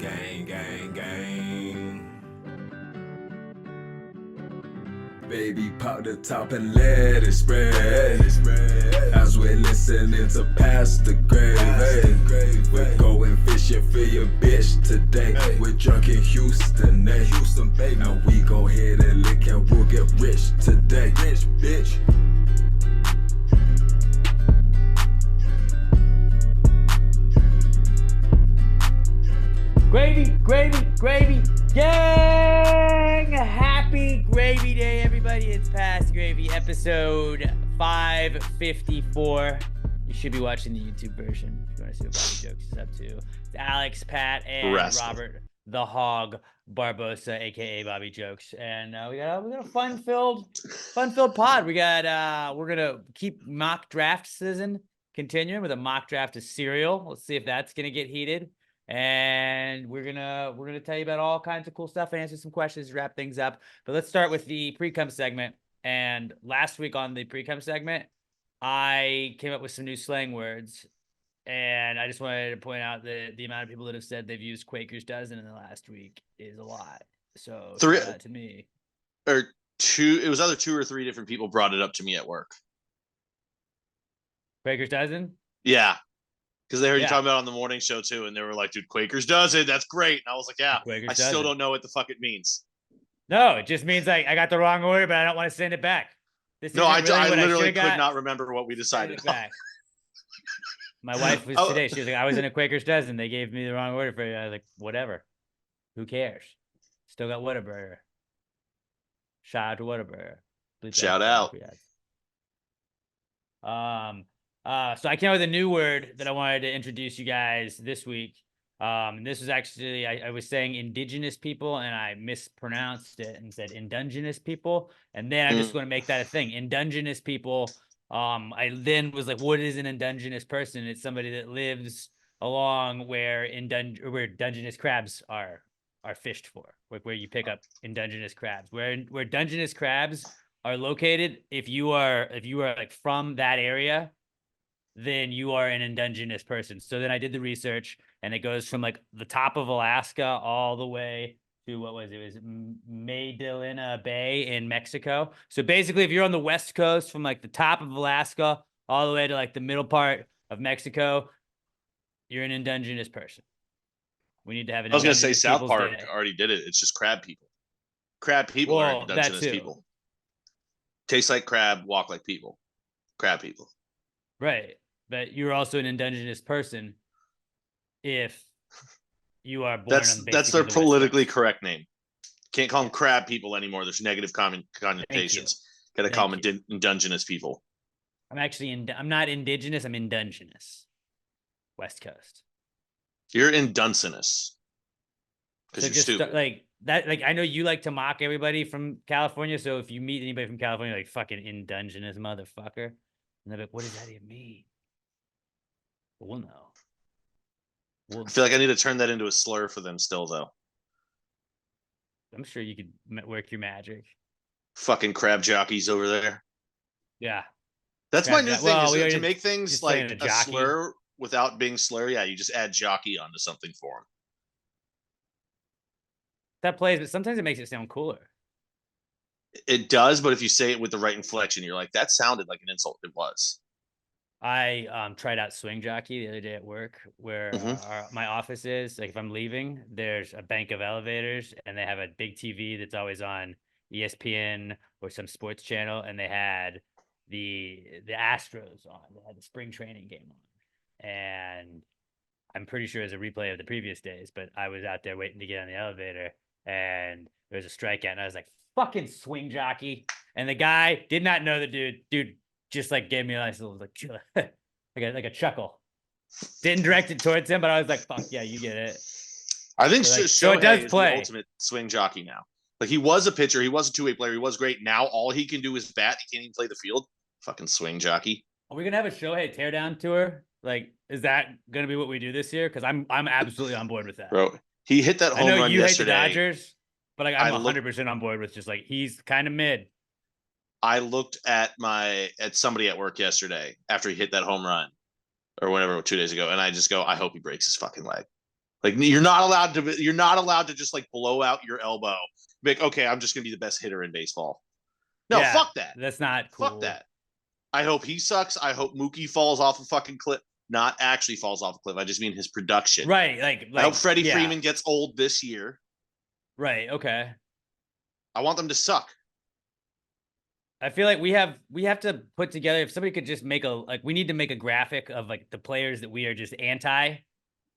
Gang, gang, gang. Baby, pop the top and let it spread. As we're listening to Pastor Grave. We're going fishing for your bitch today. We're drunk in Houston, Houston, baby. And we go hit and lick and we'll get rich today. Rich, bitch. Gravy, gravy, gravy, gang! Happy Gravy Day, everybody. It's Past Gravy, episode 554. You should be watching the YouTube version if you want to see what Bobby Jokes is up to. It's Alex, Pat, and Robert the Hog Barbosa, aka Bobby Jokes. And we got a fun-filled pod. We're gonna keep mock draft season continuing with a mock draft of cereal. Let's see if that's gonna get heated. And we're gonna tell you about all kinds of cool stuff and answer some questions, wrap things up. But let's start with the Precome segment. And last week on the Precome segment, I came up with some new slang words, and I just wanted to point out the amount of people that have said they've used Quaker's dozen in the last week is a lot. So three to me, or two. It was either 2 or 3 different people brought it up to me at work. Quaker's dozen, yeah. Because they heard you talking about it on the morning show too, and they were like, "Dude, Quakers does it. That's great." And I was like, "Yeah, I still don't know what the fuck it means." No, it just means like I got the wrong order, but I don't want to send it back. I literally could not remember what we decided. Back. My wife was today. She was like, "I was in a Quaker's dozen. They gave me the wrong order for it." I was like, "Whatever. Who cares? Still got Whataburger. Shout out to Whataburger. Shout out. So I came up with a new word that I wanted to introduce you guys this week. And this was actually, I was saying indigenous people, and I mispronounced it and said Indungeness people. And then I just want to make that a thing. Indungenous people. I then was like, what is an Indungenous person? It's somebody that lives along where Dungeness crabs are fished for, like where you pick up Indungenous crabs. Where Dungeness crabs are located, if you are like from that area, then you are an Indungenous person. So then I did the research, and it goes from like the top of Alaska all the way to what was it? It was Magdalena Bay in Mexico. So basically, if you're on the West Coast from like the top of Alaska all the way to like the middle part of Mexico, you're an Indungenous person. We need to have an. I was going to say South Park already did it. It's just crab people. Crab people are Indungenous people. Taste like crab, walk like people. Crab people. Right. But you're also an Indungenous person if you are born that's their politically correct name. Can't call them crab people anymore. There's negative connotations. Got to call them Indungenous people. I'm not indigenous. I'm Indungenous. West Coast. You're Indungenous. Because you're stupid. Like that. Like I know you like to mock everybody from California. So if you meet anybody from California, like fucking Indungenous motherfucker, and they're like, "What does that even mean?" We'll know. I feel like I need to turn that into a slur for them still, though. I'm sure you could work your magic. Fucking crab jockeys over there. Yeah. That's my new thing, is to make things like a slur without being slur. Yeah, you just add jockey onto something for them. That plays, but sometimes it makes it sound cooler. It does, but if you say it with the right inflection, you're like, that sounded like an insult. It was. I tried out swing jockey the other day at work, where my office is. Like if I'm leaving, there's a bank of elevators, and they have a big TV that's always on ESPN or some sports channel, and they had the Astros on. They had the spring training game on, and I'm pretty sure it was a replay of the previous days. But I was out there waiting to get on the elevator, and there was a strikeout, and I was like, "Fucking swing jockey!" And the guy did not know the dude. Just like gave me a nice little like a chuckle. Didn't direct it towards him, but I was like, "Fuck yeah, you get it." I think so it does play. The ultimate swing jockey now. Like he was a pitcher, he was a two-way player, he was great. Now all he can do is bat. He can't even play the field. Fucking swing jockey. Are we gonna have a Shohei teardown tour? Like, is that gonna be what we do this year? Because I'm absolutely on board with that, bro. He hit that home run yesterday. I know you hate the Dodgers, but like I'm 100% on board with just like he's kind of mid. I looked at somebody at work yesterday after he hit that home run or whatever 2 days ago, and I just go, I hope he breaks his fucking leg. Like you're not allowed to just like blow out your elbow. Be like, okay, I'm just gonna be the best hitter in baseball. No, Yeah, fuck that. That's not cool. Fuck that. I hope he sucks. I hope Mookie falls off a fucking cliff. Not actually falls off a cliff. I just mean his production. Right. I hope Freddie Freeman gets old this year. Right. Okay. I want them to suck. I feel like we have to put together, if somebody could just make we need to make a graphic of like the players that we are just anti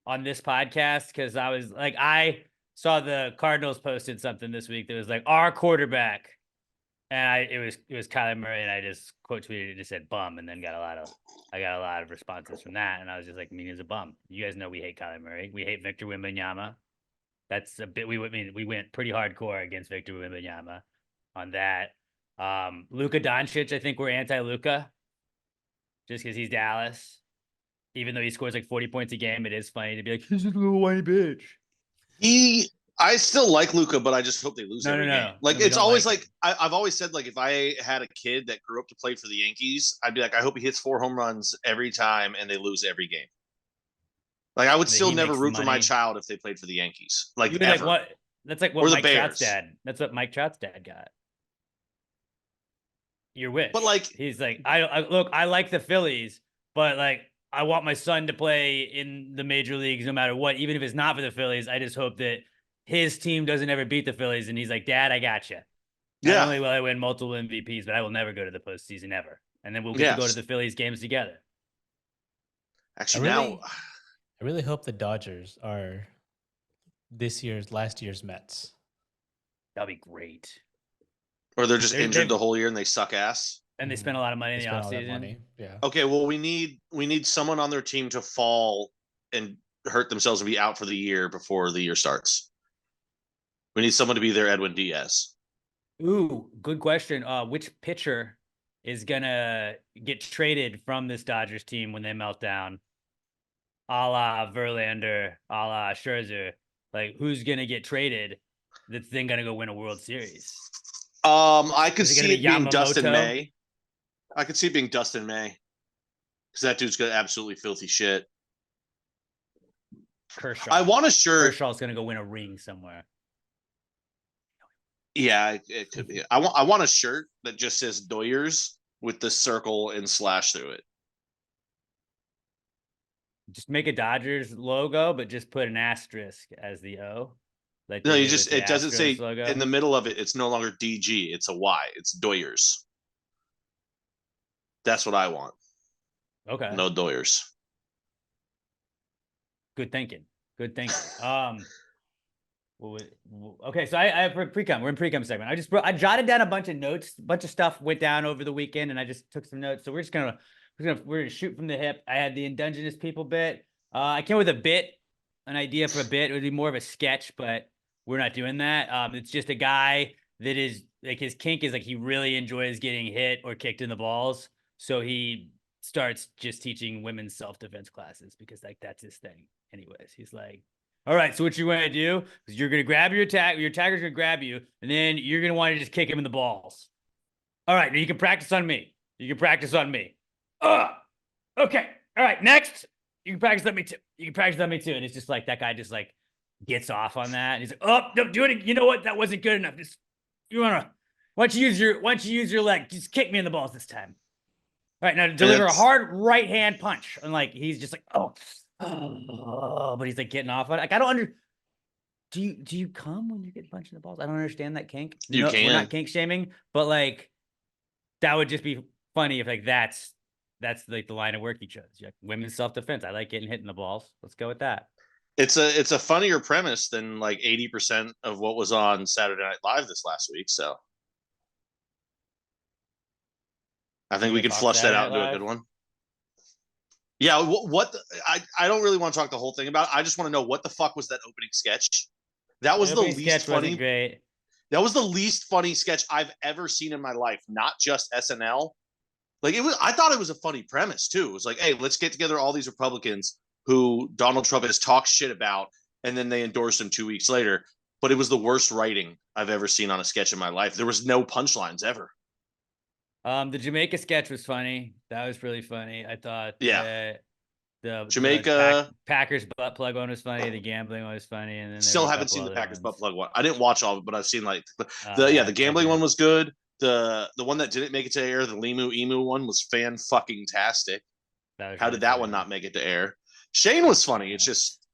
on this podcast. Cause I saw the Cardinals posted something this week that was like our quarterback. And it was Kyler Murray, and I just quote tweeted it, just said bum, and then I got a lot of responses from that. And I was just like, he's a bum. You guys know we hate Kyler Murray. We hate Victor Wembanyama. That's a bit, we went pretty hardcore against Victor Wembanyama on that. Luka Doncic, I think we're anti-Luka just because he's Dallas. Even though he scores like 40 points a game, it is funny to be like, he's a little whiny bitch. I still like Luka, but I just hope they lose every game. Like it's always like I've always said, like if I had a kid that grew up to play for the Yankees, I'd be like, I hope he hits 4 home runs every time and they lose every game. Like I would still never root for my child if they played for the Yankees. Like ever. Like, that's like what Mike Trout's dad. That's what Mike Trout's dad got. Your wish. But like he's like, I like the Phillies, but like I want my son to play in the major leagues no matter what, even if it's not for the Phillies. I just hope that his team doesn't ever beat the Phillies. And he's like, Dad, I got you. Not only will I win multiple MVPs, but I will never go to the postseason ever. And then we'll get to go to the Phillies games together. Actually, I really hope the Dodgers are last year's Mets. That'd be great. Or they're just injured the whole year and they suck ass. And they spend a lot of money in the offseason. Yeah. Okay, well, we need someone on their team to fall and hurt themselves and be out for the year before the year starts. We need someone to be their Edwin Diaz. Ooh, good question. Which pitcher is gonna get traded from this Dodgers team when they melt down? A la Verlander, a la Scherzer. Like, who's gonna get traded that's then gonna go win a World Series? I could see it being Dustin May. I could see it being Dustin May. Because that dude's got absolutely filthy shit. Kershaw. I want a shirt. Kershaw's gonna go win a ring somewhere. Yeah, it could be. I want a shirt that just says Doyers with the circle and slash through it. Just make a Dodgers logo, but just put an asterisk as the O. Like no, it doesn't say logo. In the middle of it. It's no longer DG. It's a Y. It's Doyers. That's what I want. Okay. No Doyers. Good thinking. Okay, so I have Precome. We're in Precome segment. I jotted down a bunch of notes. A bunch of stuff went down over the weekend, and I just took some notes. So we're gonna shoot from the hip. I had the Indungeness people bit. I came with an idea for a bit. It would be more of a sketch, but we're not doing that. It's just a guy that is like his kink is like he really enjoys getting hit or kicked in the balls. So he starts just teaching women's self-defense classes because like that's his thing. Anyways, he's like, all right, so what you're going to do is you're going to grab your attacker's going to grab you, and then you're going to want to just kick him in the balls. All right, now you can practice on me. Okay. All right, next. You can practice on me too. And it's just like that guy just like gets off on that. And he's like, oh, don't do it. You know what? That wasn't good enough. Why don't you use your leg? Just kick me in the balls this time. All right, now deliver a hard right hand punch. And like he's just like, oh, but he's like getting off on it. Like I don't do you come when you get punched in the balls? I don't understand that kink. We're not kink shaming, but like that would just be funny if like that's like the line of work he chose. Like, women's self-defense. I like getting hit in the balls. Let's go with that. It's a funnier premise than like 80% of what was on Saturday Night Live this last week. So I think we could flush that out and do a good one. Yeah, I don't really want to talk the whole thing about it. I just want to know what the fuck was that opening sketch? That was the least funny. Great. That was the least funny sketch I've ever seen in my life. Not just SNL. Like I thought it was a funny premise too. It was like, hey, let's get together all these Republicans who Donald Trump has talked shit about, and then they endorsed him 2 weeks later. But it was the worst writing I've ever seen on a sketch in my life. There was no punchlines ever. The Jamaica sketch was funny. That was really funny. I thought. Yeah. The Jamaica. Packers butt plug one was funny. The gambling one was funny, and then Still haven't seen the Packers butt plug one. I didn't watch all of it, but I've seen like the gambling one was good. The one that didn't make it to air, the Limu Emu one, was fan fucking tastic. How did that one not make it to air? Shane was funny. It's just,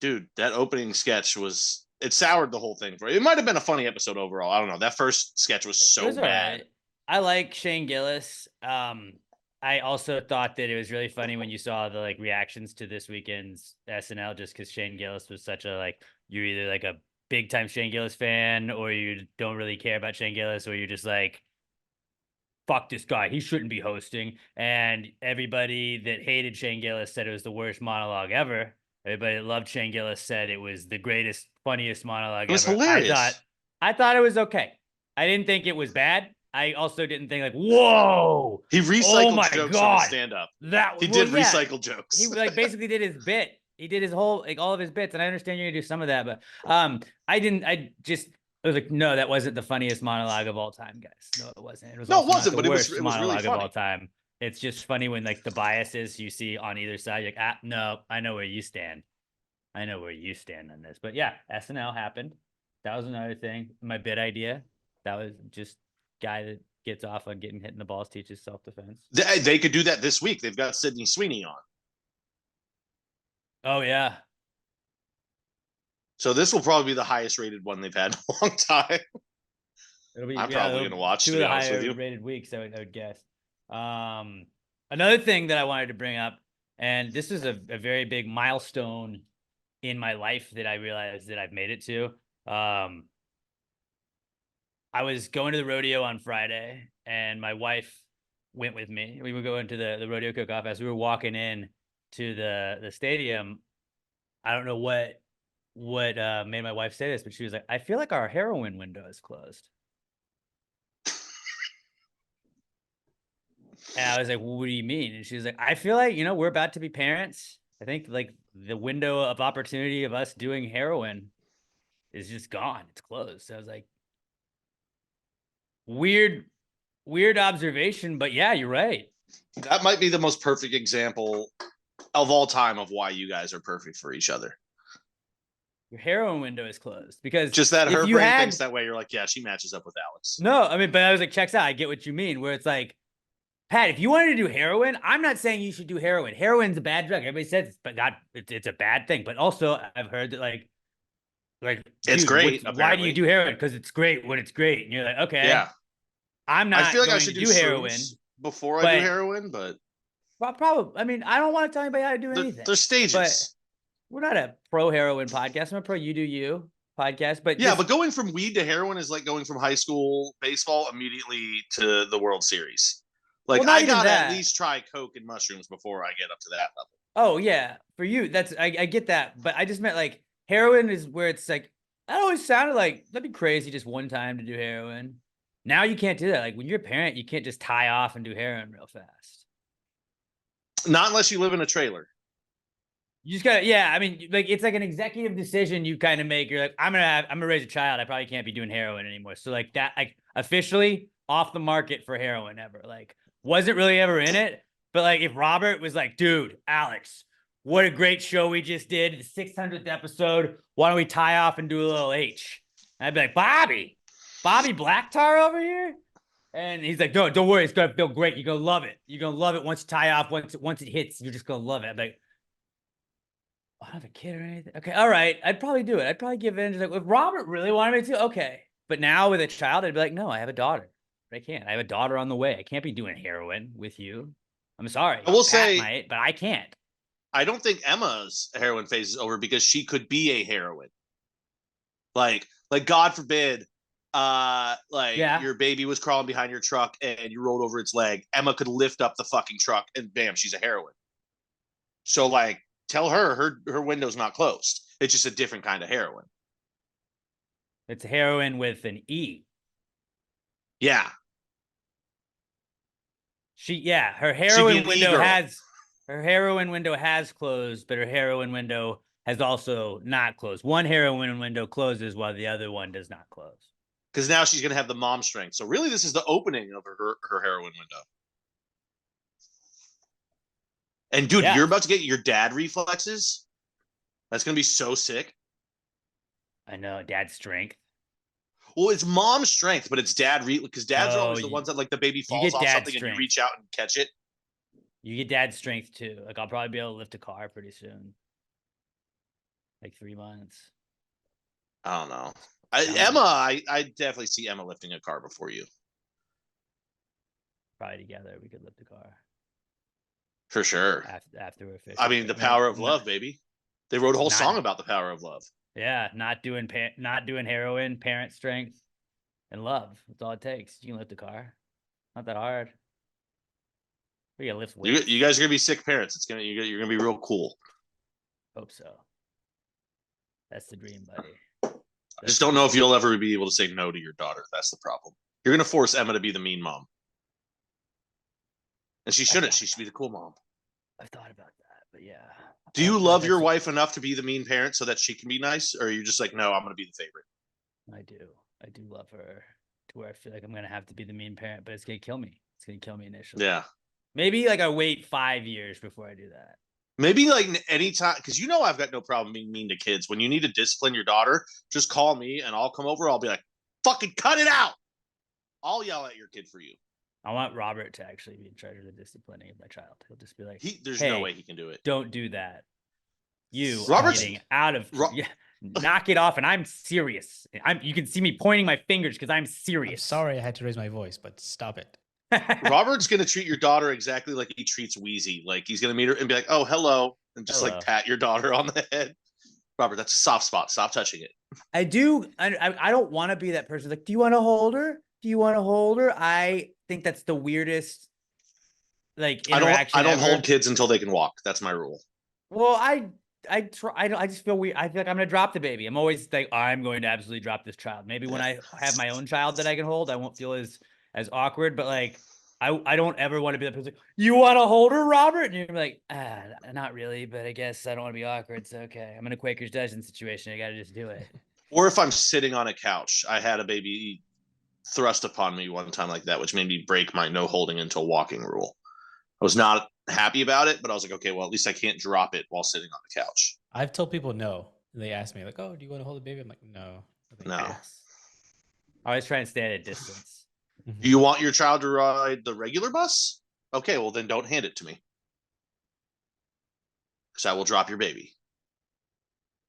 dude, that opening sketch was, it soured the whole thing for it. It might have been a funny episode overall. I don't know. That first sketch was so bad. Right. I like Shane Gillis. I also thought that it was really funny when you saw the like reactions to this weekend's SNL, just because Shane Gillis was such a like, you're either like a big time Shane Gillis fan, or you don't really care about Shane Gillis, or you're just like, fuck this guy, he shouldn't be hosting. And everybody that hated Shane Gillis said it was the worst monologue ever. Everybody that loved Shane Gillis said it was the greatest, funniest monologue ever. It was hilarious. I thought it was okay. I didn't think it was bad. I also didn't think like, whoa. He recycled jokes from his stand-up. He did recycle jokes. He like basically did his bit. He did his whole, like all of his bits. And I understand you're gonna do some of that, but I was like, no, that wasn't the funniest monologue of all time, guys. No, it wasn't. It was but it was really funny. Of all time. It's just funny when like the biases you see on either side. You're like, no, I know where you stand. I know where you stand on this. But yeah, SNL happened. That was another thing. My bit idea. That was just guy that gets off on getting hit in the balls teaches self-defense. They could do that this week. They've got Sydney Sweeney on. Oh yeah. So this will probably be the highest rated one they've had in a long time. I'm probably going to watch, two of the higher rated weeks, I would guess. Another thing that I wanted to bring up, and this is a very big milestone in my life that I realized that I've made it to. I was going to the rodeo on Friday, and my wife went with me. We were going to the rodeo cook-off. As we were walking in to the stadium, I don't know what made my wife say this, but she was like, I feel like our heroin window is closed. And I was like, well, what do you mean? And she was like, I feel like, we're about to be parents. I think like the window of opportunity of us doing heroin is just gone. It's closed. So I was like, weird observation, but yeah, you're right. That might be the most perfect example of all time of why you guys are perfect for each other. Your heroin window is closed because just that her brain thinks that way. You're like, yeah, she matches up with Alex. No, I mean, but I was like, checks out. I get what you mean. Where it's like, Pat, if you wanted to do heroin, I'm not saying you should do heroin. Heroin's a bad drug. Everybody says it's a bad thing. But also, I've heard that like it's great. Why do you do heroin? Because it's great when it's great. And you're like, okay, yeah. I'm not. I feel like I should do heroin before I do heroin, but probably. I mean, I don't want to tell anybody how to do anything. There's stages. But we're not a pro heroin podcast. I'm a pro you do you podcast. But yeah, but going from weed to heroin is like going from high school baseball immediately to the World Series. Like, well, I gotta at least try coke and mushrooms before I get up to that level. Oh yeah, for you, that's I get that, but I just meant like heroin is where it's like that always sounded like that'd be crazy just one time to do heroin. Now you can't do that. Like when you're a parent, you can't just tie off and do heroin real fast. Not unless you live in a trailer. You just gotta, yeah. I mean, like it's like an executive decision you kind of make. You're like, I'm gonna raise a child. I probably can't be doing heroin anymore. So like that, like officially off the market for heroin ever. Like. Wasn't really ever in it, but like if Robert was like, dude, Alex, what a great show we just did, the 600th episode. Why don't we tie off and do a little H? And I'd be like, Bobby Blacktar over here? And he's like, don't worry, it's gonna feel great. You're gonna love it. You're gonna love it once you tie off. Once it hits, you're just gonna love it. I'm like, I don't have a kid or anything. Okay, all right, I'd probably do it. I'd probably give in. Just like, if Robert really wanted me to, okay. But now with a child, I'd be like, no, I have a daughter. I can't. I have a daughter on the way. I can't be doing heroin with you. I'm sorry. I will say, but I can't. I don't think Emma's heroin phase is over because she could be a heroine. Like God forbid, your baby was crawling behind your truck and you rolled over its leg. Emma could lift up the fucking truck and bam, she's a heroine. So like, tell her window's not closed. It's just a different kind of heroin. It's heroin with an E. Yeah. Her heroin window has closed, but her heroin window has also not closed. One heroin window closes while the other one does not close. Because now she's gonna have the mom strength. So really, this is the opening of her heroin window. And dude, Yeah. you're about to get your dad reflexes. That's gonna be so sick. I know, dad's strength. Well, it's mom's strength, but it's dad because dads are Oh, always the ones that like the baby you falls get off dad's something and you strength. reach out and catch it. You get dad's strength too. Like I'll probably be able to lift a car pretty soon. Like 3 months. I don't know. Sounds- I definitely see Emma lifting a car before you. Probably together we could lift a car For sure. after we're official. I mean, the power of love, baby. They wrote a whole song about the power of love. Yeah, not doing heroin, parent strength, and love. That's all it takes. You can lift a car. Not that hard. We gotta lift weights. You guys are gonna be sick parents. You're gonna be real cool. Hope so. That's the dream, buddy. I just don't know if you'll ever be able to say no to your daughter. That's the problem. You're gonna force Emma to be the mean mom, and she shouldn't. She should be the cool mom. I've thought about that, but yeah. Do you love your wife enough to be the mean parent so that she can be nice, or are you just like, no, I'm gonna be the favorite? I do love her to where I feel like I'm gonna have to be the mean parent, but it's gonna kill me. It's gonna kill me initially. Yeah. Maybe like I wait 5 years before I do that. Maybe like anytime, because I've got no problem being mean to kids. When you need to discipline your daughter, just call me and I'll come over. I'll be like, fucking cut it out. I'll yell at your kid for you. I want Robert to actually be in charge of the disciplining of my child. He'll just be like, There's hey, no way he can do it. Don't do that. You Robert's are getting out of knock it off, and I'm serious. You can see me pointing my fingers because I'm serious. I'm sorry I had to raise my voice, but stop it. Robert's gonna treat your daughter exactly like he treats Wheezy. Like he's gonna meet her and be like, "Oh, hello," and just like pat your daughter on the head. Robert, that's a soft spot. Stop touching it. I do. I don't want to be that person. Like, do you want to hold her? Do you want to hold her? I think that's the weirdest. Like interaction. I don't hold kids until they can walk. That's my rule. Well, I just feel weird. I feel like I'm gonna drop the baby. I'm always like, I'm going to absolutely drop this child. Maybe when I have my own child that I can hold, I won't feel as awkward. But like, I don't ever want to be that person. You want to hold her, Robert? And you're like, not really, but I guess I don't want to be awkward. So okay, I'm in a Quaker's Dozen situation. I got to just do it. Or if I'm sitting on a couch, I had a baby thrust upon me one time like that, which made me break my no holding until walking rule. I was not happy about it, but I was like, okay, well, at least I can't drop it while sitting on the couch. I've told people no. They ask me like, "Oh, do you want to hold a baby?" I'm like, "No." No. I always try and stay at a distance. Do you want your child to ride the regular bus? Okay, well then don't hand it to me, because I will drop your baby.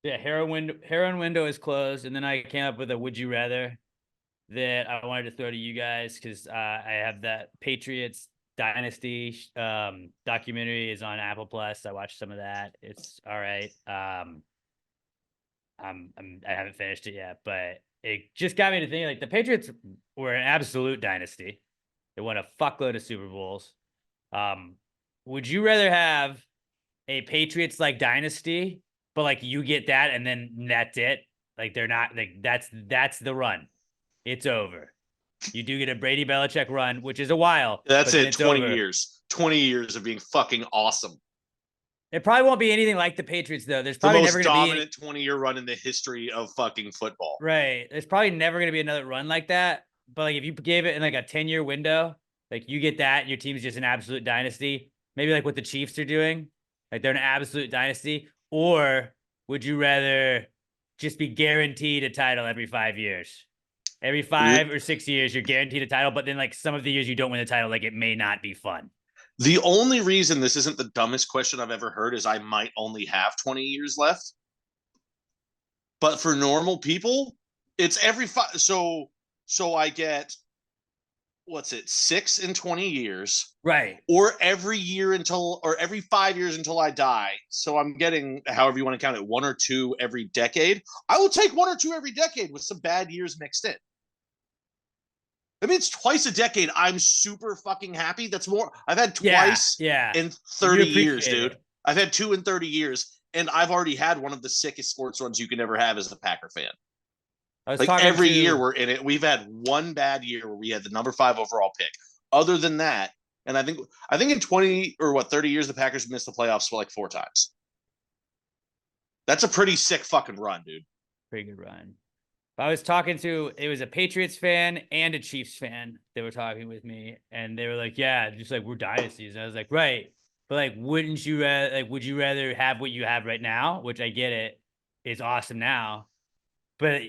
Yeah, heroin window is closed, and then I came up with a would you rather that I wanted to throw to you guys because I have that Patriots Dynasty documentary is on Apple Plus. I watched some of that. It's all right. I haven't finished it yet, but it just got me to think like the Patriots were an absolute dynasty. They won a fuckload of Super Bowls. Would you rather have a Patriots like dynasty, but like you get that and then that's it? Like they're not like that's the run. It's over. You do get a Brady Belichick run, which is a while. That's it. 20 over. years. 20 years of being fucking awesome. It probably won't be anything like the Patriots, though. There's probably never going to be dominant 20-year run in the history of fucking football. Right. There's probably never going to be another run like that. But like if you gave it in like a 10-year window, like you get that, and your team's just an absolute dynasty. Maybe like what the Chiefs are doing, like they're an absolute dynasty. Or would you rather just be guaranteed a title every 5 years? Every 5 or 6 years, you're guaranteed a title, but then like some of the years you don't win the title, like it may not be fun. The only reason this isn't the dumbest question I've ever heard is I might only have 20 years left. But for normal people, it's every 5. So I get, 6 in 20 years. Right. Or every 5 years until I die. So I'm getting, however you want to count it, 1 or 2 every decade. I will take 1 or 2 every decade with some bad years mixed in. I mean, it's twice a decade. I'm super fucking happy. That's more. I've had twice in 30 years, dude. I've had 2 in 30 years, and I've already had one of the sickest sports runs you can ever have as a Packer fan. Like every year we're in it. We've had one bad year where we had the number 5 overall pick. Other than that, and I think in 20 or 30 years, the Packers missed the playoffs for like 4 times. That's a pretty sick fucking run, dude. Pretty good run. I was talking to, it was a Patriots fan and a Chiefs fan. They were talking with me and they were like, yeah, just like we're dynasties. And I was like, right. But like, wouldn't you rather? Like, would you rather have what you have right now? Which I get it, it's awesome now. But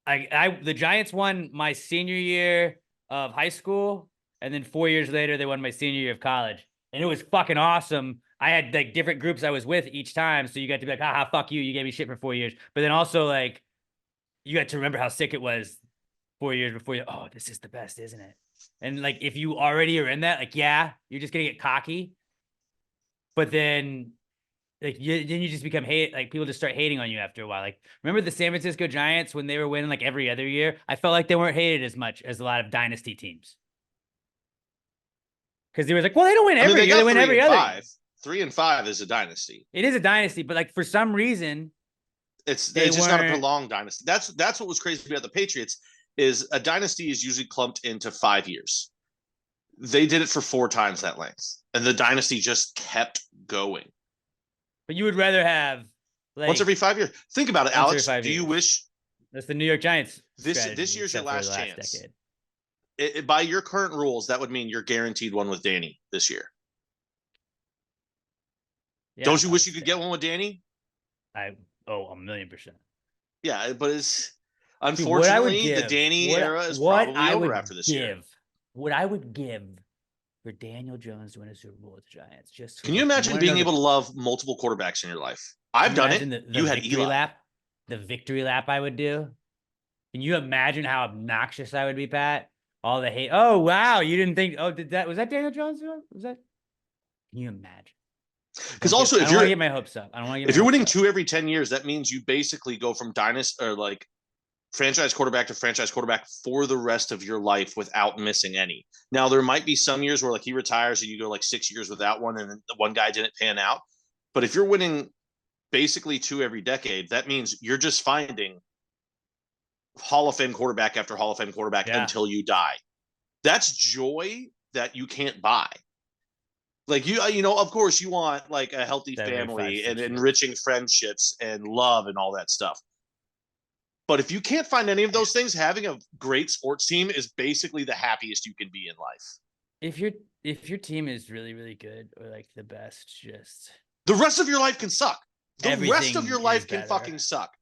the Giants won my senior year of high school, and then 4 years later they won my senior year of college, and it was fucking awesome. I had like different groups I was with each time, so you got to be like, haha, fuck you, you gave me shit for 4 years. But then also like, you got to remember how sick it was 4 years before you. Oh, this is the best, isn't it? And like, if you already are in that, like, yeah, you're just gonna get cocky. But then then you just become hate. Like, people just start hating on you after a while. Like, remember the San Francisco Giants when they were winning like every other year? I felt like they weren't hated as much as a lot of dynasty teams. Because they were like, well, they don't win every year. They win every other year. 3-5 is a dynasty. It is a dynasty, but like, for some reason, it's just not a prolonged dynasty. That's what was crazy about the Patriots. Is a dynasty is usually clumped into 5 years. They did it for 4 times that length, and the dynasty just kept going. But you would rather have like once every 5 years. Think about it, Alex. Do you wish that's the New York Giants? This year's your last chance? By your current rules, that would mean you're guaranteed one with Danny this year. Yeah, don't you wish you could get one with Danny? 1,000,000%. Yeah, but it's unfortunately the Danny era is probably over after this year. What I would give for Daniel Jones to win a Super Bowl with the Giants. Just can you imagine being able to love multiple quarterbacks in your life? I've done it. You had Eli. The victory lap I would do. Can you imagine how obnoxious I would be, Pat? All the hate. Oh wow, you didn't think? Oh, was that Daniel Jones? Was that? Can you imagine? Because also, if I don't want to get my hopes up. I don't want to get. If you're winning 2 every 10 years, that means you basically go from dynasty or like franchise quarterback to franchise quarterback for the rest of your life without missing any. Now, there might be some years where like he retires and you go like 6 years without one, and the one guy didn't pan out. But if you're winning basically 2 every decade, that means you're just finding Hall of Fame quarterback after Hall of Fame quarterback until you die. That's joy that you can't buy. Like you know, of course you want like a healthy family and enriching friendships and love and all that stuff. But if you can't find any of those things, having a great sports team is basically the happiest you can be in life. If your team is really, really good or like the best, just the rest of your life can suck. The rest of your life can fucking suck.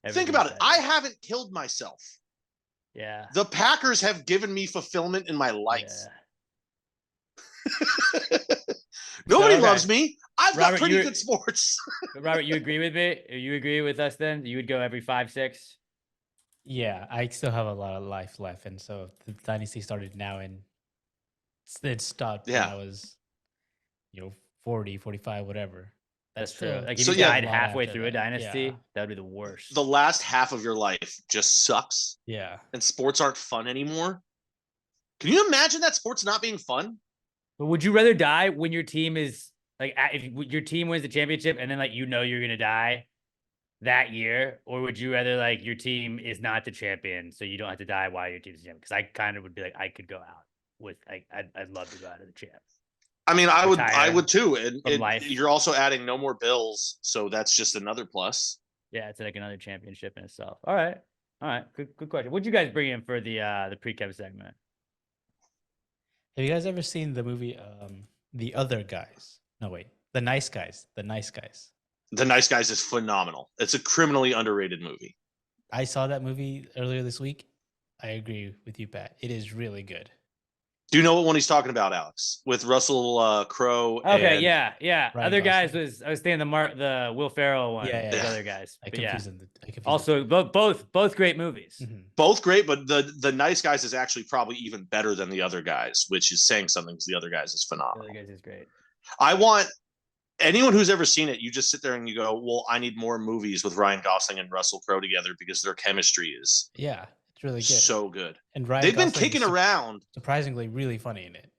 Think about it. I haven't killed myself. Yeah. The Packers have given me fulfillment in my life. Yeah. Nobody loves me. I've got pretty good sports. Robert, you agree with me? You agree with us then? You would go every 5, 6? Yeah, I still have a lot of life left. And so the dynasty started now and it stopped when I was, 40, 45, whatever. That's true. Like if you died halfway through a dynasty, that would be the worst. The last half of your life just sucks. Yeah. And sports aren't fun anymore. Can you imagine that sports not being fun? But would you rather die when your team is like, if your team wins the championship and then like, you're going to die that year? Or would you rather like your team is not the champion, so you don't have to die while your team's the champion? Because I kind of would be like, I could go out with, I'd love to go out of the champ. I mean, I would too. And you're also adding no more bills. So that's just another plus. Yeah. It's like another championship in itself. All right. Good question. What'd you guys bring in for the Precome segment? Have you guys ever seen the movie The Other Guys? No, wait. The Nice Guys. The Nice Guys. The Nice Guys is phenomenal. It's a criminally underrated movie. I saw that movie earlier this week. I agree with you, Pat. It is really good. Do you know what one he's talking about, Alex? With Russell Crowe. Okay, yeah. Ryan Other Guys Gosling. I was thinking the Will Ferrell one. Yeah. Other Guys. I confuse them. Also, both great movies. Mm-hmm. Both great, but the Nice Guys is actually probably even better than The Other Guys, which is saying something because The Other Guys is phenomenal. The Other Guys is great. I want anyone who's ever seen it, you just sit there and you go, well, I need more movies with Ryan Gosling and Russell Crowe together because their chemistry is it's really good. So good. And Ryan they've Gosling been kicking around. Surprisingly, really funny in it.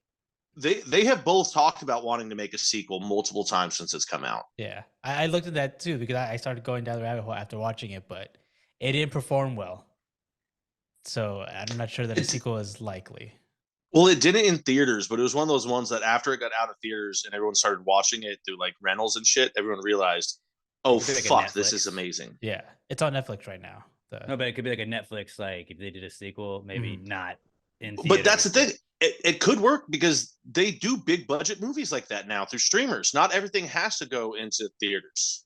They have both talked about wanting to make a sequel multiple times since it's come out. Yeah. I looked at that too because I started going down the rabbit hole after watching it, but it didn't perform well. So I'm not sure that a sequel is likely. Well, it didn't in theaters, but it was one of those ones that after it got out of theaters and everyone started watching it through like rentals and shit, everyone realized, oh, fuck, this is amazing. Yeah. It's on Netflix right now. No, but it could be like a Netflix, like if they did a sequel, maybe not in theaters. But that's the thing. it could work because they do big budget movies like that now through streamers. Not everything has to go into theaters.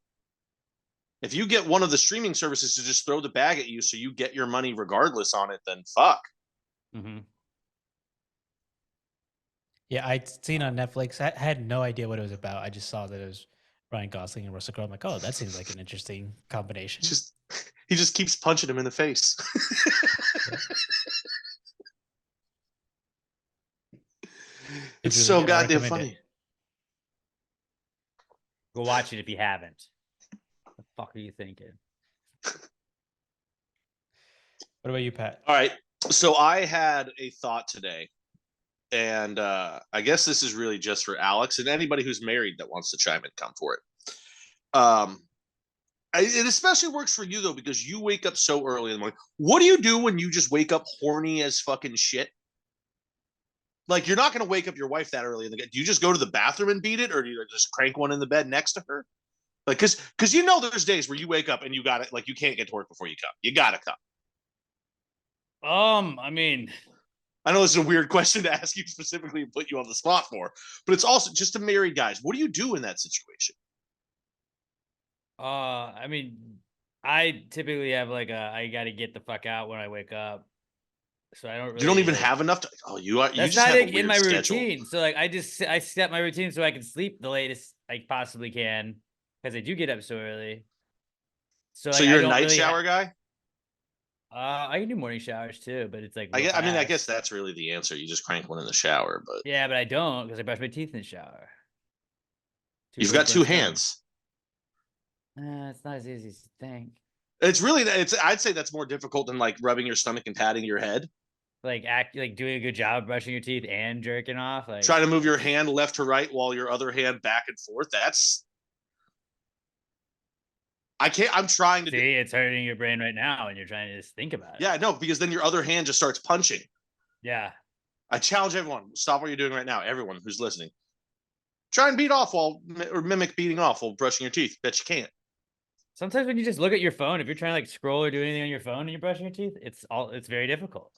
If you get one of the streaming services to just throw the bag at you so you get your money regardless on it, then fuck. Mm-hmm. Yeah, I'd seen on Netflix. I had no idea what it was about. I just saw that it was Ryan Gosling and Russell Crowe. I'm like, oh, that seems like an interesting combination. He just keeps punching him in the face. It's really so good. I goddamn recommend funny. it. Go watch it if you haven't. What the fuck are you thinking? What about you, Pat? All right. So I had a thought today. And I guess this is really just for Alex and anybody who's married that wants to chime in, come for it. It especially works for you, though, because you wake up so early in the morning. What do you do when you just wake up horny as fucking shit? Like, you're not going to wake up your wife that early. Do you just go to the bathroom and beat it? Or do you just crank one in the bed next to her? Like, because you know there's days where you wake up and you got it. Like, you can't get to work before you come. You got to come. I mean, I know this is a weird question to ask you specifically and put you on the spot for, but it's also just to married guys. What do you do in that situation? I mean, I typically have like I got to get the fuck out when I wake up. So I don't really. You don't even have enough to. Oh, you are. You That's just not have like a weird in my schedule. routine. So like I set my routine so I can sleep the latest I possibly can because I do get up so early. So like, you're I a don't night really shower guy? I can do morning showers too, but it's like I real mean, I fast. guess that's really the answer. You just crank one in the shower, but Yeah, but I don't because I brush my teeth in the shower. you've got two hands. It's not as easy as you think. It's really. I'd say that's more difficult than like rubbing your stomach and patting your head. Like doing a good job of brushing your teeth and jerking off. Like Try to move your hand left to right while your other hand back and forth. That's. I can't. I'm trying to. See, it's hurting your brain right now, and you're trying to just think about it. Yeah, no, because then your other hand just starts punching. Yeah. I challenge everyone. Stop what you're doing right now. Everyone who's listening, try and beat off or mimic beating off while brushing your teeth. Bet you can't. Sometimes when you just look at your phone, if you're trying to like scroll or do anything on your phone and you're brushing your teeth, it's very difficult.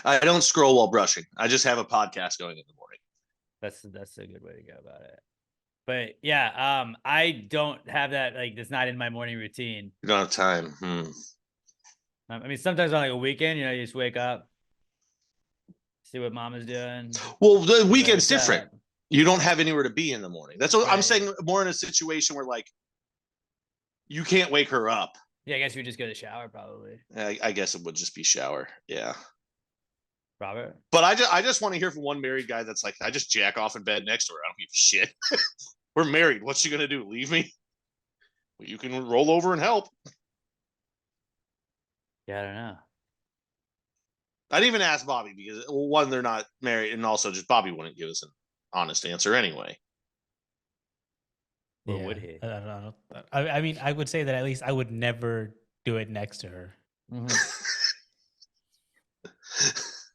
I don't scroll while brushing. I just have a podcast going in the morning. That's a good way to go about it. But yeah, I don't have that. Like, that's not in my morning routine. You don't have time. I mean, sometimes on like a weekend, you just wake up, see what mama's doing. Well, the weekend's different. You don't have anywhere to be in the morning. That's what I'm saying. More in a situation where like you can't wake her up. Yeah, I guess you would just go to the shower probably. I guess it would just be shower. Yeah. Robert. But I just want to hear from one married guy that's like, I just jack off in bed next to her. I don't give a shit. We're married. What's she gonna do? Leave me? Well, you can roll over and help. Yeah, I don't know. I didn't even ask Bobby because one, they're not married, and also just Bobby wouldn't give us an honest answer anyway. Or would he? I don't know. I mean, I would say that at least I would never do it next to her. Mm-hmm.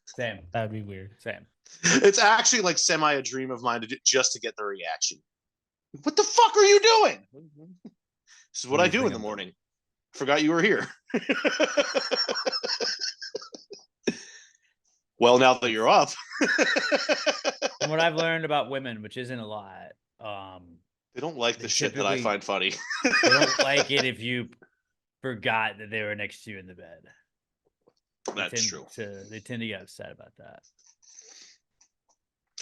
Same. That would be weird. Same. It's actually like semi a dream of mine just to get the reaction. What the fuck are you doing? This is what I do in the morning. Forgot you were here. Well, now that you're up. From what I've learned about women, which isn't a lot, they don't like the shit that I find funny. They don't like it if you forgot that they were next to you in the bed. That's true. They tend to get upset about that.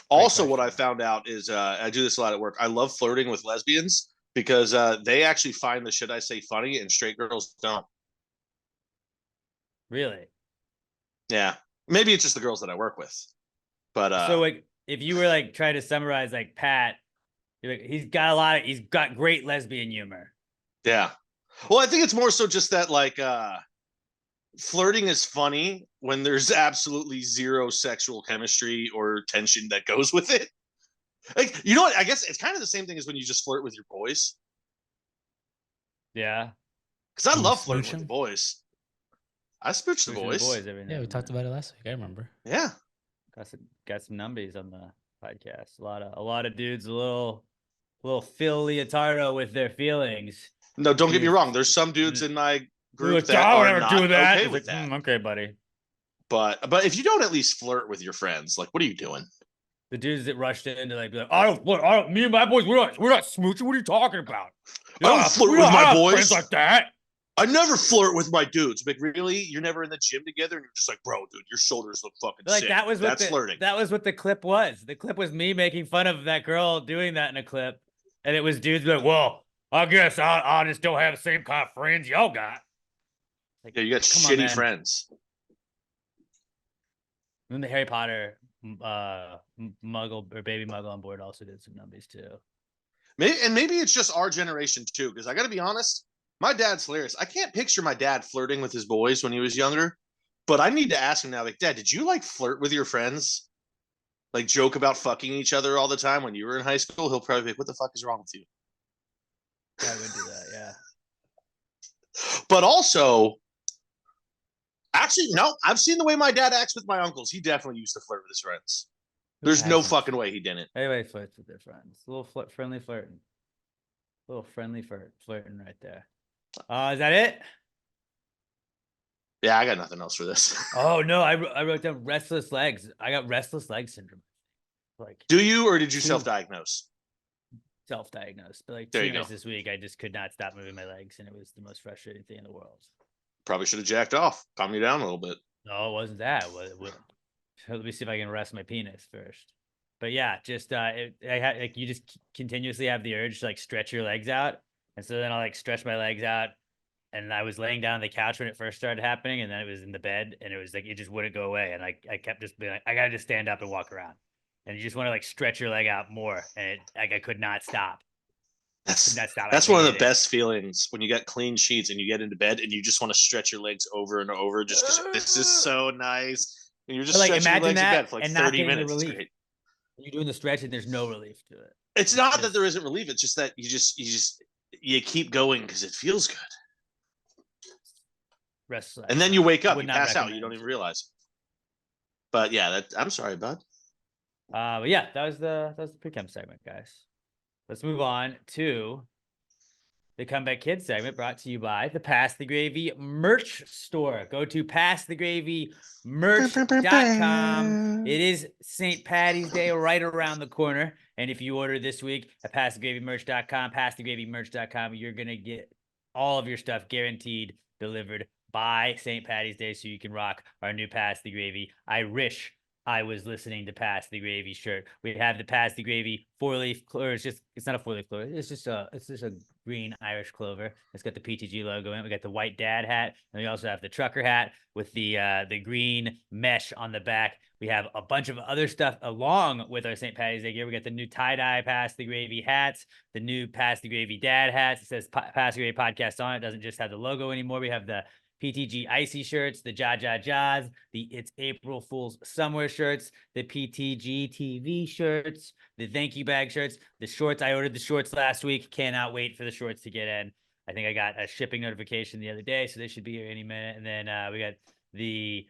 Also, what I found out is I do this a lot at work. I love flirting with lesbians because they actually find the shit I say funny and straight girls don't. Really? Yeah. Maybe it's just the girls that I work with. But so like if you were like trying to summarize like Pat, you're like, he's got great lesbian humor. Yeah. Well, I think it's more so just that like flirting is funny when there's absolutely zero sexual chemistry or tension that goes with it. Like, you know what? I guess it's kind of the same thing as when you just flirt with your boys. Yeah. Because I love flirting with the boys. I smooch the boys. Yeah, we talked about it last week. I remember. Yeah. Got some numbies on the podcast. A lot of dudes a little Phil Leotardo with their feelings. No, don't get me wrong. There's some dudes in my group that I would are never not do that. okay with like, that. Okay, buddy. But if you don't at least flirt with your friends, like, what are you doing? The dudes that rushed in to like be like, I don't, me and my boys, we're not smooching. What are you talking about? I don't flirt with my boys. Friends like that. I never flirt with my dudes. Like, really? You're never in the gym together, and you're just like, bro, dude, your shoulders look fucking Like sick. that was That's flirting. That was what the clip was. The clip was me making fun of that girl doing that in a clip, and it was dudes like, well, I guess I just don't have the same kind of friends y'all got. Like, Yeah, you got shitty friends. And the Harry Potter Muggle or Baby Muggle on board also did some numbies too. Maybe it's just our generation too, because I got to be honest, my dad's hilarious. I can't picture my dad flirting with his boys when he was younger, but I need to ask him now, like, Dad, did you like flirt with your friends? Like joke about fucking each other all the time when you were in high school? He'll probably be like, what the fuck is wrong with you? I would do that, yeah. But also, actually, no, I've seen the way my dad acts with my uncles. He definitely used to flirt with his friends. There's no fucking way he didn't. Everybody flirts with their friends. A little friendly flirting. A little friendly flirting right there. Is that it? Yeah, I got nothing else for this. Oh no, I wrote down restless legs. I got restless leg syndrome. Like, do you, or did you self-diagnose? Self-diagnosed. But like there 2 you years go. this week, I just could not stop moving my legs, and it was the most frustrating thing in the world. Probably should have jacked off. Calm you down a little bit. No, it wasn't that. Let me see if I can rest my penis first. But yeah, just I had like you just continuously have the urge to like stretch your legs out, and so then I'll like stretch my legs out, and I was laying down on the couch when it first started happening, and then it was in the bed, and it was like it just wouldn't go away, and I kept just being like, I gotta just stand up and walk around, and you just want to like stretch your leg out more, and it, like I could not stop. That's one of the best feelings when you got clean sheets and you get into bed and you just want to stretch your legs over and over just because this is so nice. And you're just like, stretching your legs in bed for like 30 minutes. It's great. You're doing the stretch and there's no relief to it. It's not that there isn't relief. It's just that you keep going because it feels good. Restless. And then you wake up, you pass out, you don't even realize. But yeah, I'm sorry, bud. But yeah, that was the Precome segment, guys. Let's move on to the Comeback Kids segment, brought to you by the Pass the Gravy merch store. Go to passthegravy.merch.com. It is St. Patty's Day right around the corner. And if you order this week at passthegravy.merch.com, passthegravy.merch.com, you're going to get all of your stuff guaranteed delivered by St. Patty's Day so you can rock our new Pass the Gravy. I wish I was listening to Pass the Gravy shirt. We have the Pass the Gravy 4-leaf clover. It's not a 4-leaf clover. It's just a green Irish clover. It's got the PTG logo in it. We got the white dad hat, and we also have the trucker hat with the green mesh on the back. We have a bunch of other stuff along with our St. Patty's Day gear. We got the new tie-dye Pass the Gravy hats, the new Pass the Gravy dad hats. It says Pass the Gravy podcast on it. It doesn't just have the logo anymore. We have the PTG Icy shirts, the Jaws, the It's April Fool's Somewhere shirts, the PTG TV shirts, the Thank You Bag shirts, the shorts. I ordered the shorts last week. Cannot wait for the shorts to get in. I think I got a shipping notification the other day, so they should be here any minute. And then we got the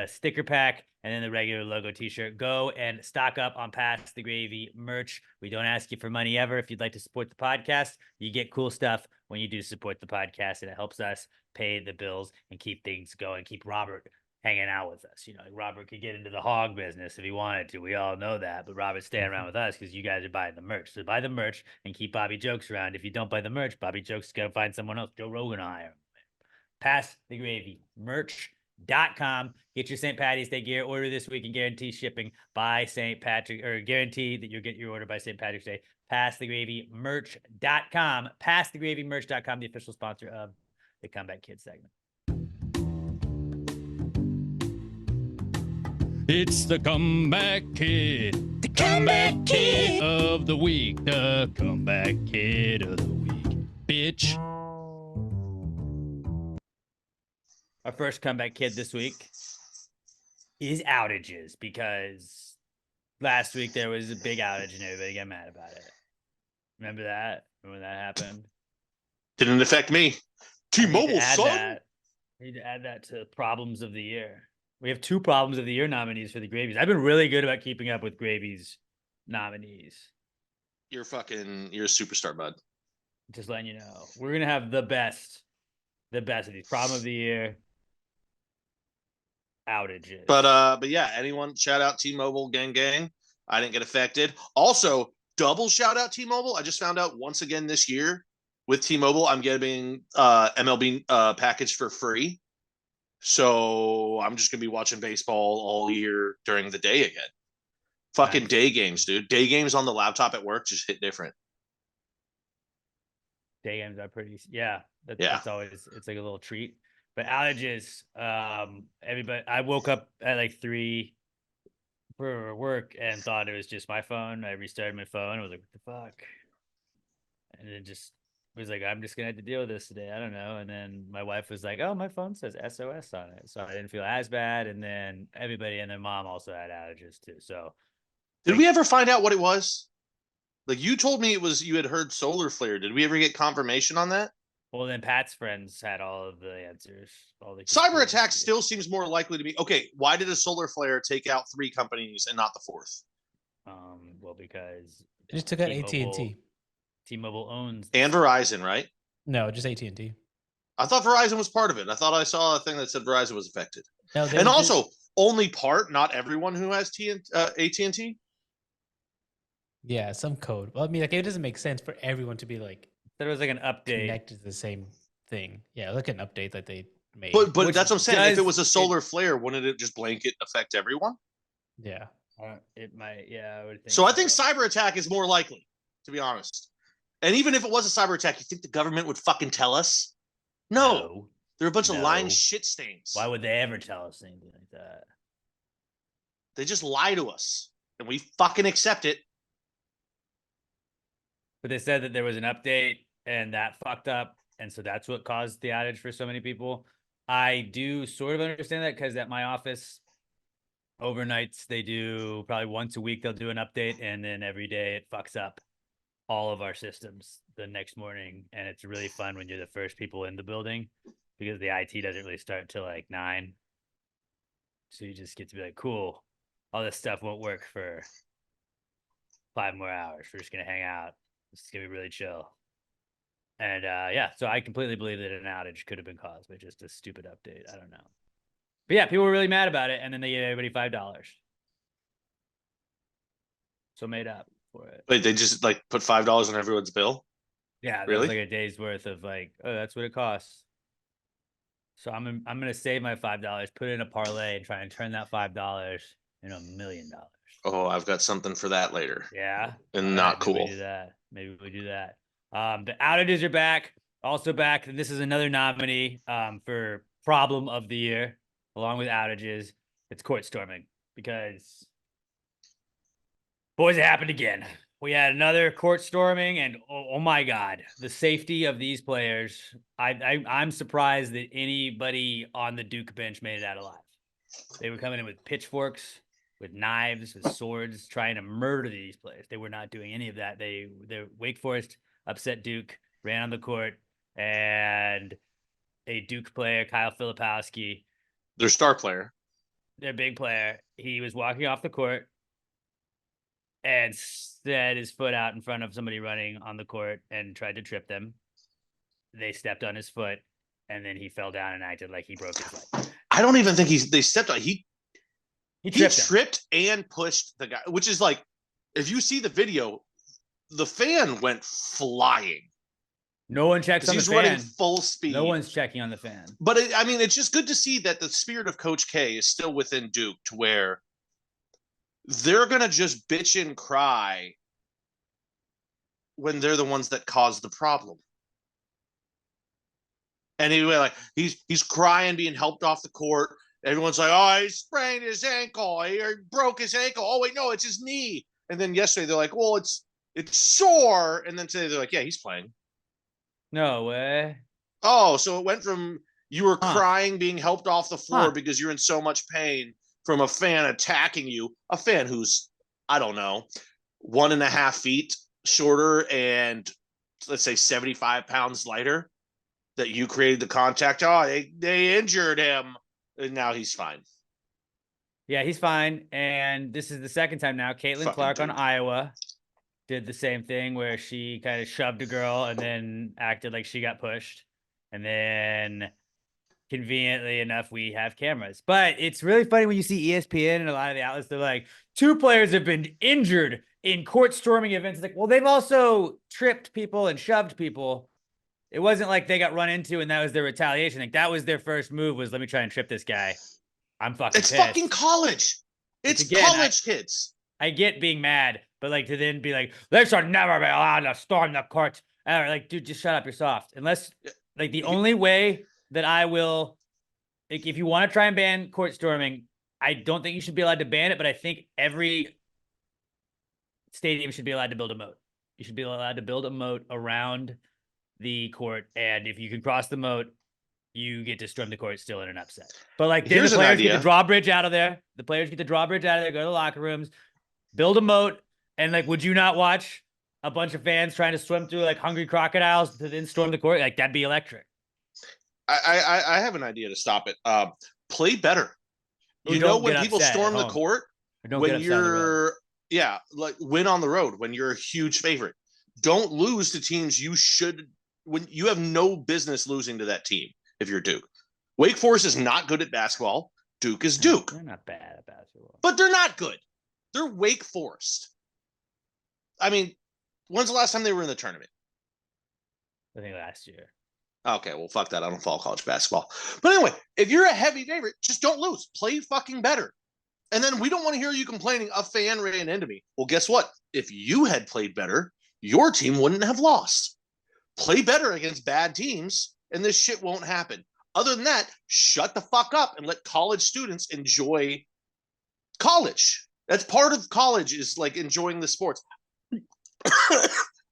sticker pack and then the regular logo t-shirt. Go and stock up on Pass the Gravy merch. We don't ask you for money ever. If you'd like to support the podcast, you get cool stuff when you do support the podcast, and it helps us pay the bills and keep things going, keep Robert hanging out with us. You know, Robert could get into the hog business if he wanted to. We all know that, but Robert's staying around with us because you guys are buying the merch. So buy the merch and keep Bobby Jokes around. If you don't buy the merch, Bobby Jokes is going to find someone else. Joe Rogan will hire him. Pass the Gravy merch.com. Get your St. Patty's Day gear. Order this week and guarantee shipping by St. Patrick, or guarantee that you'll get your order by St. Patrick's Day. Pass the Gravy merch.com. Pass the Gravy merch.com, the official sponsor of the Comeback Kids segment. It's the Comeback Kid. The Comeback Kid of the week. The Comeback Kid of the week. Bitch. Our first Comeback Kid this week is outages, because last week there was a big outage and everybody got mad about it. Remember that? Remember when that happened? Didn't affect me. T-Mobile, son. I need to add that to problems of the year. We have 2 problems of the year nominees for the Gravies. I've been really good about keeping up with Gravies nominees. You're a superstar, bud. Just letting you know. We're going to have the best of these. Problem of the year. outages. But yeah, anyone shout out T-Mobile gang gang. I didn't get affected. Also, double shout out T-Mobile. I just found out once again this year with T-Mobile, I'm getting MLB package for free. So I'm just gonna be watching baseball all year during the day again. Fucking Nice. day games, dude. Day games on the laptop at work just hit different. Day games are pretty, yeah. Yeah. It's always, it's like a little treat. But outages, everybody, I woke up at like 3 for work and thought it was just my phone. I restarted my phone. I was like, what the fuck? And it just was like, I'm just gonna have to deal with this today. I don't know. And then my wife was like, oh, my phone says SOS on it. So I didn't feel as bad. And then everybody and their mom also had outages too. So Did we ever find out what it was? Like you told me it was you had heard solar flare. Did we ever get confirmation on that? well, then Pat's friends had all of the answers. All the Cyber attack conspiracy. still seems more likely to be okay. Why did a solar flare take out 3 companies and not the 4th? Well, because It just took out T-Mobile- AT&T. T-Mobile owns And Verizon, right? No, just AT&T. I thought Verizon was part of it. I thought I saw a thing that said Verizon was affected. No, they And were also, only part, not everyone who has AT&T. yeah, some code. Well, I mean, like it doesn't make sense for everyone to be like there was like an update. connected to the same thing. Yeah, look at an update that they made. But Which that's what I'm saying. If it does- was a solar flare, wouldn't it just blanket affect everyone? yeah, It might, yeah, I would think. So I think cyber attack is more likely, to be honest. And even if it was a cyber attack, you think the government would fucking tell us? No. They're a bunch of lying No. shit stains. Why would they ever tell us anything like that? They just lie to us. And we fucking accept it. But they said that there was an update and that fucked up. And so that's what caused the outage for so many people. I do sort of understand that because at my office, overnights, they do probably once a week, they'll do an update. And then every day it fucks up all of our systems the next morning. And it's really fun when you're the first people in the building because the IT doesn't really start till like 9. So you just get to be like, cool, all this stuff won't work for 5 more hours. We're just going to hang out. It's going to be really chill. And yeah, so I completely believe that an outage could have been caused by just a stupid update. I don't know. But yeah, people were really mad about it. And then they gave everybody $5. So made up for it. Wait, they just like put $5 on everyone's bill? Yeah, that Really? was like a day's worth of like, oh, that's what it costs. So I'm gonna save my $5, put it in a parlay, and try and turn that $5 into $1 million. Oh, I've got something for that later. Yeah, And all not maybe cool. We do that. Maybe we do that. The outages are back. Also back. And this is another nominee for problem of the year, along with outages. It's court storming because boys, it happened again. We had another court storming, and oh my god, the safety of these players. I'm surprised that anybody on the Duke bench made it out alive. They were coming in with pitchforks, with knives, with swords, trying to murder these players. They were not doing any of that. They Wake Forest upset Duke, ran on the court, and a Duke player, Kyle Filipowski, Their star player. their big player, he was walking off the court and set his foot out in front of somebody running on the court and tried to trip them. They stepped on his foot, and then he fell down and acted like he broke his leg. I don't even think they stepped on. He tripped him. tripped and pushed the guy, which is like, if you see the video, the fan went flying. No one checks on the He's fan. running full speed. No one's checking on the fan. But I mean, it's just good to see that the spirit of Coach K is still within Duke, to where they're gonna just bitch and cry when they're the ones that caused the problem. Anyway, like he's crying, being helped off the court. Everyone's like, "Oh, he sprained his ankle. He broke his ankle. Oh wait, no, it's his knee." And then yesterday they're like, "Well, it's sore." And then today they're like, "Yeah, he's playing." No way. Oh, so it went from you were Huh. crying, being helped off the floor Huh. because you're in so much pain, from a fan attacking you, a fan who's, I don't know, 1.5 feet shorter and let's say 75 pounds lighter, that you created the contact. Oh, they injured him, and now he's fine. Yeah, he's fine. And this is the second time now. Caitlin Fucking Clark on Duke. Iowa did the same thing where she kind of shoved a girl and then acted like she got pushed. And then conveniently enough, we have cameras. But it's really funny when you see ESPN and a lot of the outlets, they're like, 2 players have been injured in court storming events. It's like, well, they've also tripped people and shoved people. It wasn't like they got run into and that was their retaliation. Like that was their first move was, let me try and trip this guy. I'm fucking It's pissed. fucking college. It's Again, college kids. I get being mad, but like to then be like, they should never be allowed to storm the court. Or like, dude, just shut up. You're soft. Unless like the only way that I will, like, if you want to try and ban court storming, I don't think you should be allowed to ban it, but I think every stadium should be allowed to build a moat. You should be allowed to build a moat around the court, and if you can cross the moat, you get to storm the court still in an upset. But like, then the Here's an players get idea. the drawbridge out of there. The players get the drawbridge out of there. Go to the locker rooms, build a moat, and like, would you not watch a bunch of fans trying to swim through like hungry crocodiles to then storm the court? Like that'd be electric. I have an idea to stop it. Play better. Or You know, don't when get people upset storm at the home. court, Or don't get when upset on the road. you're like win on the road, when you're a huge favorite. Don't lose to teams you should, when you have no business losing to that team if you're Duke. Wake Forest is not good at basketball. Duke is Duke. They're not bad at basketball. But they're not good. They're Wake Forest. I mean, when's the last time they were in the tournament? I think last year. Okay, well, fuck that. I don't follow college basketball. But anyway, if you're a heavy favorite, just don't lose. Play fucking better. And then we don't want to hear you complaining, a fan ran into me. Well, guess what? If you had played better, your team wouldn't have lost. Play better against bad teams, and this shit won't happen. Other than that, shut the fuck up and let college students enjoy college. That's part of college, is like enjoying the sports.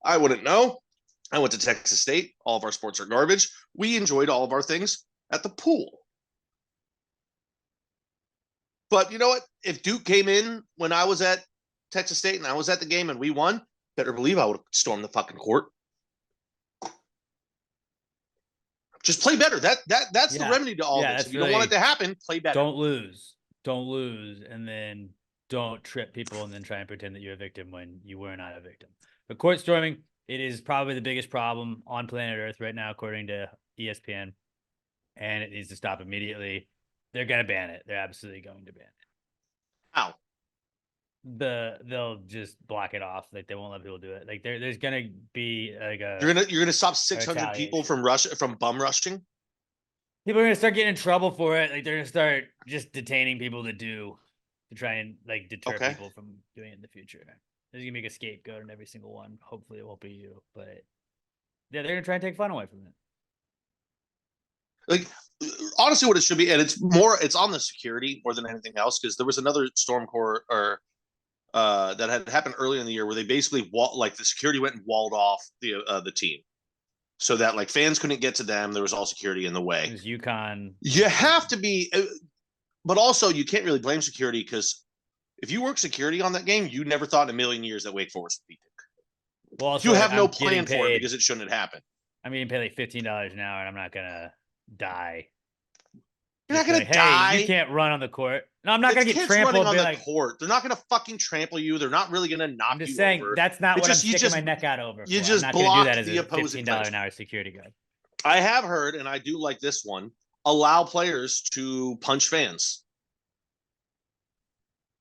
I wouldn't know. I went to Texas State. All of our sports are garbage. We enjoyed all of our things at the pool. But you know what? If Duke came in when I was at Texas State and I was at the game and we won, better believe I would have stormed the fucking court. Just play better. That's the Yeah. remedy to all Yeah, this. that's If you don't want it really- to happen, play better. Don't lose. Don't lose. And then don't trip people and then try and pretend that you're a victim when you were not a victim. But court storming, it is probably the biggest problem on planet Earth right now, according to ESPN. And it needs to stop immediately. They're going to ban it. They're absolutely going to ban it. How? They'll just block it off. Like they won't let people do it. Like there's going to be like a... You're gonna stop 600 people from bum rushing? People are going to start getting in trouble for it. Like they're going to start just detaining people to try and like deter Okay. people from doing it in the future. There's gonna be a scapegoat in every single one. Hopefully it won't be you, but yeah, they're gonna try and take fun away from it. Like, honestly, what it should be, and it's on the security more than anything else, because there was another storm core that had happened earlier in the year where they basically the security went and walled off the team, so that like fans couldn't get to them. There was all security in the It way. was UConn. You have to be, but also you can't really blame security, because if you work security on that game, you never thought in a million years that Wake Forest would beat it. Well, also, You have no I'm getting plan for it paid- because it shouldn't happen. I'm getting paid like $15 an hour, and I'm not gonna die. You're not Just gonna like, die. Hey, you can't run on the court. No, I'm not gonna It's get kids trampled. running on And be the like, court. They're not gonna fucking trample you. They're not really gonna knock I'm just you saying over. that's not It's what just- I'm you sticking just- my neck out over. you for. just I'm not gonna do block that as the a opposing $15 players. an hour security guard. I have heard, and I do like this one, allow players to punch fans.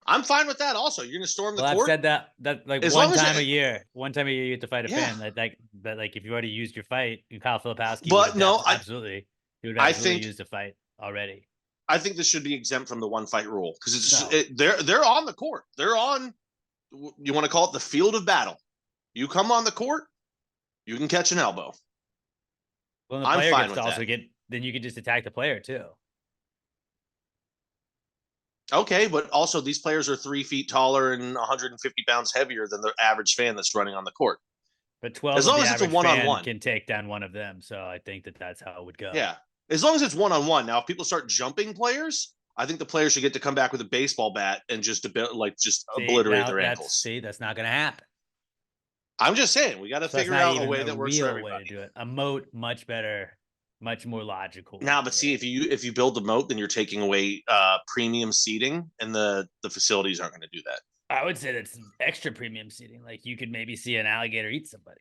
I'm fine with that. Also, you're gonna storm the Well, I've court. said that like As one long as time it- a year. One time a year you have to fight a Yeah. fan. But like if you already used your fight, Kyle Filipowski. But would no, absolutely. He would I absolutely think- use the fight already. I think this should be exempt from the one fight rule, because No. they're on the court. They're on. You want to call it the field of battle? You come on the court, you can catch an elbow. Well, the I'm player fine gets with to also that. get. Then you can just attack the player too. Okay, but also these players are 3 feet taller and 150 pounds heavier than the average fan that's running on the court. But 12 As of long the as it's a average one-on-one. fan can take down one of them. So I think that's how it would go. Yeah, as long as it's one-on-one. Now, if people start jumping players, I think the players should get to come back with a baseball bat and just See, obliterate now their that's- ankles. See, that's not going to happen. I'm just saying, we got to So that's figure not out a even way that works for real way everybody. to do it. A moat, much better, much more logical. Now, way but to see, do it. if you build the moat, then you're taking away premium seating, and the facilities aren't going to do that. I would say that's extra premium seating. Like you could maybe see an alligator eat somebody.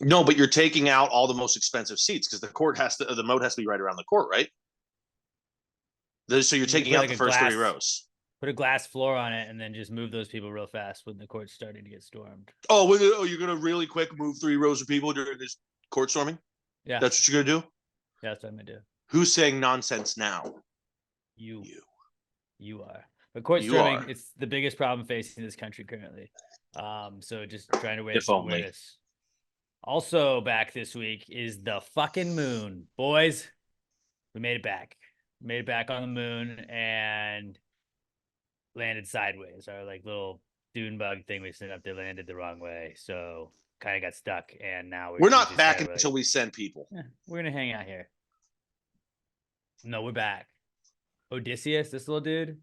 No, but you're taking out all the most expensive seats because the moat has to be right around the court, right? So you're You taking put out like the a first three glass- rows. Put a glass floor on it and then just move those people real fast when the court's starting to get stormed. Oh, you're gonna really quick move 3 rows of people during this court storming? Yeah, That's what you're gonna do? yeah, that's what I'm gonna do. Who's saying nonsense now? You You. are. But court You storming, are. it's the biggest problem facing this country currently. So just trying to raise If only. awareness. Also back this week is the fucking moon. Boys, we made it back. We made it back on the moon and landed sideways. Our like little dune bug thing we sent up there landed the wrong way. So kind of got stuck. And now We're not just back there, until we send people. we're gonna hang out here. No, we're back. Odysseus, this little dude,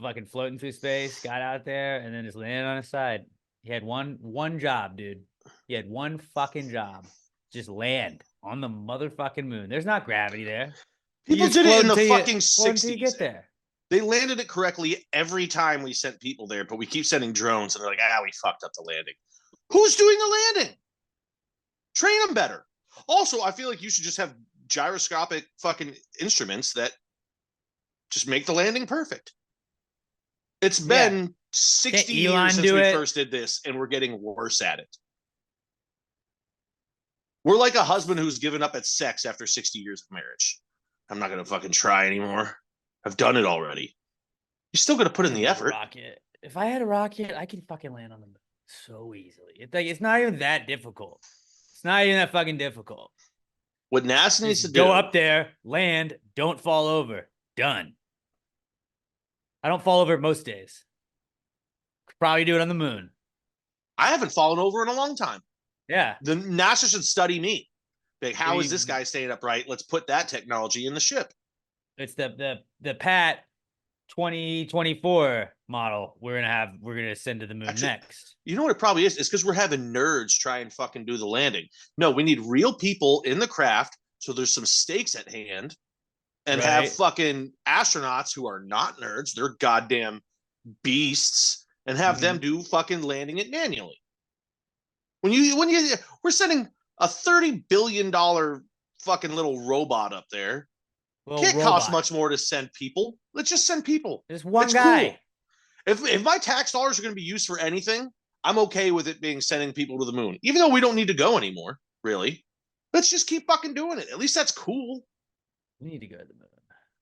fucking floating through space, got out there and then just landed on his side. He had one job, dude. He had one fucking job. Just land on the motherfucking moon. There's not gravity there. People just did it float in the until fucking float until 60s. you get there. They landed it correctly every time we sent people there, but we keep sending drones and they're like, we fucked up the landing. Who's doing the landing? Train them better. Also, I feel like you should just have gyroscopic fucking instruments that just make the landing perfect. It's been 60 years since we first did this, and we're getting worse at it. We're like a husband who's given up at sex after 60 years of marriage. I'm not going to fucking try anymore. I've done it already. You're still going to put in the effort. Rocket. If I had a rocket, I could fucking land on the moon so easily. It's not even that difficult. It's not even that fucking difficult. What NASA needs to do. Go up there, land, don't fall over. Done. I don't fall over most days. Could probably do it on the moon. I haven't fallen over in a long time. Yeah. The NASA should study me. Like, how is this guy staying upright? Let's put that technology in the ship. It's the Pat 2024 model we're gonna send to the moon next. You know what it probably is? It's because we're having nerds try and fucking do the landing. No, we need real people in the craft, so there's some stakes at hand, and have fucking astronauts who are not nerds, they're goddamn beasts, and have them do fucking landing it manually. We're sending a $30 billion fucking little robot up there. Can't cost much more to send people. Let's just send people. There's one guy. Cool. If my tax dollars are going to be used for anything, I'm okay with it being sending people to the moon, even though we don't need to go anymore. Really, let's just keep fucking doing it. At least that's cool. We need to go to the moon.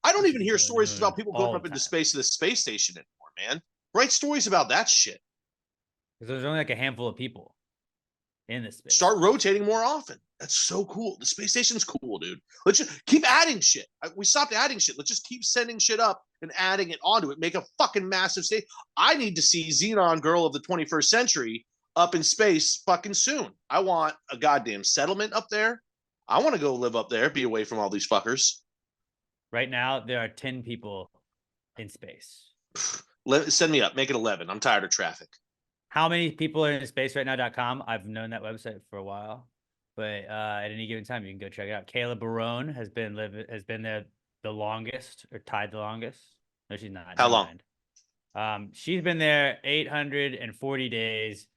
I don't even hear stories about people going up into space to the space station anymore, man. Write stories about that shit. Because there's only like a handful of people in this space. Start rotating more often. That's so cool. The space station's cool, dude. Let's just keep adding shit. We stopped adding shit. Let's just keep sending shit up and adding it onto it. Make a fucking massive state. I need to see Xenon Girl of the 21st Century up in space fucking soon. I want a goddamn settlement up there. I want to go live up there, be away from all these fuckers. Right now, there are 10 people in space. Send me up. Make it 11. I'm tired of traffic. How many people are in space right now.com? I've known that website for a while. But at any given time, you can go check it out. Kayla Barone has been there the longest, or tied the longest. No, she's not. How long? She's been there 840 days.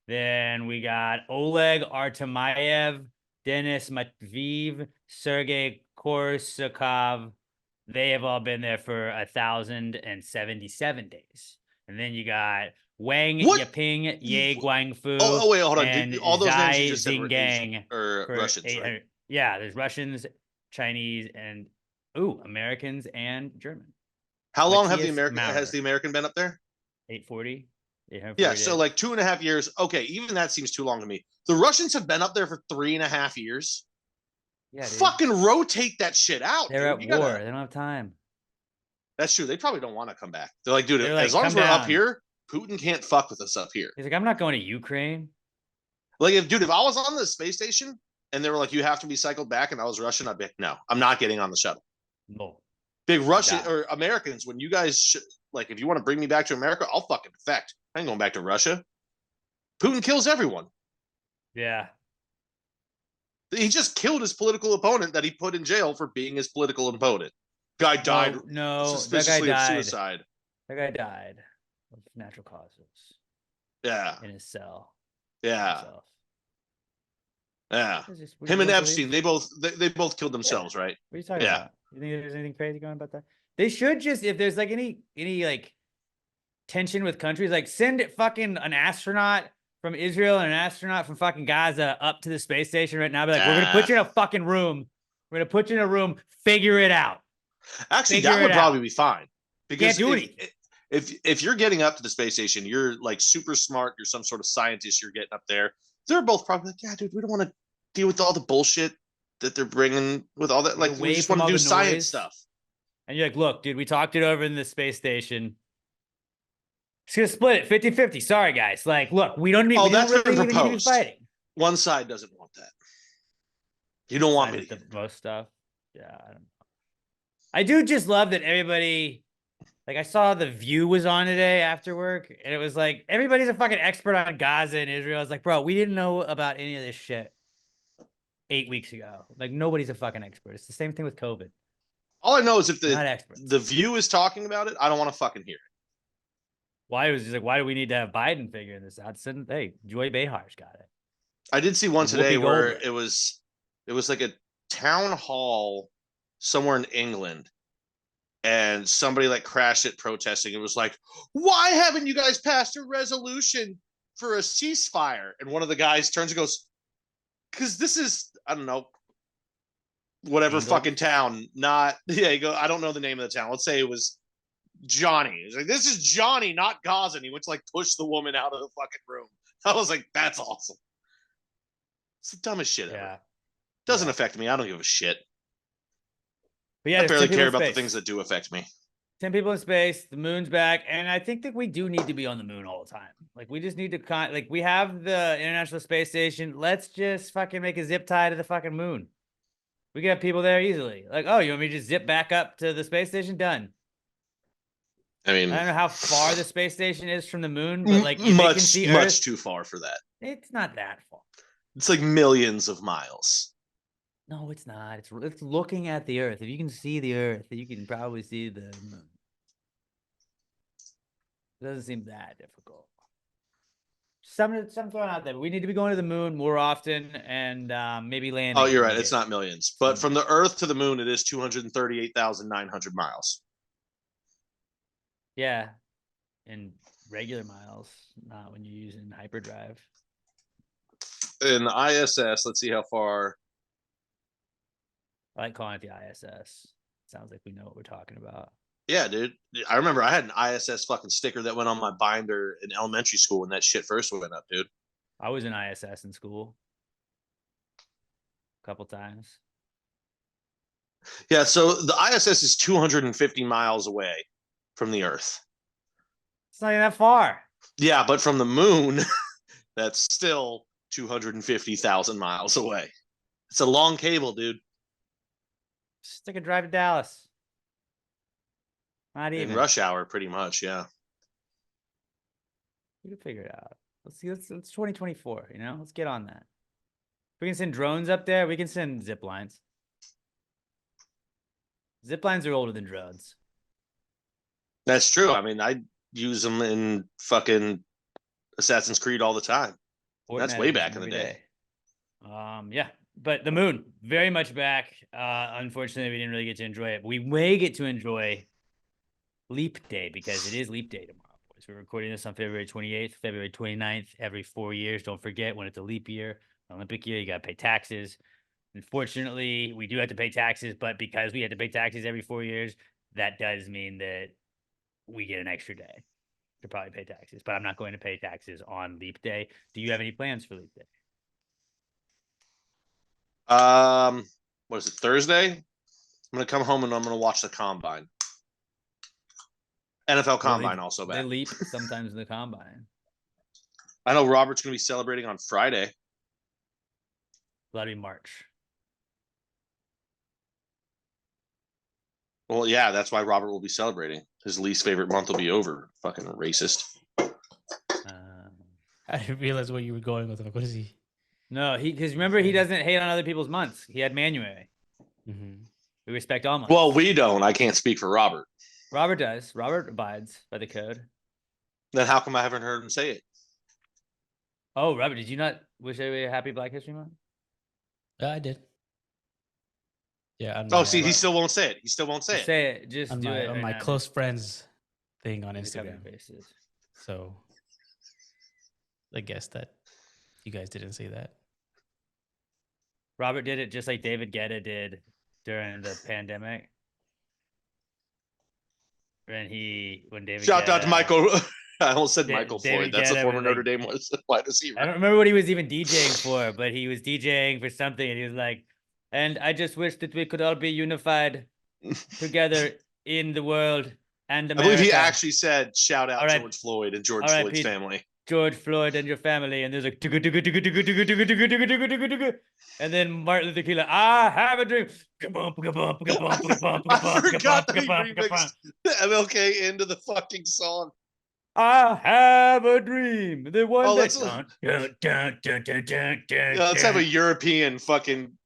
Then we got Oleg Artemayev, Denis Matveev, Sergei Korsakov. They have all been there for 1,077 days. And then you got Wang Yaping, Ye Guangfu. Oh, wait, hold on. And all those names you just said were Russians, right? Yeah, there's Russians, Chinese, and Americans and German. How long has the American been up there? 840. Yeah, so like 2.5 years. Okay, even that seems too long to me. The Russians have been up there for 3.5 years. Yeah, dude. Fucking rotate that shit out. They're at war. They don't have time. That's true. They probably don't want to come back. They're like, dude, as long as we're up here, Putin can't fuck with us up here. He's like, I'm not going to Ukraine. Like, if I was on the space station and they were like, you have to be cycled back, and I was Russian, I'd be like, no, I'm not getting on the shuttle. No. Big Russian or Americans, when you guys like, if you want to bring me back to America, I'll fucking defect. I ain't going back to Russia. Putin kills everyone. Yeah. He just killed his political opponent that he put in jail for being his political opponent. Guy died. No, suspiciously of suicide. That guy died of natural causes. Yeah. In his cell. Yeah. Yeah. It's just- we Him and don't Epstein, believe- they both killed themselves, right? What are you talking Yeah. about? You think there's anything crazy going about that? They should just, if there's like any like tension with countries, like send fucking an astronaut from Israel and an astronaut from fucking Gaza up to the space station right now. Be like, we're gonna put you in a fucking room. We're gonna put you in a room. Figure it out. Actually, Figure that would it probably out. be fine. Because Can't do if, anything. if you're getting up to the space station, you're like super smart. You're some sort of scientist. You're getting up there. They're both probably like, yeah, dude, we don't want to deal with all the bullshit that they're bringing with all that. Like, Like, we away just from want to all do the science noise. stuff. And you're like, look, dude, we talked it over in the space station. It's gonna split it 50-50. Sorry, guys. Like, look, we don't need. Oh, We don't that's been really even need to be proposed. fighting. One side doesn't want that. You don't want me Side to with get the most stuff. Yeah, I don't know. I do just love that everybody. Like, I saw The View was on today after work, and it was like everybody's a fucking expert on Gaza and Israel. I was like, bro, we didn't know about any of this shit 8 weeks ago. Like, nobody's a fucking expert. It's the same thing with COVID. All I know is if We're not experts. the View is talking about it, I don't want to fucking hear it. Why was just like, why do we need to have Biden figuring this out? Said, hey, Joy Behar's got it. I did see one Whoopi today where Goldberg. it was like a town hall somewhere in England, and somebody like crashed it protesting. It was like, why haven't you guys passed a resolution for a ceasefire? And one of the guys turns and goes, because this is, I don't know, whatever England? fucking town. Not, yeah, you go, I don't know the name of the town. Let's say it was Johnny. He's like, this is Johnny, not Gaza. And he went to like push the woman out of the fucking room. I was like, that's awesome. It's the dumbest shit ever. Yeah. Doesn't Yeah. affect me. I don't give a shit. But yeah, I there's barely 10 people care in about the space. things that do affect me. 10 people in space, the moon's back, and I think that we do need to be on the moon all the time. Like, we just need to like, we have the International Space Station. Let's just fucking make a zip tie to the fucking moon. We can have people there easily. Like, oh, you want me to just zip back up to the space station? Done. I mean, I don't know how far the space station is from the moon, but like, if it can much see much Earth, too far for that. it's not that far. It's like millions of miles. No, it's not. It's looking at the Earth. If you can see the Earth, you can probably see the moon. It doesn't seem that difficult. Something throwing out there. But we need to be going to the moon more often and maybe landing. Oh, you're if right. It's needed. not millions, but from the Earth to the moon, it is 238,900 miles. Yeah, in regular miles, not when you're using hyperdrive. In the ISS, let's see how far. I like calling it the ISS. Sounds like we know what we're talking about. Yeah, dude. I remember I had an ISS fucking sticker that went on my binder in elementary school when that shit first went up, dude. I was in ISS in school a couple times. Yeah, so the ISS is 250 miles away from the Earth. It's not even that far. Yeah, but from the moon, that's still 250,000 miles away. It's a long cable, dude. Just take a drive to Dallas. Not In even. rush hour, pretty much, yeah. We can figure it out. Let's see. It's 2024. You know, let's get on that. If we can send drones up there, we can send zip lines. Zip lines are older than drones. That's true. I mean, I use them in fucking Assassin's Creed all the time. That's Fortnite way uses back them in the every day. Yeah, but the moon very much back. Unfortunately, we didn't really get to enjoy it. But we may get to enjoy Leap Day because it is Leap Day tomorrow. Boys, we're recording this on February 28th, February 29th. Every 4 years, don't forget when it's a leap year, Olympic year, you got to pay taxes. Unfortunately, we do have to pay taxes, but because we had to pay taxes every 4 years, that does mean that we get an extra day to probably pay taxes. But I'm not going to pay taxes on Leap Day. Do you have any plans for Leap Day? What is it, Thursday? I'm gonna come home and I'm gonna watch the combine. NFL combine also They back. leap sometimes in the combine. I know Robert's gonna be celebrating on Friday. That'll be March. Well, yeah, that's why Robert will be celebrating. His least favorite month will be over. Fucking racist. I didn't realize where you were going with it. What is he? No, because remember, he doesn't hate on other people's months. He had Manuary. Mm-hmm. We respect all months. Well, we don't. I can't speak for Robert. Robert does. Robert abides by the code. Then how come I haven't heard him say it? Oh, Robert, did you not wish everybody a happy Black History Month? Yeah, I did. Yeah. Oh, see, he still won't say it. He still won't say Just it. say it. Just On do my it. on right my now. close Just friends thing on do the cover Instagram. faces. So I guess that you guys didn't see that. Robert did it just like David Guetta did during the pandemic. When David Shout out to Guetta, Michael. I almost said Michael Floyd. David That's a Guetta former was Notre like, Dame wide I receiver. don't remember what he was even DJing for, but he was DJing for something, and he was like, "And I just wish that we could all be unified together in the world and I believe he America." actually said, "Shout out R.I.P. George Floyd and George R.I.P. Floyd's family." George Floyd and your family, and there's like and then Martin Luther King like, I have a dream. I forgot that he remixed MLK into the fucking song. I have a dream. The one that Let's have a European fucking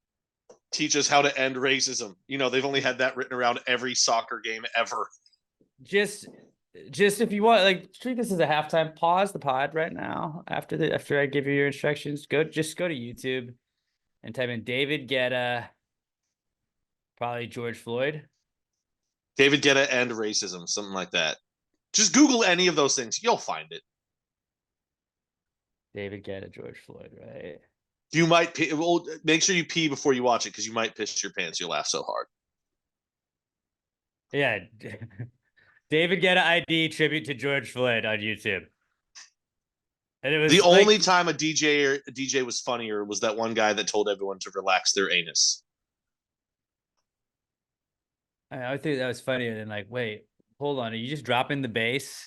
teach us how to end racism. You know, they've only had that written around every soccer game ever. just if you want, like, treat this as a halftime. Pause the pod right now after I give you your instructions. Go to YouTube and type in David Guetta, probably George Floyd. David Guetta and racism, something like that. Just Google any of those things. You'll find it. David Guetta, George Floyd, right? You might pee. Well, make sure you pee before you watch it because you might piss your pants. You'll laugh so hard. Yeah. David Guetta ID tribute to George Floyd on YouTube. And it was The like, only time a DJ was funnier was that one guy that told everyone to relax their anus. I think that was funnier than like, wait, hold on. Are you just dropping the bass?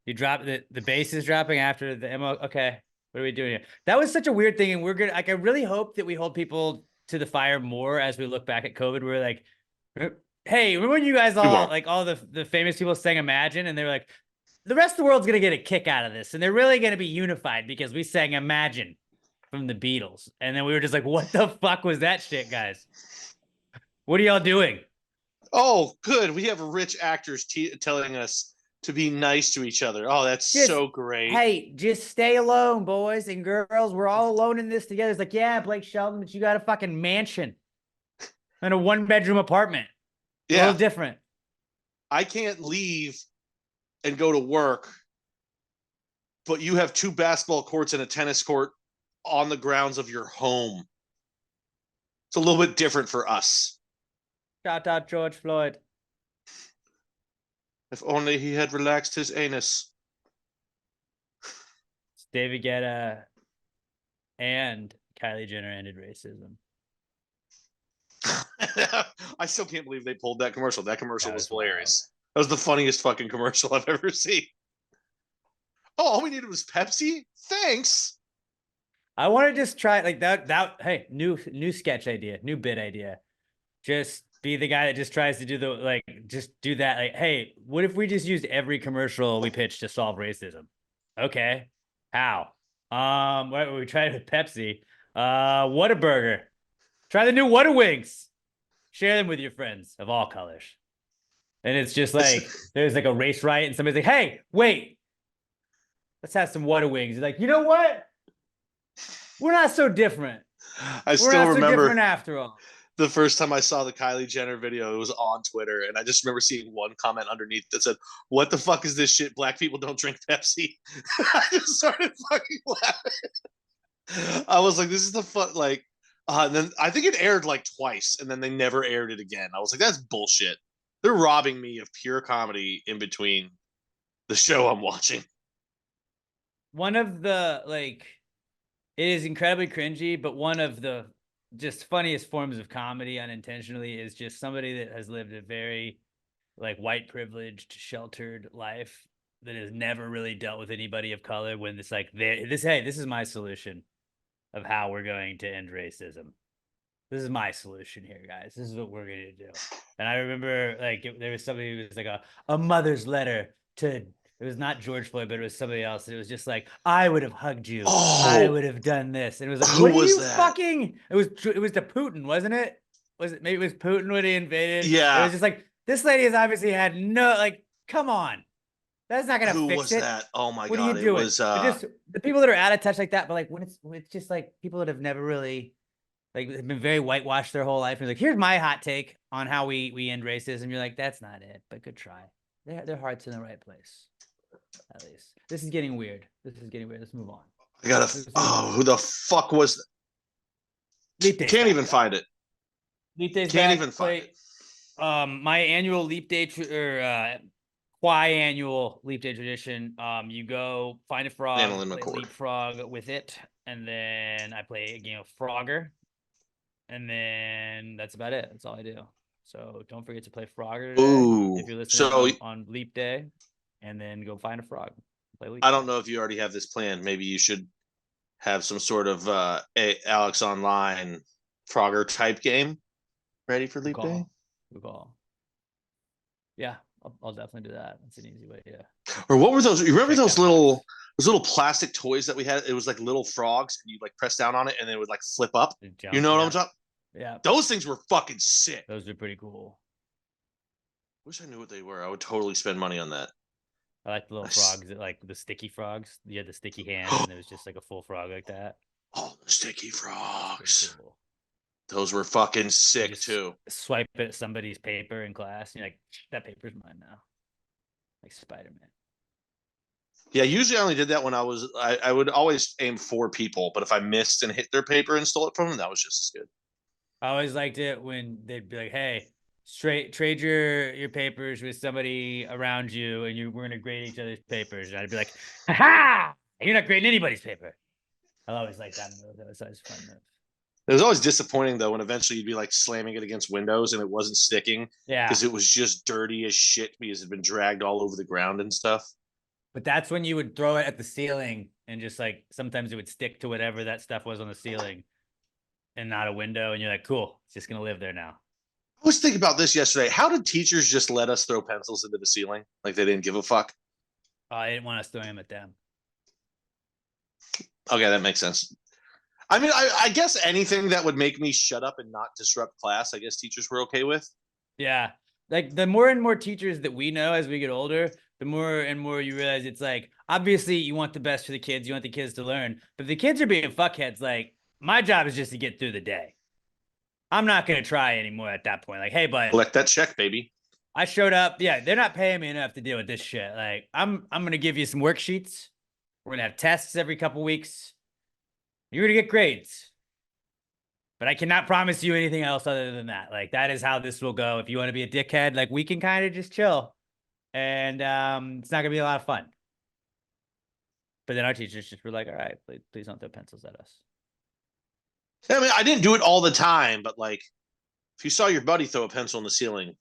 You drop the bass is dropping after the MO. Okay. What are we doing here? That was such a weird thing. And we're good. Like, I really hope that we hold people to the fire more as we look back at COVID. We're like, hey, remember when you guys all the famous people sang Imagine, and they were like, the rest of the world's gonna get a kick out of this, and they're really gonna be unified because we sang Imagine from the Beatles. And then we were just like, what the fuck was that shit, guys? What are y'all doing? Oh, good. We have rich actors telling us to be nice to each other. Oh, that's so great. Hey, just stay alone, boys and girls. We're all alone in this together. It's like, yeah, Blake Shelton, but you got a fucking mansion and a 1-bedroom apartment. Yeah. A little different. I can't leave and go to work, but you have 2 basketball courts and a tennis court on the grounds of your home. It's a little bit different for us. Shout out George Floyd. If only he had relaxed his anus. David Guetta and Kylie Jenner ended racism. I still can't believe they pulled that commercial. That commercial was hilarious. That was the funniest fucking commercial I've ever seen. Oh, all we needed was Pepsi? Thanks. I want to just try like that. Hey, new sketch idea, new bit idea. Just be the guy that just tries to do just do that. Like, hey, what if we just used every commercial we pitch to solve racism? Okay. How? We tried it with Pepsi. Whataburger. Try the new Whata Wings. Share them with your friends of all colors. And it's just like, there's like a race riot and somebody's like, hey, wait. Let's have some Whata Wings. You're like, you know what? We're not so different. I still remember different after all. The first time I saw the Kylie Jenner video, it was on Twitter, and I just remember seeing one comment underneath that said, "What the fuck is this shit? Black people don't drink Pepsi." I just started fucking laughing. I was like, "This is the fun." Like, and then I think it aired like twice, and then they never aired it again. I was like, "That's bullshit." They're robbing me of pure comedy in between the show I'm watching. One of the it is incredibly cringy, but one of the just funniest forms of comedy unintentionally is just somebody that has lived a very white privileged sheltered life that has never really dealt with anybody of color when it's like this is my solution of how we're going to end racism. This is my solution here, guys. This is what we're going to do. And I remember there was somebody who was like a mother's letter to, it was not George Floyd, but it was somebody else. It was just like, I would have hugged you. Oh, I would have done this. And it was like, what are you fucking? It was to Putin, wasn't it? Maybe it was Putin when he invaded? Yeah. It was just like, this lady has obviously had come on. That's not going to fix it. Who was that? Oh my God. What are you doing? It was just the people that are out of touch like that, but when it's just like people that have never really Like they've been very whitewashed their whole life. And like, here's my hot take on how we end racism. You're like, that's not it, but good try. Their heart's in the right place. At least. This is getting weird. Let's move on. I gotta. Oh, who the fuck was? Leap Day's Can't back, even though. find it. Leap Day's Can't back. even find it. My annual Leap Day quasi-annual Leap Day tradition. You go find a frog, Annalyn play McCord. leapfrog with it, and then I play a game of Frogger, and then that's about it. That's all I do. So don't forget to play Frogger today Ooh, if you're listening so on Leap Day, and then go find a frog. Play Leap I Day. don't know if you already have this planned. Maybe you should have some sort of Alex Online Frogger type game ready for Leap Day. Good call. Yeah, I'll definitely do that. That's an easy way. Yeah. Or what were those? You remember Check those that little plastic toys that we had? It was like little frogs, and you like press down on it, and it would like flip up. Jump, You know what yeah. I'm talking? Yeah, Those things were fucking sick. those are pretty cool. Wish I knew what they were. I would totally spend money on that. I like the little Nice. frogs, like the sticky frogs. You had the sticky hands, and it was just like a full frog like that. Oh, the sticky It's frogs. pretty cool. Those were fucking You sick just too. Swipe it at somebody's paper in class, and you're like, that paper's mine now. Like Spider-Man. Yeah, usually I only did that when I would always aim for people, but if I missed and hit their paper and stole it from them, that was just as good. I always liked it when they'd be like, hey, trade your papers with somebody around you, and we're gonna grade each other's papers. And I'd be like, ha! You're not grading anybody's paper. I always like that move. That was always fun move. It was always disappointing though when eventually you'd be like slamming it against windows and it wasn't sticking Yeah. because it was just dirty as shit because it had been dragged all over the ground and stuff. But that's when you would throw it at the ceiling and just like sometimes it would stick to whatever that stuff was on the ceiling and not a window. And you're like, cool, it's just gonna live there now. I was thinking about this yesterday. How did teachers just let us throw pencils into the ceiling? Like they didn't give a fuck? I didn't want us throwing them at them. Okay, that makes sense. I mean, I guess anything that would make me shut up and not disrupt class, I guess teachers were okay with. Yeah. Like the more and more teachers that we know as we get older, the more and more you realize it's like, obviously you want the best for the kids. You want the kids to learn, but the kids are being fuckheads. Like my job is just to get through the day. I'm not going to try anymore at that point. Like, hey, bud, Collect that check, baby. I showed up. Yeah. They're not paying me enough to deal with this shit. Like I'm going to give you some worksheets. We're going to have tests every couple weeks. You're going to get grades. But I cannot promise you anything else other than that. Like, that is how this will go. If you want to be a dickhead, like, we can kind of just chill. And it's not going to be a lot of fun. But then our teachers just were like, all right, please don't throw pencils at us. I mean, I didn't do it all the time, but like, if you saw your buddy throw a pencil in the ceiling,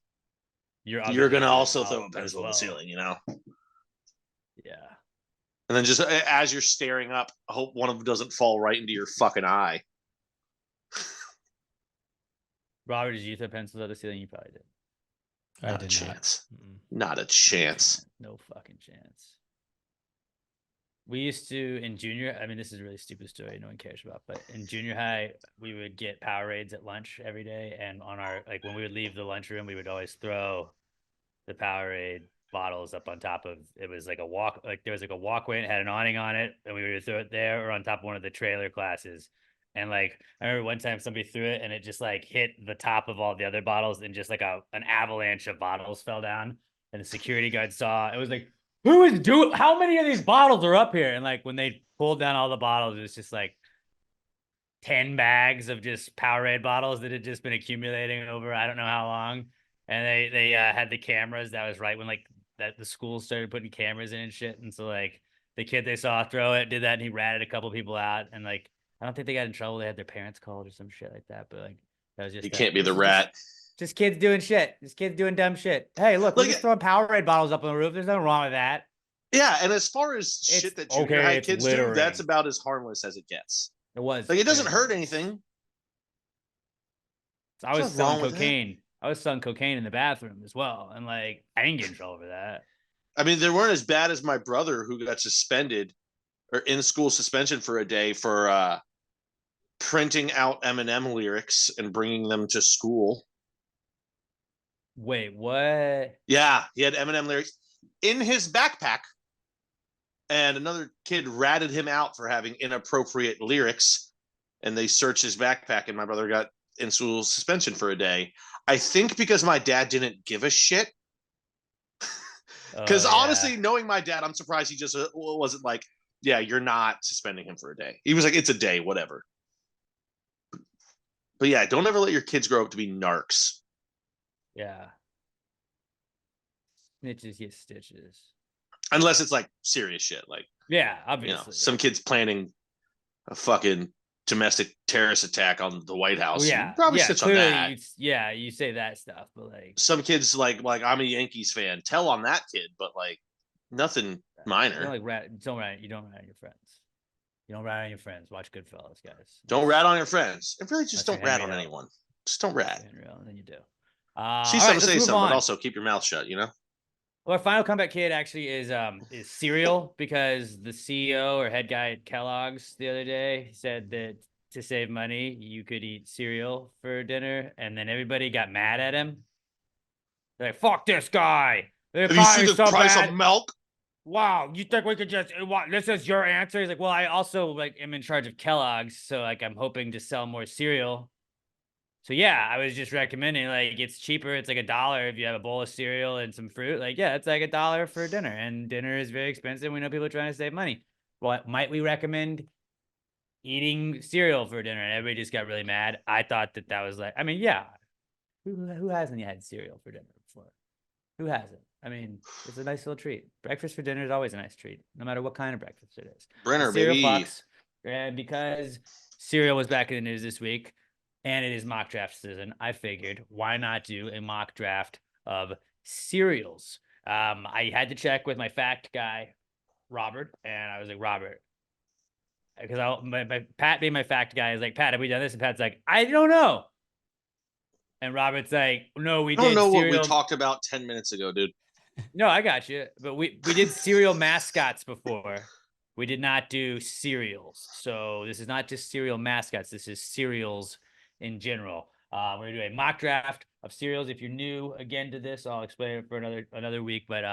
you're going to also throw a pencil in the ceiling, you know? Yeah. And then just as you're staring up, I hope one of them doesn't fall right into your fucking eye. Robert, did you throw pencils at the ceiling? You probably did. Not a chance. Not a chance. No fucking chance. We used to, in junior, I mean, this is a really stupid story no one cares about, but in junior high, we would get Powerades at lunch every day. And on our, like, when we would leave the lunchroom, we would always throw the Powerade bottles up on top of, it was like a walk, like there was like a walkway and it had an awning on it, and we would throw it there or on top of one of the trailer classes. And like I remember one time somebody threw it and it just like hit the top of all the other bottles, and just like an avalanche of bottles fell down, and the security guard saw it. Was like, who is doing, how many of these bottles are up here? And like when they pulled down all the bottles, it was just like 10 bags of just Powerade bottles that had just been accumulating over I don't know how long. And they had the cameras. That was right when like that the school started putting cameras in and shit. And so like the kid they saw throw it did that, and he ratted a couple people out. And like I don't think they got in trouble. They had their parents called or some shit like that. But like that was just, You can't be the rat. Just kids doing shit. Just kids doing dumb shit. Hey, look, we're just throwing Powerade bottles up on the roof. There's nothing wrong with that. Yeah, and as far as shit that junior high kids do, that's about as harmless as it gets. It was. Like, it doesn't hurt anything. I was selling cocaine. I was selling cocaine in the bathroom as well. And like, I didn't get in trouble for that. I mean, they weren't as bad as my brother, who got suspended or in school suspension for a day for printing out Eminem lyrics and bringing them to school. Wait, what? Yeah, he had Eminem lyrics in his backpack, and another kid ratted him out for having inappropriate lyrics. and they searched his backpack, and my brother got in school suspension for a day. I think because my dad didn't give a shit. Because honestly, knowing my dad, I'm surprised he just wasn't like, yeah, you're not suspending him for a day. He was like, it's a day, whatever. But yeah, don't ever let your kids grow up to be narcs. Yeah. Snitches get stitches. Unless it's like serious shit. Like, yeah, obviously. Some kids planning a fucking domestic terrorist attack on the White House. Well, yeah. You probably snitch on that. You say that stuff, but like some kids like I'm a Yankees fan. Tell on that kid, but like nothing minor. You don't rat on your friends. You don't rat on your friends. Watch Goodfellas, guys. Don't rat on your friends. And really just don't rat on anyone. Just don't rat. And then you do. See something, say something, but also keep your mouth shut, you know? Well, our final comeback kid actually is cereal, because the CEO or head guy at Kellogg's the other day said that to save money, you could eat cereal for dinner, and then everybody got mad at him. They're like, fuck this guy. Have you seen the price of milk? Wow, you think we could just this is your answer? He's like, well, I also am in charge of Kellogg's, so I'm hoping to sell more cereal. So yeah, I was just recommending, it's cheaper. It's like $1 if you have a bowl of cereal and some fruit. It's like $1 for dinner, and dinner is very expensive. We know people are trying to save money. Well, might we recommend eating cereal for dinner? And everybody just got really mad. I thought that was yeah. Who hasn't had cereal for dinner before? Who hasn't? It's a nice little treat. Breakfast for dinner is always a nice treat, no matter what kind of breakfast it is. Brenner, baby. Fucks, and because cereal was back in the news this week, and it is mock draft season, I figured, why not do a mock draft of cereals? I had to check with my fact guy, Robert, and I was like, Robert, because Pat being my fact guy is like, Pat, have we done this? And Pat's like, I don't know. And Robert's like, no, we did. I don't know what we talked about 10 minutes ago, dude. No, I got you. But we did cereal mascots before. We did not do cereals. So this is not just cereal mascots. This is cereals in general. We're going to do a mock draft of cereals. If you're new again to this, I'll explain it for another week. But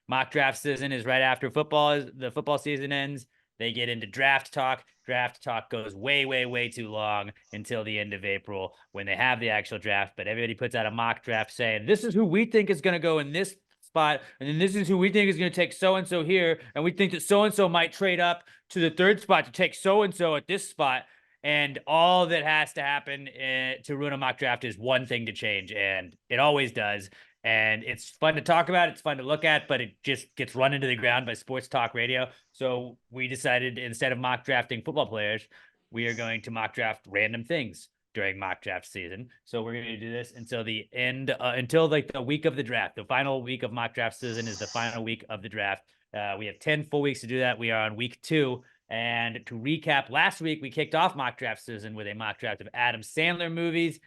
mock draft season is right after the football season ends. They get into draft talk. Draft talk goes way, way, way too long until the end of April when they have the actual draft. But everybody puts out a mock draft saying, this is who we think is going to go in this spot, and then this is who we think is going to take so-and-so here, and we think that so-and-so might trade up to the third spot to take so-and-so at this spot. And all that has to happen to ruin a mock draft is one thing to change, and it always does. And it's fun to talk about. It's fun to look at, but it just gets run into the ground by sports talk radio. So we decided, instead of mock drafting football players, we are going to mock draft random things during mock draft season. So we're going to do this until the end, until the week of the draft. The final week of mock draft season is the final week of the draft. We have 10 full weeks to do that. We are on week 2. And to recap, last week we kicked off mock draft season with a mock draft of Adam Sandler movies.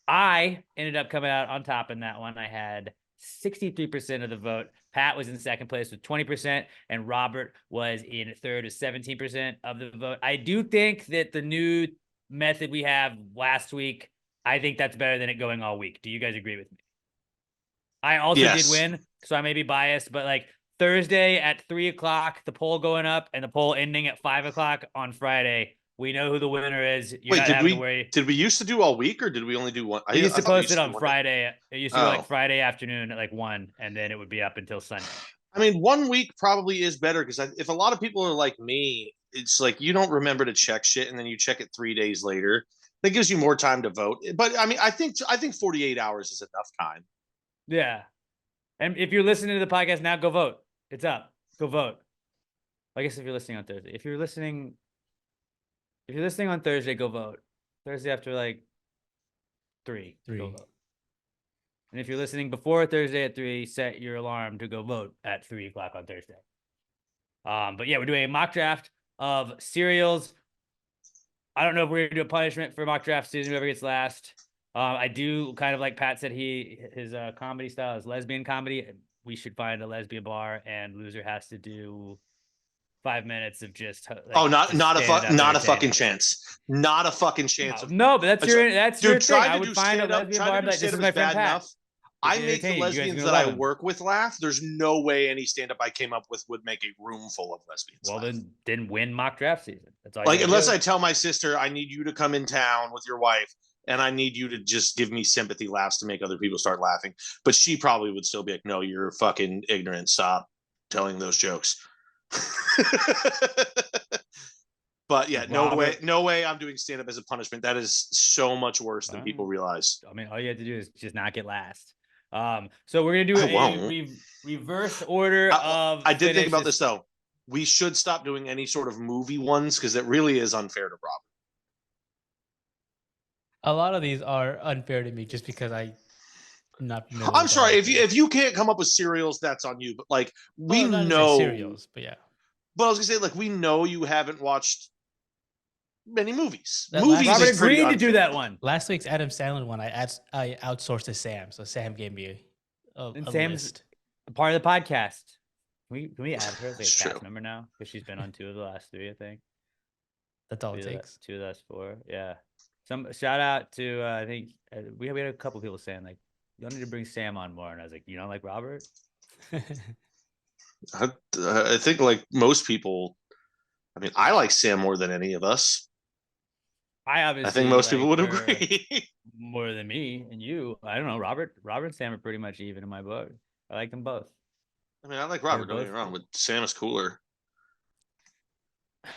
I ended up coming out on top in that one. I had 63% of the vote. Pat was in second place with 20%, and Robert was in third with 17% of the vote. I do think that the new method we have last week, I think that's better than it going all week. Do you guys agree with me? I also did win, so I may be biased, but Thursday at 3:00, the poll going up, and the poll ending at 5:00 on Friday. We know who the winner is. Wait, did we used to do all week, or did we only do one? We used to post it on Friday. It used to be Friday afternoon at 1, and then it would be up until Sunday. 1 week probably is better, because if a lot of people are like me, it's you don't remember to check shit, and then you check it 3 days later. That gives you more time to vote. But I think 48 hours is enough time. Yeah. And if you're listening to the podcast now, go vote. It's up. Go vote. I guess if you're listening on Thursday. If you're listening on Thursday, go vote. Thursday after 3. Go vote. And if you're listening before Thursday at 3, set your alarm to go vote at 3:00 on Thursday. But yeah, we're doing a mock draft of cereals. I don't know if we're gonna do a punishment for mock draft season, whoever gets last. I do kind of like Pat said, his comedy style is lesbian comedy. We should find a lesbian bar, and loser has to do 5 minutes of just not a fucking chance. Not a fucking chance. No, but that's your thing. I would find a lesbian bar. This is my friend Pat. I It's make the entertaining. You guys are lesbians gonna that I love 'em. work with laugh. There's no way any stand-up I came up with would make a room full of lesbians Well, laugh. then win mock draft season. That's all. Like, you unless do. I tell my sister, I need you to come in town with your wife, and I need you to just give me sympathy laughs to make other people start laughing. But she probably would still be like, "No, you're fucking ignorant. Stop telling those jokes." But yeah, Robert- no way I'm doing stand up as a punishment. That is so much worse than people realize. I mean, all you have to do is just not get last. So we're gonna do I a won't. reverse order of. I did think about finishes. this though. We should stop doing any sort of movie ones because it really is unfair to Rob. A lot of these are unfair to me just because I'm not familiar. I'm with sorry all if of you them. if you can't come up with cereals, that's on you. But like we Well, not necessarily know cereals, but yeah. But I was gonna say, like, we know you haven't watched many movies. That Movies Robert is pretty agreed to do unfair. that one. Last week's Adam Sandler one, I outsourced to Sam, so Sam gave me a Sam's list. a part of the podcast. Can we add her as like a It's cast true. member now? Because she's been on 2 of the last 3, I think. That's all it 2 takes. of the last 4. Yeah. Some shout out to I think we had a couple people saying like, "You need to bring Sam on more," and I was like, "You don't like Robert?" I think like most people, I mean, I like Sam more than any of us. I obviously I think most people would like her agree. more than me and you. I don't know. Robert and Sam are pretty much even in my book. I like them both. I mean, I like Robert, don't both get me wrong, but Sam is cooler. I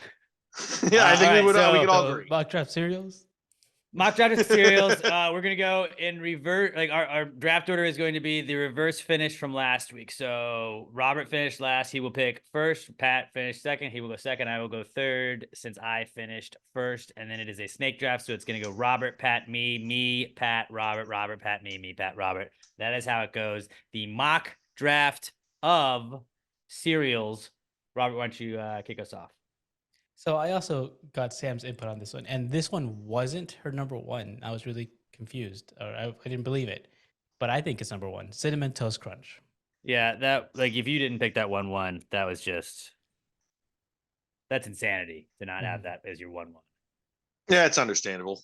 think alright, we so- could all So, agree. mock draft cereals? Mock draft cereals. We're gonna go in reverse. Like our draft order is going to be the reverse finish from last week. So Robert finished last. He will pick first. Pat finished second. He will go second. I will go third since I finished first. And then it is a snake draft. So it's gonna go Robert, Pat, me, Pat, Robert, Robert, Pat, me, Pat, Robert. That is how it goes. The mock draft of cereals. Robert, why don't you kick us off? So I also got Sam's input on this one, and this one wasn't her number one. I was really confused, or I didn't believe it, but I think it's number one: Cinnamon Toast Crunch. Yeah, that like if you didn't pick that 1-1, that was that's insanity to not have that as your 1-1. Yeah, it's understandable.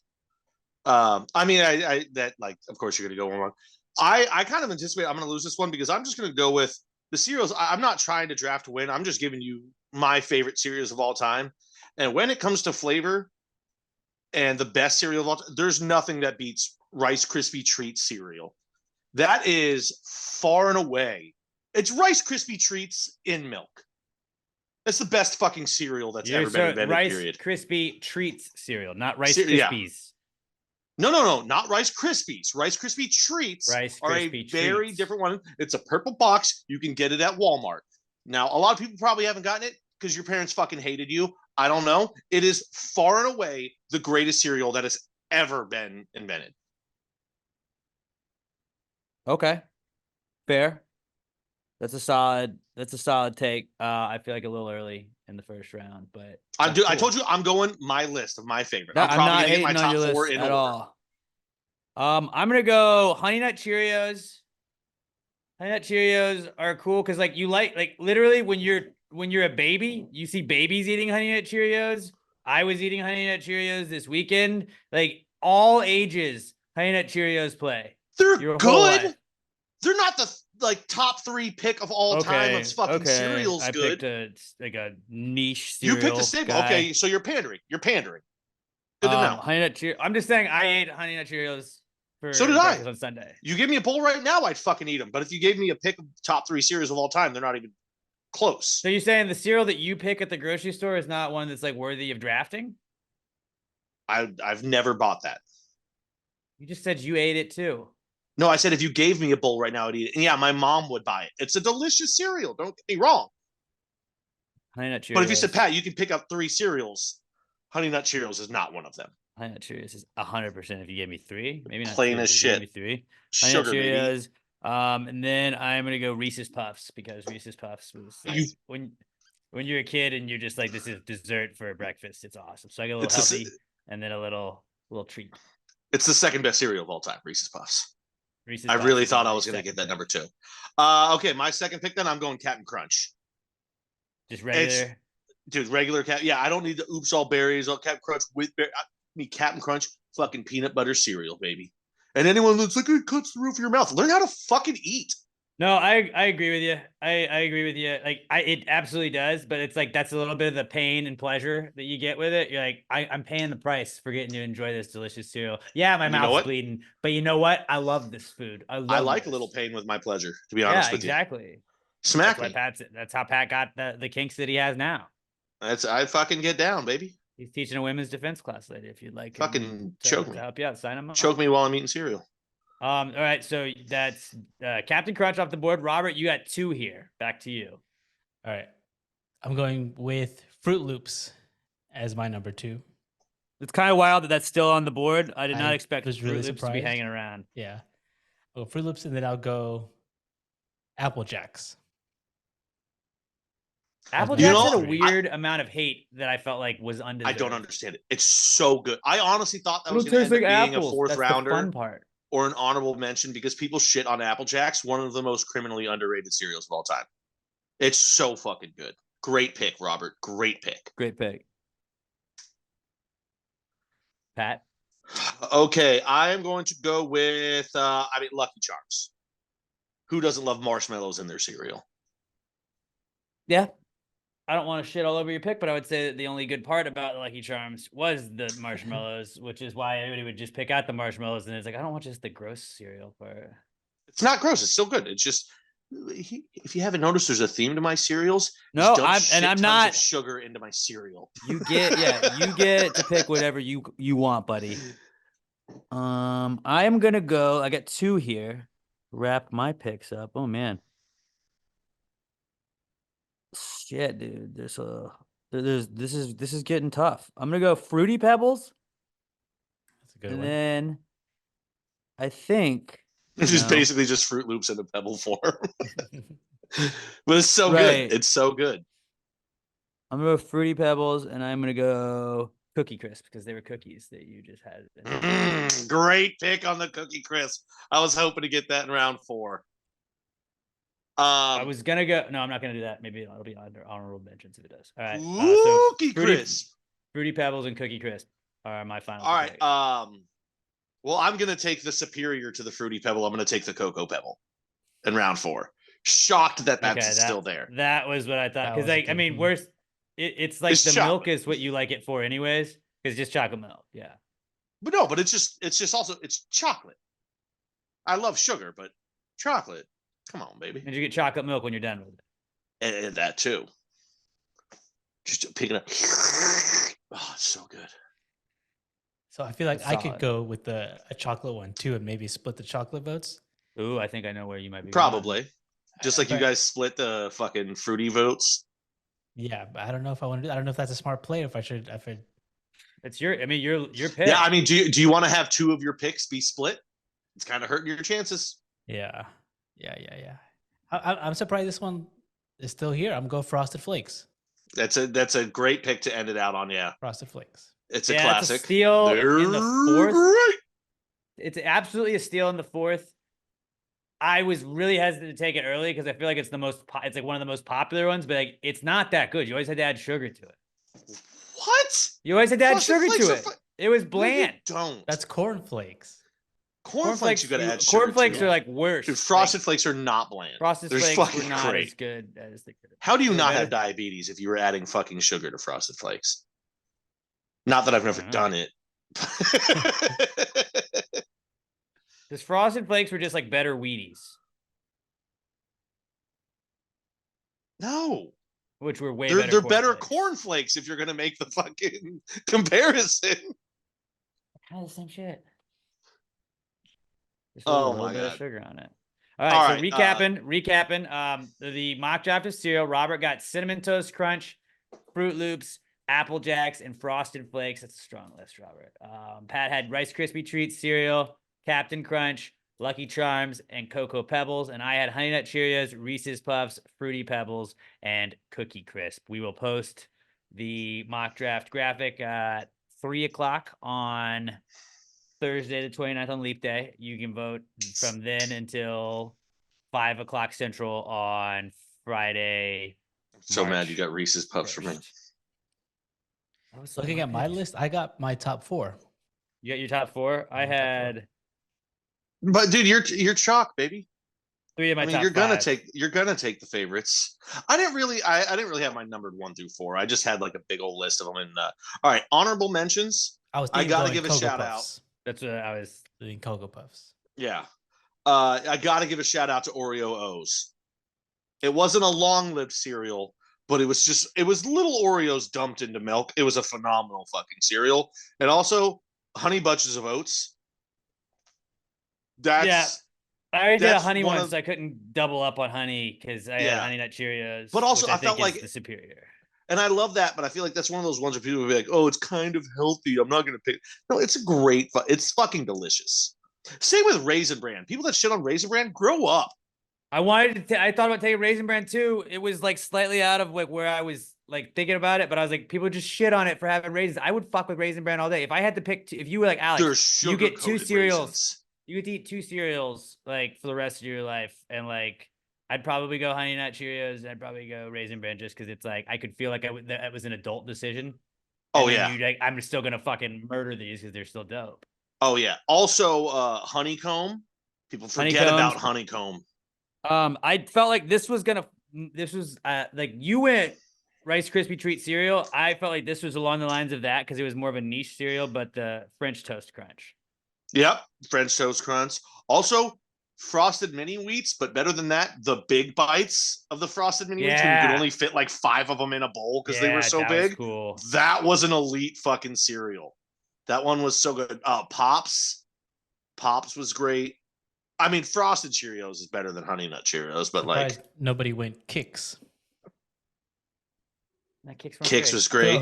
I mean, I that like, of course, you're gonna go one. I kind of anticipate I'm gonna lose this one because I'm just gonna go with the cereals. I'm not trying to draft to win. I'm just giving you my favorite cereals of all time. And when it comes to flavor and the best cereal of all time, there's nothing that beats Rice Krispie Treats cereal. That is far and away. It's Rice Krispie Treats in milk. That's the best fucking cereal that's ever been invented, Rice period. Krispie Treats cereal, not Rice Yeah. Krispies. No, not Rice Krispies. Rice Krispie Treats Rice are a Krispie very Treats. different one. It's a purple box. You can get it at Walmart. Now, a lot of people probably haven't gotten it because your parents fucking hated you. I don't know. It is far and away the greatest cereal that has ever been invented. Okay. Fair. That's a solid take. I feel like a little early in the first round, but I that's cool. told you I'm going my list of my favorite. No, I'm probably not gonna get my hating on top your 4 list in at order. all. I'm gonna go Honey Nut Cheerios. Honey Nut Cheerios are cool because like you like literally when you're a baby, you see babies eating Honey Nut Cheerios. I was eating Honey Nut Cheerios this weekend. Like all ages, Honey Nut Cheerios play. They're Your whole good. life. They're not the like top 3 pick of all time of fucking cereals. I Good. picked a niche You cereal. picked a staple. guy. Okay, so you're pandering. You're pandering. Good to know. Honey Nut Cheerios. I'm just saying I ate Honey Nut Cheerios for So did I. breakfast on Sunday. You give me a bowl right now, I'd fucking eat them. But if you gave me a pick of top 3 cereals of all time, they're not even close. So you're saying the cereal that you pick at the grocery store is not one that's like worthy of drafting? I've never bought that. You just said you ate it too. No, I said if you gave me a bowl right now, I'd eat it. And yeah, my mom would buy it. It's a delicious cereal. Don't get me wrong. Honey Nut Cheerios. But if you said, Pat, you can pick up 3 cereals, Honey Nut Cheerios is not one of them. Honey Nut Cheerios is 100% if you gave me 3. Maybe not Plain 2, as but if you gave shit. me 3. Honey Nut Sugar, baby. Cheerios. And then I'm gonna go Reese's Puffs because Reese's Puffs was like, when you're a kid and you're just like, this is dessert for breakfast. It's awesome. So I get a little healthy and then a little treat. It's the second best cereal of all time, Reese's Puffs. Reese's I Puffs really is thought my I was going to second get that pick. number 2. Okay, my second pick then, I'm going Captain Crunch. Just regular. Dude, regular cat. Yeah, I don't need the Oops All Berries or Captain Crunch with berry. I need Captain Crunch, fucking peanut butter cereal, baby. And anyone that's like, it cuts the roof of your mouth. Learn how to fucking eat. No, I agree with you. I agree with you. Like it absolutely does, but it's like that's a little bit of the pain and pleasure that you get with it. You're like, I'm paying the price for getting to enjoy this delicious cereal. Yeah, my You know mouth's what? bleeding, but you know what? I love this food. I I love like this. a little pain with my pleasure, to be honest Yeah, with you. exactly. Smack That's me. why that's how Pat got the kinks that he has now. I fucking get down, baby. He's teaching a women's defense class later. If you'd like him Fucking to choke me. help you out, sign him up. Choke me while I'm eating cereal. All right, so that's Captain Crunch off the board. Robert, you got 2 here. Back to you. All right. I'm going with Fruit Loops as my number 2. It's kind of wild that that's still on the board. I did not I expect was Fruit really Loops to be surprised. hanging around. Yeah. I'll go Fruit Loops, and then I'll go Apple Jacks. Apple You Jacks know, had a weird amount of hate that I felt like was I undeserved. don't understand it. It's so good. I honestly thought that It was don't going to taste end like up being apples. a fourth That's rounder the fun part. or an honorable mention because people shit on Apple Jacks, one of the most criminally underrated cereals of all time. It's so fucking good. Great pick, Robert. Great pick. Great pick. Pat? Okay, I am going to go with Lucky Charms. Who doesn't love marshmallows in their cereal? Yeah. I don't want to shit all over your pick, but I would say that the only good part about Lucky Charms was the marshmallows, which is why everybody would just pick out the marshmallows. And it's like, I don't want just the gross cereal part. It's not gross. It's still good. It's just, if you haven't noticed, there's a theme to my cereals. No, Dump I'm shit tons not. of sugar into my cereal. You get to pick whatever you want, buddy. I am gonna go. I got 2 here. Wrap my picks up. Oh man. Shit, dude. This is getting tough. I'm gonna go Fruity Pebbles, That's a good and one. then I think It's just know. basically just Fruit Loops in a pebble form. But it's so Right. good. It's so good. I'm gonna go Fruity Pebbles, and I'm gonna go Cookie Crisp because they were cookies that you just had. Great pick on the Cookie Crisp. I was hoping to get that in round 4. I was gonna go. No, I'm not gonna do that. Maybe it'll be under honorable mentions if it does. All right. So Cookie Crisp. Fruity Pebbles and Cookie Crisp are my final. All right. pick. Well, I'm gonna take the superior to the Fruity Pebble. I'm gonna take the Cocoa Pebble in round 4. Shocked that that's still there. That was what I thought. That Because was a like, I good mean, one. it's like It's the chocolate. milk is what you like it for, anyways. Because just chocolate milk. Yeah. But no, but it's just also it's chocolate. I love sugar, but chocolate. Come on, baby. And you get chocolate milk when you're done with it. And that too. Just picking up. Oh, it's so good. So I feel like That's I could solid. go with a chocolate one too, and maybe split the chocolate votes. Ooh, I think I know where you might be. Probably. Just like you But- guys split the fucking fruity votes. Yeah, but I don't know if I want to do. I don't know if that's a smart play. If I should. It's your. I mean, your pick. Yeah, I mean, do you want to have 2 of your picks be split? It's kind of hurting your chances. Yeah. I'm surprised this one is still here. I'm going Frosted Flakes. That's a great pick to end it out on. Yeah, Frosted Flakes. it's a Yeah, classic. It's a steal They're in the 4th. great. It's absolutely a steal in the 4th. I was really hesitant to take it early because I feel like it's the most. It's like one of the most popular ones, but like it's not that good. You always had to add sugar to it. What? You always had to add Frosted sugar Flakes to are it. It was bland. No, you don't. That's cornflakes. Cornflakes. You got to add sugar. Cornflakes to. are like worse. Dude, Frosted Like, Flakes are not bland. Frosted They're Flakes were fucking not great. as good as they could have. How do you They're not better. have diabetes if you were adding fucking sugar to Frosted Flakes? Not that I've never know. done it. Because Frosted Flakes were just like better Wheaties, No, which were way they're better cornflakes. cornflakes if you're gonna make the fucking comparison. Kind of the same shit. Just Oh a little my bit of God. sugar on it. All right, All so right, recapping. The mock draft of cereal. Robert got Cinnamon Toast Crunch, Fruit Loops, Apple Jacks, and Frosted Flakes. That's a strong list, Robert. Pat had Rice Krispie Treats cereal, Captain Crunch, Lucky Charms, and Cocoa Pebbles, and I had Honey Nut Cheerios, Reese's Puffs, Fruity Pebbles, and Cookie Crisp. We will post the mock draft graphic at 3:00 on Thursday the 29th on Leap Day. You can vote from then until 5:00 Central on Friday. So mad March you got Reese's Puffs for me. 1st. That was Looking at my list, I got my top 4. You got your top 4. I My top 4. had But dude, you're chalk, baby. 3 of my I mean, top you're gonna 5. take the favorites. I didn't really have my numbered 1 through 4. I just had like a big old list of them. And all right, honorable mentions. I was I thinking gotta going give a Cocoa shout Puffs. That's what I was. Doing Cocoa Puffs. Yeah. I gotta give a shout out to Oreo O's. It wasn't a long-lived cereal, but it was little Oreos dumped into milk. It was a phenomenal fucking cereal. And also Honey Bunches of Oats. That's I already did a that's honey one one, of- so I couldn't double up on honey because I had Yeah. Honey Nut Cheerios, But also, which I I felt think is like- the superior. And I love that, but I feel like that's one of those ones where people will be like, "Oh, it's kind of healthy. I'm not going to pick." No, it's a great. It's fucking delicious. Same with Raisin Bran. People that shit on Raisin Bran, grow up. I thought about taking Raisin Bran too. It was like slightly out of like where I was like thinking about it, but I was like, people just shit on it for having raisins. I would fuck with Raisin Bran all day. If I had to pick, if you were like Alex, There's you get 2 sugar-coated cereals. raisins. You get to eat 2 cereals like for the rest of your life, and like I'd probably go Honey Nut Cheerios. And I'd probably go Raisin Bran just because it's like I could feel like that was an adult decision. Oh And then yeah. you'd, like, I'm still gonna fucking murder these because they're still dope. Oh yeah. Also, honeycomb. People forget Honeycombs. about honeycomb. I felt like this was like you went Rice Krispie treat cereal. I felt like this was along the lines of that because it was more of a niche cereal, but the French Toast Crunch. Yep, French Toast Crunch. Also, frosted mini wheats, but better than that, the big bites of the frosted mini wheats when you could Yeah. only fit like 5 of them in a bowl because they were so that was big. cool. That was an elite fucking cereal. That one was so good. Pops was great. I mean, Frosted Cheerios is better than Honey Nut Cheerios, but Surprised nobody went Kicks. That Kicks Kicks was great.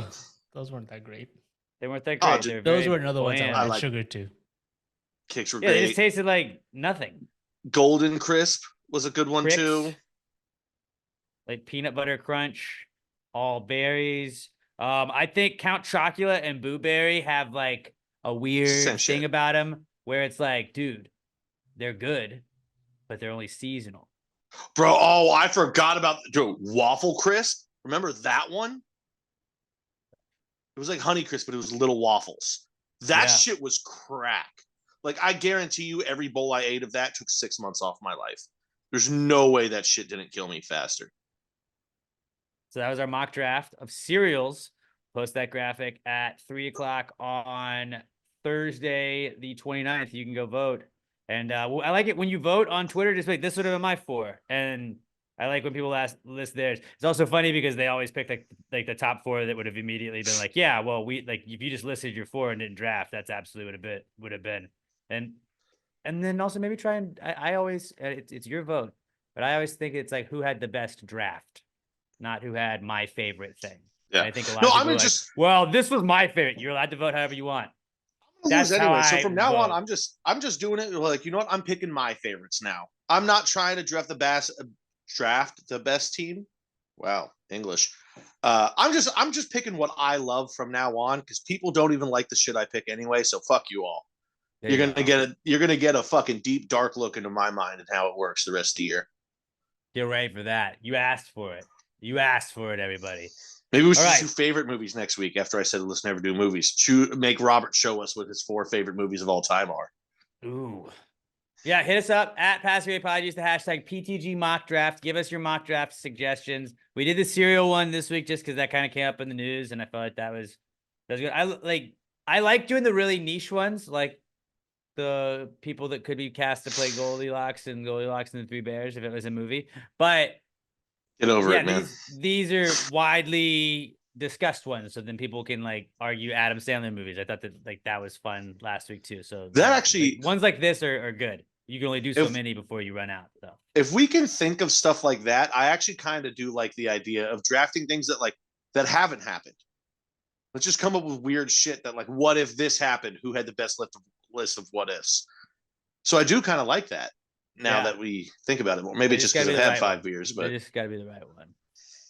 Those weren't that great. They weren't that Oh, great. dude, They were Those very were another ones I bland. I added like- sugar to. Kicks were Yeah, they great. just tasted like nothing. Golden Crisp was a good one Cricks, too. like peanut butter crunch, all berries. I think Count Chocula and Boo Berry have like a weird Same thing shit. about them where it's like, dude, they're good, but they're only seasonal. Bro, oh, I forgot about Waffle Crisp. Remember that one? It was like Honey Crisp, but it was little waffles. That Yeah. shit was crack. Like, I guarantee you every bowl I ate of that took 6 months off my life. There's no way that shit didn't kill me faster. So that was our mock draft of cereals. Post that graphic at 3:00 on Thursday, the 29th. You can go vote. And I like it when you vote on Twitter, just like, this would have been my 4. And I like when people list theirs. It's also funny because they always pick like the top 4 that would have immediately been like, yeah, well, we like if you just listed your 4 and didn't draft, that's absolutely would have been. And then also maybe try and I always it's your vote, but I always think it's like who had the best draft, not who had my favorite thing. Yeah. And I think a lot No, of I people mean, are like, just well, this was my favorite. You're allowed to vote however you want. I'm gonna lose That's how anyway. So I from now on, vote. I'm just doing it like, you know what? I'm picking my favorites now. I'm not trying to draft the best team. Wow, English. I'm just picking what I love from now on because people don't even like the shit I pick anyway. So fuck you all. There You're you gonna go. get a fucking deep, dark look into my mind and how it works the rest of the year. Get ready for that. You asked for it. You asked for it, everybody. Maybe we should All just right. do favorite movies next week after I said let's never do movies. Make Robert show us what his 4 favorite movies of all time are. Ooh. Yeah, hit us up at Passway Pod. Use the hashtag PTG mock draft. Give us your mock draft suggestions. We did the cereal one this week just because that kind of came up in the news, and I felt like that was good. I like doing the really niche ones, like the people that could be cast to play Goldilocks and the Three Bears if it was a movie. But Get over yeah, it, man. these are widely discussed ones, so then people can like argue Adam Sandler movies. I thought that was fun last week too. So That actually- ones like this are good. You can only do so If- many before you run out. So If we can think of stuff like that, I actually kind of do like the idea of drafting things that haven't happened. Let's just come up with weird shit that like, what if this happened? Who had the best list of what ifs? So I do kind of like that now Yeah. that we think about it more. Maybe It just just because gotta I've be the had right 5 one. beers, it but just got to be the right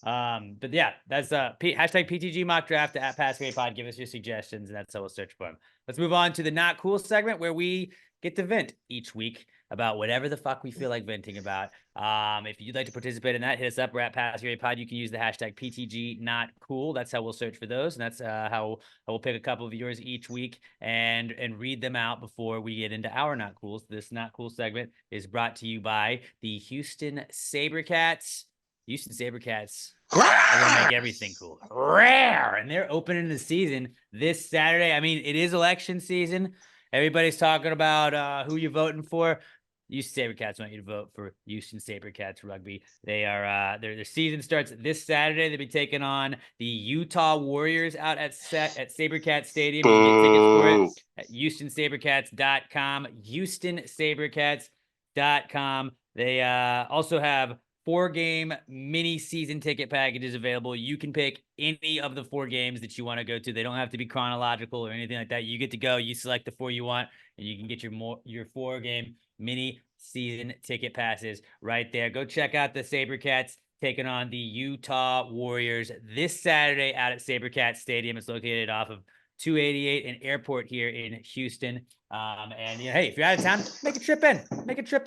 one. But yeah, that's hashtag PTG mock draft at Passway Pod. Give us your suggestions, and that's how we'll search for them. Let's move on to the not cool segment where we get to vent each week about whatever the fuck we feel like venting about. If you'd like to participate in that, hit us up. We're at Pass Your Pod. You can use the hashtag PTG Not Cool. That's how we'll search for those, and that's how we'll pick a couple of yours each week and read them out before we get into our Not Cools. This Not Cool segment is brought to you by the Houston SaberCats. Houston SaberCats are gonna make everything cool. Rare, and they're opening the season this Saturday. I mean, it is election season. Everybody's talking about who you're voting for. Houston SaberCats want you to vote for Houston SaberCats rugby. They are their season starts this Saturday. They'll be taking on the Utah Warriors out at SaberCats Stadium. You can get tickets for it at HoustonSaberCats.com. HoustonSaberCats.com. They also have 4-game mini season ticket packages available. You can pick any of the 4 games that you want to go to. They don't have to be chronological or anything like that. You get to go. You select the 4 you want, and you can get your 4-game mini season ticket passes right there. Go check out the SaberCats taking on the Utah Warriors this Saturday out at SaberCats Stadium. It's located off of 288 and Airport here in Houston. And hey, if you're out of town, make a trip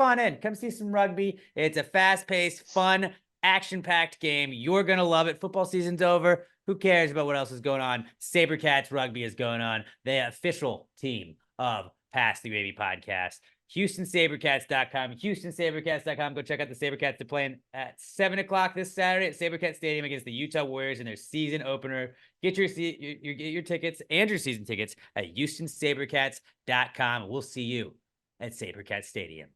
on in. Come see some rugby. It's a fast-paced, fun, action-packed game. You're gonna love it. Football season's over. Who cares about what else is going on? SaberCats rugby is going on. The official team of Pass the Gravy podcast. HoustonSaberCats.com. HoustonSaberCats.com. Go check out the SaberCats. They're playing at 7 o'clock this Saturday at SaberCats Stadium against the Utah Warriors in their season opener. Get your tickets and your season tickets at HoustonSaberCats.com. We'll see you at SaberCats Stadium.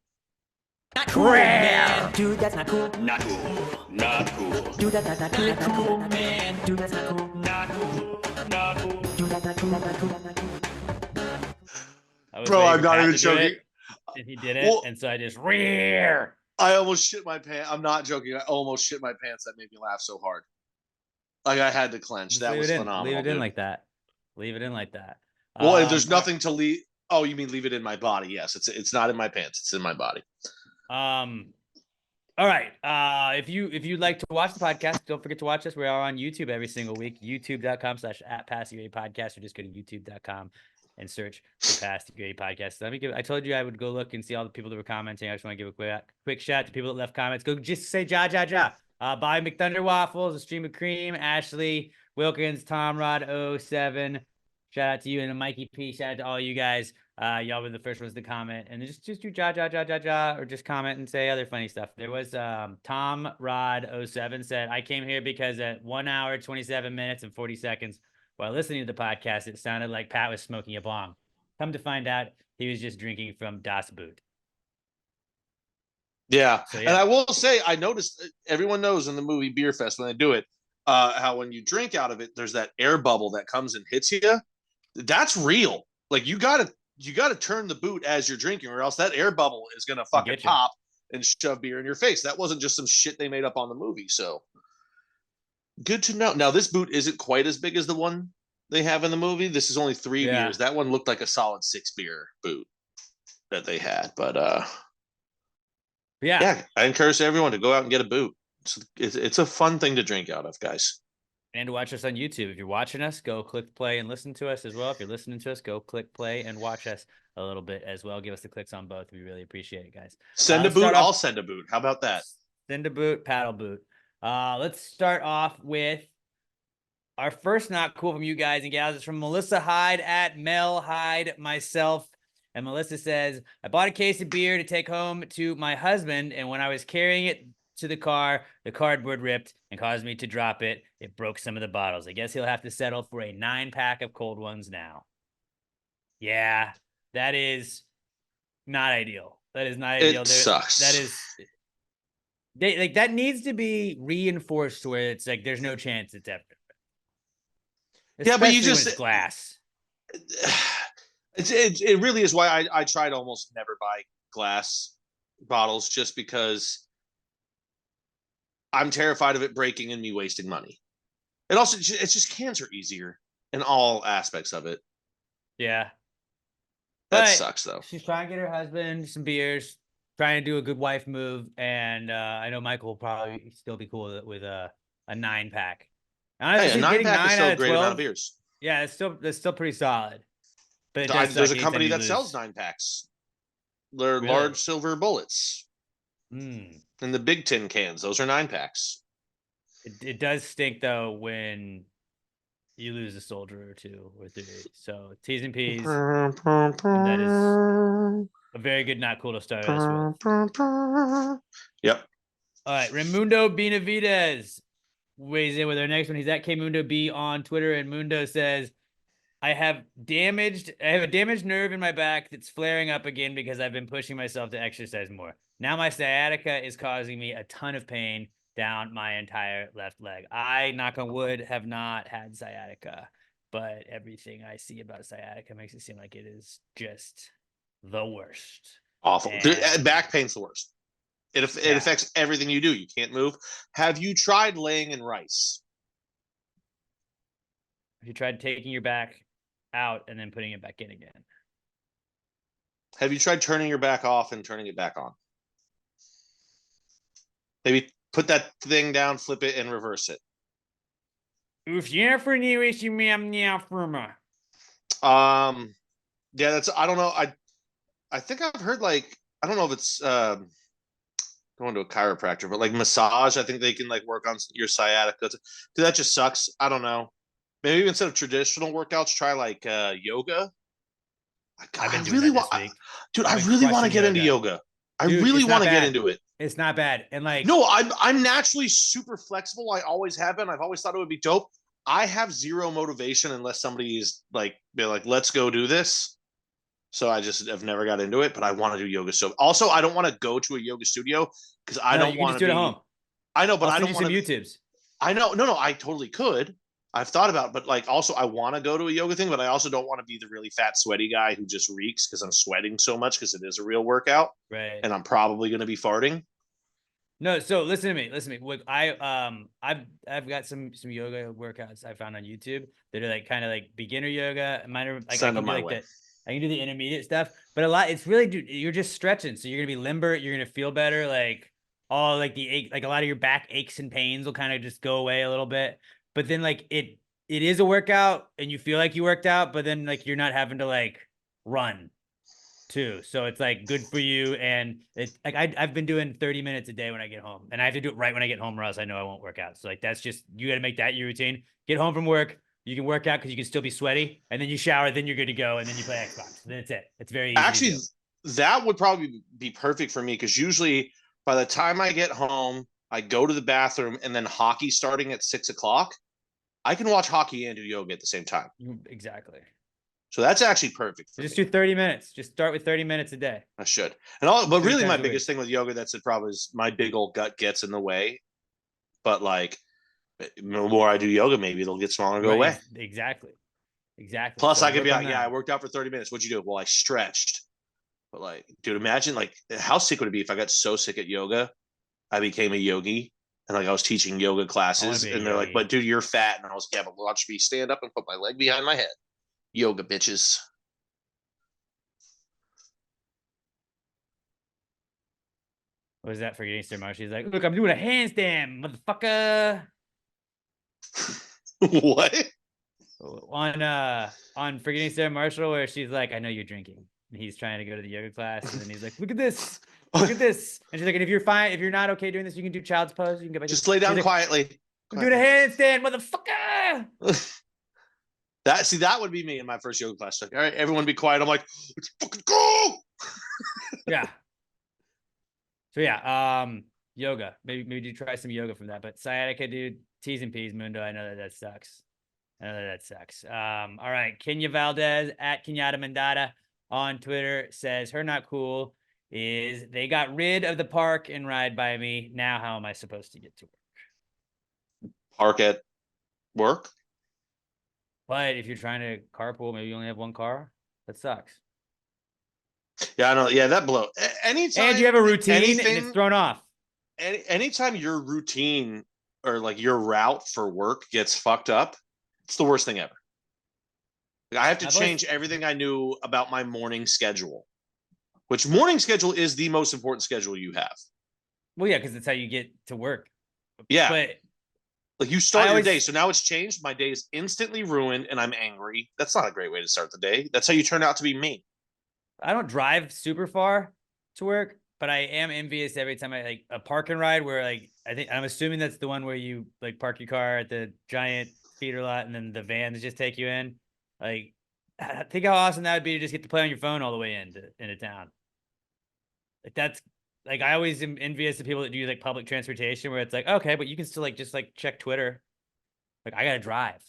Not cool, man. Dude, that's not cool. Not cool. Not cool. Dude, that's not cool. That's not cool, man. Dude, that's not cool. Not cool. Not cool. Dude, that's not cool. That's not cool. That's not cool. Bro, I'm not even joking. And he did it, Well, and so I just rear. I almost shit my pants. I'm not joking. I almost shit my pants. That made me laugh so hard. Like I had to clench. That was phenomenal. Leave it in dude. like that. Leave it in like that. Well, if there's nothing to leave. Oh, you mean leave it in my body? Yes, it's not in my pants. It's in my body. All right. If you'd like to watch the podcast, don't forget to watch us. We are on YouTube every single week. YouTube.com/@PassTheGrade or just go to YouTube.com and search for Pass the Grade Podcast. I told you I would go look and see all the people that were commenting. I just want to give a quick shout out to people that left comments. Go just say ja. Bobby McThunder Waffles, A Stream of Cream, Ashley Wilkins, Tom Rod 07. Shout out to you and to Mikey P. Shout out to all you guys. Y'all were the first ones to comment, and just do ja, or just comment and say other funny stuff. There was Tom Rod 07 said, I came here because at 1 hour, 27 minutes and 40 seconds while listening to the podcast, it sounded like Pat was smoking a bong. Come to find out, he was just drinking from Das Boot. Yeah. So, And I will say, I noticed everyone knows in the movie Beer Fest when they do it, how when you drink out of it, there's that air bubble that comes and hits you. That's real. Like you gotta turn the boot as you're drinking, or else that air bubble is gonna fucking pop and shove beer in your face. That wasn't just some shit they made up on the movie. So good to know. Now this boot isn't quite as big as the one they have in the movie. This is only 3 beers. That one looked like a solid 6 beer boot that they had. But yeah, I encourage everyone to go out and get a boot. It's a fun thing to drink out of, guys. And to watch us on YouTube. If you're watching us, go click play and listen to us as well. If you're listening to us, go click play and watch us a little bit as well. Give us the clicks on both. We really appreciate it, guys. Send a boot. I'll send a boot. How about that? Send a boot, paddle boot. Let's start off with our first not cool from you guys and gals. It's from Melissa Hyde at Mel Hyde myself. And Melissa says, I bought a case of beer to take home to my husband. And when I was carrying it to the car, the cardboard ripped and caused me to drop it. It broke some of the bottles. I guess he'll have to settle for a 9-pack of cold ones now. Yeah, that is not ideal. That is not ideal. It sucks. That is... that needs to be reinforced where it's like there's no chance it's ever. Yeah, but you Especially when just it's glass. It really is why I try to almost never buy glass bottles, just because I'm terrified of it breaking and me wasting money. And also, it's just cans are easier in all aspects of it. Yeah, That but sucks though. she's trying to get her husband some beers, trying to do a good wife move, and I know Michael will probably still be cool with a 9-pack. Honestly, Hey, a 9-pack is still a great 12, amount of beers. Yeah, it's still pretty solid. But it does There's suck a company anytime that you sells lose. 9-packs. They're Really? large silver bullets Mm. in the big tin cans. Those are 9-packs. It does stink though when you lose a soldier or 2 or 3. So T's and P's, and that is a very good not cool to start us with. Yep. All right, Raimundo Benavides weighs in with our next one. He's at Kmundo B on Twitter, and Mundo says, I have a damaged nerve in my back that's flaring up again because I've been pushing myself to exercise more. Now my sciatica is causing me a ton of pain down my entire left leg. I, knock on wood, have not had sciatica, but everything I see about sciatica makes it seem like it is just the worst. Awful. And Back pain's the worst. It affects everything you do. You can't move. Have you tried laying in rice? Have you tried taking your back out and then putting it back in again? Have you tried turning your back off and turning it back on? Maybe put that thing down, flip it, and reverse it. Yeah, that's, I don't know. I think I've heard, like, I don't know if it's going to a chiropractor, but like massage, I think they can like work on your sciatica. Dude, that just sucks. I don't know. Maybe instead of traditional workouts, try like yoga. I've been I doing really that want, this week. dude. I've I been really want to crushing get into yoga. yoga. I Dude, really it's not want to get bad. into it. It's not bad. And like, No, I'm naturally super flexible. I always have been. I've always thought it would be dope. I have zero motivation unless somebody is like, be like, let's go do this. So I just have never got into it, but I want to do yoga. So also, I don't want to go to a yoga studio because I no, don't you can want just to do be. it at home. I know, but I'll I send don't you want some to. YouTubes. I know, no, I totally could. I've thought about it, but like also I want to go to a yoga thing, but I also don't want to be the really fat, sweaty guy who just reeks because I'm sweating so much because it is a real workout. Right. And I'm probably going to be farting. No, so listen to me. Look, I've got some yoga workouts I found on YouTube that are like kind of like beginner yoga. Mine are like Send I them can do my like way. I can do the intermediate stuff, but a lot it's really dude, you're just stretching, so you're gonna be limber, you're gonna feel better, like all like the ache, like a lot of your back aches and pains will kind of just go away a little bit. But then like it is a workout and you feel like you worked out, but then like you're not having to like run too. So it's like good for you. And it's like I've been doing 30 minutes a day when I get home, and I have to do it right when I get home or else I know I won't work out. So like that's just, you got to make that your routine. Get home from work, you can work out because you can still be sweaty, and then you shower, then you're good to go, and then you play Xbox. Then it's it. It's very easy. Actually, that would probably be perfect for me because usually by the time I get home, I go to the bathroom and then hockey starting at 6:00. I can watch hockey and do yoga at the same time. Exactly. So that's actually perfect. Just do 30 minutes. Just start with 30 minutes a day. I should. And all, but really my times a biggest week. thing with yoga, that's it, probably is my big old gut gets in the way. But like the more I do yoga, maybe it'll get smaller and go away. Exactly. Plus So I could work be on like, yeah, that. I worked out for 30 minutes. What'd you do? Well, I stretched. But like, dude, imagine like how sick would it be if I got so sick at yoga, I became a yogi and like I was teaching yoga classes be a and they're like, yogi. but dude, you're fat. And I was like, yeah, but watch me stand up and put my leg behind my head. Yoga bitches. What was that for Gangster Marsh? She's like, look, I'm doing a handstand, motherfucker. What? On Forgetting Sarah Marshall, where she's like, I know you're drinking. And he's trying to go to the yoga class, and then he's like, look at this. Look at this. And she's like, and if you're fine, if you're not okay doing this, you can do child's pose. You can get back. Just lay down like, quietly. I'm doing a handstand, motherfucker. That would be me in my first yoga class. Like, all right, everyone be quiet. I'm like, let's fucking go. Yeah. So yeah, yoga. Maybe do try some yoga from that. But sciatica, dude, T's and P's, Mundo. I know that sucks. All right. Kenya Valdez at Kenyatta Mandata on Twitter says her not cool is they got rid of the park and ride by me. Now how am I supposed to get to work? Park at work. But if you're trying to carpool, maybe you only have one car. That sucks. Yeah, I know. Yeah, that blow. Anytime. And you have a routine anything, and it's thrown off. Anytime your routine or like your route for work gets fucked up, it's the worst thing ever. Like, I have to change everything I knew about my morning schedule, which morning schedule is the most important schedule you have. Well, yeah, because it's how you get to work. Yeah. But like you start your day. So now it's changed. My day is instantly ruined and I'm angry. That's not a great way to start the day. That's how you turn out to be me. I don't drive super far, to work, but I am envious every time I like a park and ride where like I'm assuming that's the one where you like park your car at the giant feeder lot and then the vans just take you in. Like, think how awesome that would be to just get to play on your phone all the way into town. Like that's like I always am envious of people that do like public transportation where it's like, okay, but you can still like just like check Twitter. Like I gotta drive.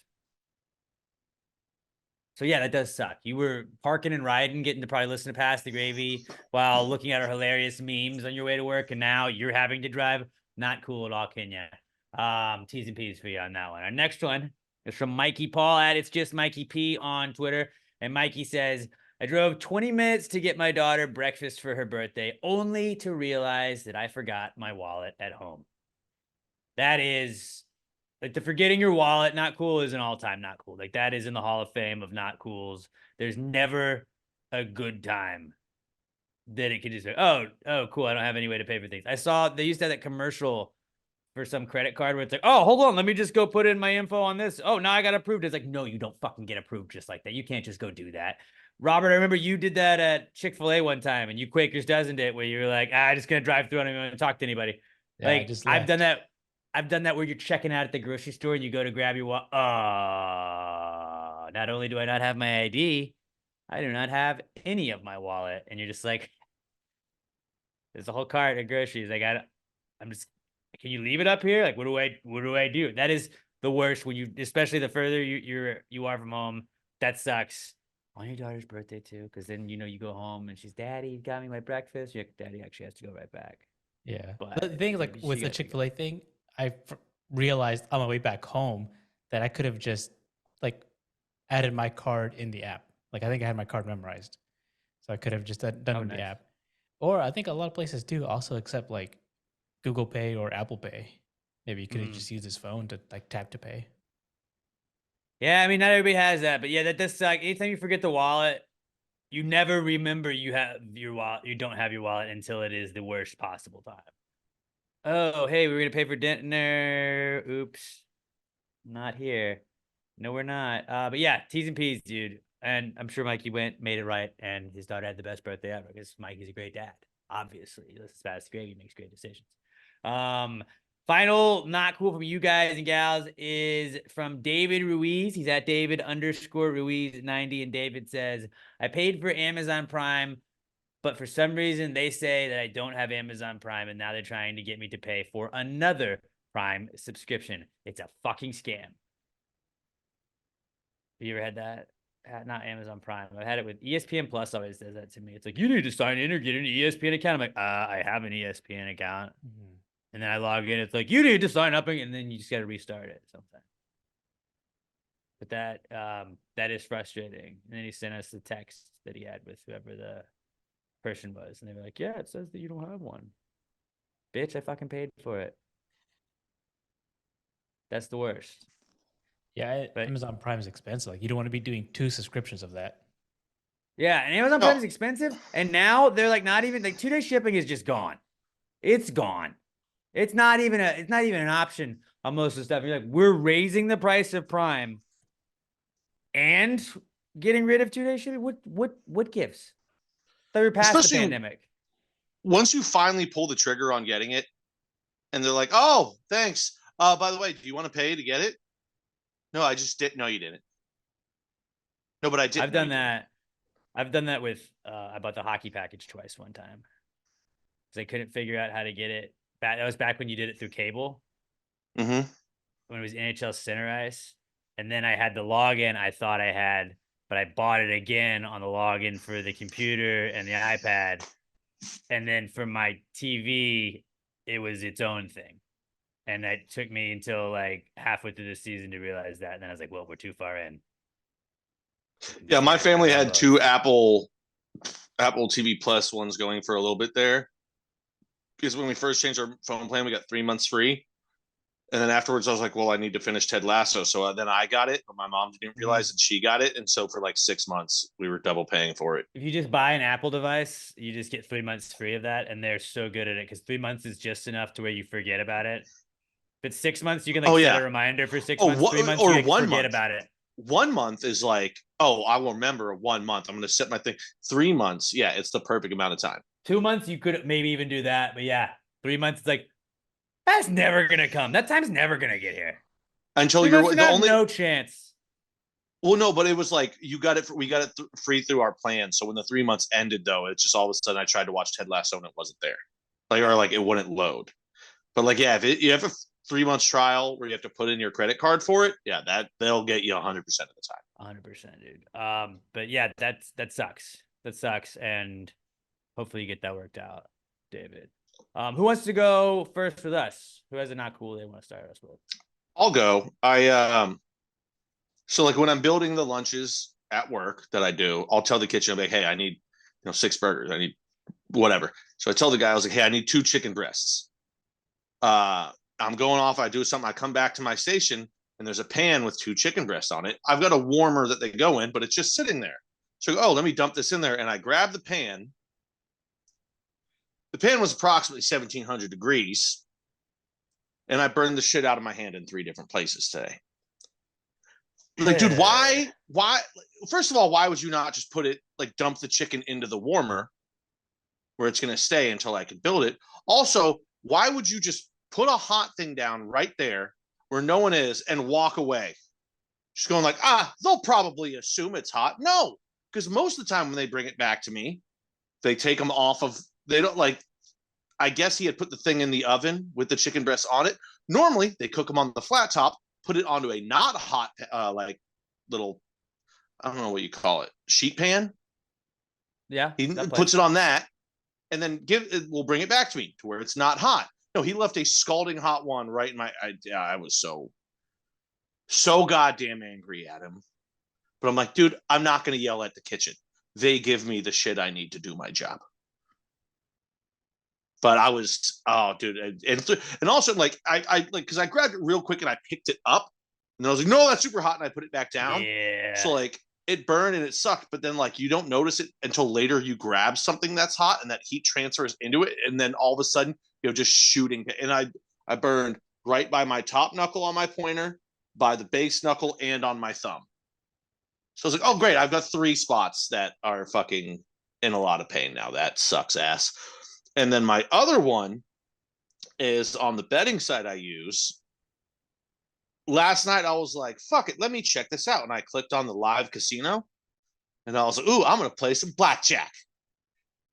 So yeah, that does suck. You were parking and riding, getting to probably listen to Pass the Gravy while looking at our hilarious memes on your way to work, and now you're having to drive. Not cool at all, Kenya. T's and P's for you on that one. Our next one is from Mikey Paul at It's Just Mikey P on Twitter. And Mikey says, I drove 20 minutes to get my daughter breakfast for her birthday, only to realize that I forgot my wallet at home. That is like the forgetting your wallet, not cool, is an all-time not cool. Like that is in the Hall of Fame of not cools. There's never a good time that it could just be, oh, cool. I don't have any way to pay for things. I saw they used to have that commercial for some credit card where it's like, oh, hold on, let me just go put in my info on this. Oh, now I got approved. It's like, no, you don't fucking get approved just like that. You can't just go do that. Robert, I remember you did that at Chick-fil-A one time, and you Quakers doesn't it, where you were like, I'm just gonna drive through. I don't even want to talk to anybody. Yeah, like I've done that. I've done that where you're checking out at the grocery store and you go to grab your wallet. Not only do I not have my ID, I do not have any of my wallet. And you're just like, there's a whole cart of groceries. I'm just, can you leave it up here? Like, what do I do? That is the worst when you, especially the further you are from home. That sucks. On your daughter's birthday too, because then you go home and she's, Daddy, you got me my breakfast. Your Daddy actually has to go right back. Yeah, but the thing like with the Chick-fil-A thing, I realized on my way back home that I could have just like added my card in the app. Like I think I had my card memorized, so I could have just done it in the app. Or I think a lot of places do also accept like Google Pay or Apple Pay. Maybe you could have just used his phone to like tap to pay. Yeah, I mean, not everybody has that, but yeah, that does suck. Anytime you forget the wallet, you never remember you have your wallet. You don't have your wallet until it is the worst possible time. Oh, hey, we were gonna pay for dinner. Oops, not here. No, we're not. But yeah, T's and P's, dude. And I'm sure Mikey made it right, and his daughter had the best birthday ever because Mikey's a great dad. Obviously, he listens to Fast Gravy, makes great decisions. Final not cool from you guys and gals is from David Ruiz. He's at David_Ruiz90, and David says, I paid for Amazon Prime, but for some reason they say that I don't have Amazon Prime, and now they're trying to get me to pay for another Prime subscription. It's a fucking scam. Have you ever had that? Not Amazon Prime. I've had it with ESPN Plus. Always does that to me. It's like, you need to sign in or get an ESPN account. I'm like, I have an ESPN account. And then I log in. It's like, you need to sign up, and then you just got to restart it sometimes. But that is frustrating. And then he sent us the text that he had with whoever the person was, and they were like, yeah, it says that you don't have one. Bitch, I fucking paid for it. That's the worst. Yeah, Amazon Prime is expensive. Like you don't want to be doing 2 subscriptions of that. Yeah, and Amazon Prime is expensive, and now they're like not even like 2-day shipping is just gone. It's gone. It's not even an option on most of the stuff. You're like, we're raising the price of Prime and getting rid of 2-day shipping. What gives? They were past the pandemic. Once you finally pull the trigger on getting it, and they're like, "Oh, thanks. By the way, do you want to pay to get it?" No, I just didn't. No, you didn't. No, but I did. I've done that. I've done that with. I bought the hockey package twice one time because I couldn't figure out how to get it. That was back when you did it through cable. Mm-hmm. When it was NHL Center Ice, and then I had the login I thought I had, but I bought it again on the login for the computer and the iPad. And then for my TV, it was its own thing. And it took me until like halfway through the season to realize that. And then I was like, well, we're too far in. Yeah, my family had 2 Apple TV Plus ones going for a little bit there. Because when we first changed our phone plan, we got 3 months free. And then afterwards, I was like, well, I need to finish Ted Lasso. So then I got it, but my mom didn't realize that she got it. And so for like 6 months, we were double paying for it. If you just buy an Apple device, you just get 3 months free of that. And they're so good at it because 3 months is just enough to where you forget about it. If it's 6 months, you can set a reminder for 6 months. 3 months, you forget about it. 1 month is like, oh, I will remember 1 month. I'm going to set my thing. 3 months. Yeah, it's the perfect amount of time. 2 months, you could maybe even do that. But yeah, 3 months, it's like, that's never going to come. That time's never going to get here. Until 3 you're months, the only. no chance. Well, no, but it was like we got it free through our plan. So when the 3 months ended, though, it's just all of a sudden I tried to watch Ted Lasso and it wasn't there, or it wouldn't load. But like, yeah, if you have a 3 months trial where you have to put in your credit card for it, yeah, that they'll get you 100% of the time. 100%, dude. But yeah, that sucks. That sucks, and hopefully you get that worked out, David. Who wants to go first with us? Who has a not cool they want to start us with? I'll go. So like when I'm building the lunches at work that I do, I'll tell the kitchen, I'm like, hey, I need 6 burgers. I need whatever. So I tell the guy, I was like, hey, I need 2 chicken breasts. I'm going off. I do something. I come back to my station and there's a pan with 2 chicken breasts on it. I've got a warmer that they go in, but it's just sitting there. So, oh, let me dump this in there. And I grab the pan. The pan was approximately 1700 degrees. And I burned the shit out of my hand in 3 different places today. Like, dude, why? First of all, why would you not just put it, like, dump the chicken into the warmer where it's going to stay until I can build it? Also, why would you just put a hot thing down right there where no one is and walk away? Just going like, they'll probably assume it's hot. No, because most of the time when they bring it back to me, they take them off of, they don't like, I guess he had put the thing in the oven with the chicken breasts on it. Normally, they cook them on the flat top, put it onto a not hot, like little, I don't know what you call it, sheet pan. Yeah. He puts it on that and then we'll bring it back to me to where it's not hot. No, he left a scalding hot one right in my, I was so goddamn angry at him. But I'm like, dude, I'm not going to yell at the kitchen. They give me the shit I need to do my job. But I was, oh, dude. And also, like, I because I grabbed it real quick and I picked it up. And I was like, no, that's super hot. And I put it back down. Yeah. So, like, it burned and it sucked. But then, like, you don't notice it until later you grab something that's hot and that heat transfers into it. And then all of a sudden, just shooting. And I burned right by my top knuckle on my pointer, by the base knuckle, and on my thumb. So I was like, oh, great. I've got 3 spots that are fucking in a lot of pain now. That sucks ass. And then my other one is on the betting site I use. Last night, I was like, fuck it, let me check this out. And I clicked on the live casino. And I was like, ooh, I'm going to play some blackjack.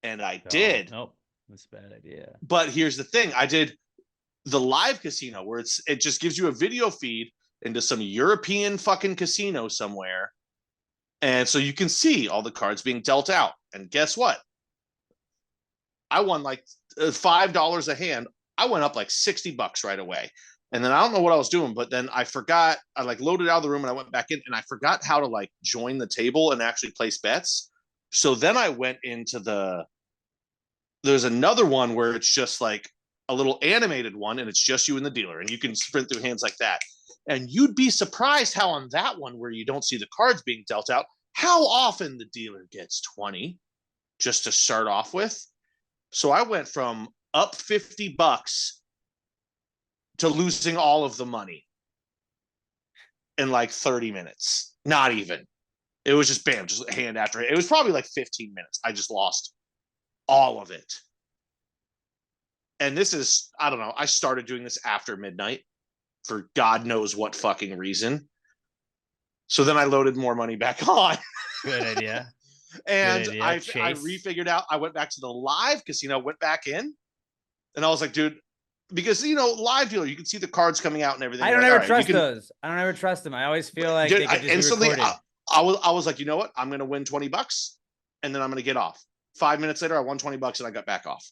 And I did. Nope, that's a bad idea. But here's the thing. I did the live casino where it just gives you a video feed into some European fucking casino somewhere. And so you can see all the cards being dealt out. And guess what? I won like $5 a hand. I went up like $60 right away. And then I don't know what I was doing, but then I forgot. I like loaded out of the room and I went back in and I forgot how to like join the table and actually place bets. So then I went into there's another one where it's just like a little animated one and it's just you and the dealer and you can sprint through hands like that. And you'd be surprised how on that one where you don't see the cards being dealt out, how often the dealer gets 20 just to start off with. So I went from up $50 to losing all of the money in like 30 minutes. Not even. It was just bam, just hand after hand. It was probably like 15 minutes. I just lost all of it. And this is, I don't know, I started doing this after midnight for God knows what fucking reason. So then I loaded more money back on. Good idea. And I refigured out. I went back to the live casino, went back in, and I was like, dude, because live dealer, you can see the cards coming out and everything. I don't ever trust those. I don't ever trust them. I always feel like dude, they could just be recorded. I was like, you know what? I'm gonna win $20 and then I'm gonna get off. 5 minutes later, I won $20 and I got back off.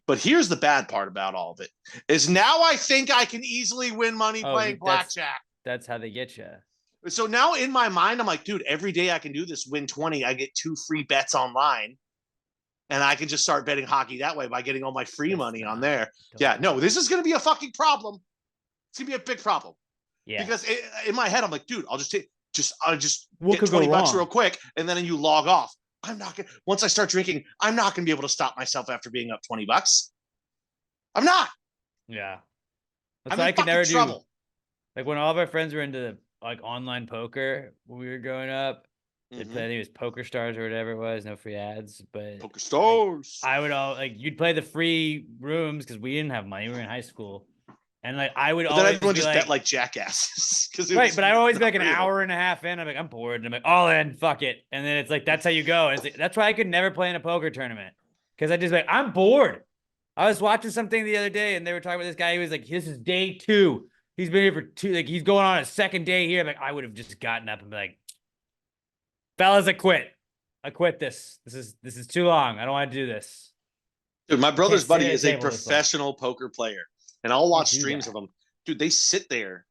But here's the bad part about all of it is now I think I can easily win money playing blackjack. That's how they get you. So now in my mind, I'm like, dude, every day I can do this, win 20, I get 2 free bets online. And I can just start betting hockey that way by getting all my free money on there. Yeah, no, this is going to be a fucking problem. It's going to be a big problem. Yeah. Because in my head, I'm like, dude, I'll just get what get $20 real quick. And then you log off. Once I start drinking, I'm not going to be able to stop myself after being up $20. I'm not. Yeah. That's why I could never do. Like when all of our friends were into like online poker when we were growing up, They Mhm. play, I think it was Poker Stars or whatever it was, no free ads. But Poker Stars. I would all like you'd play the free rooms because we didn't have money. We were in high school, and like I would But then always everyone be just like, bet like jackasses because right. But I'd always be like an real. hour and a half in. I'm like, I'm bored, and I'm like, all in, fuck it. And then it's like that's how you go. It's like, that's why I could never play in a poker tournament because I just like I'm bored. I was watching something the other day, and they were talking about this guy. He was like, "This is day 2. He's been here for 2. Like he's going on a second day here." I'm like, I would have just gotten up and be like, "Fellas, I quit. I quit this. This is too long. I don't want to do this." Dude, my brother's sit buddy at a is a table this long. professional poker player, and I'll watch do streams that. of them. Dude, they sit there,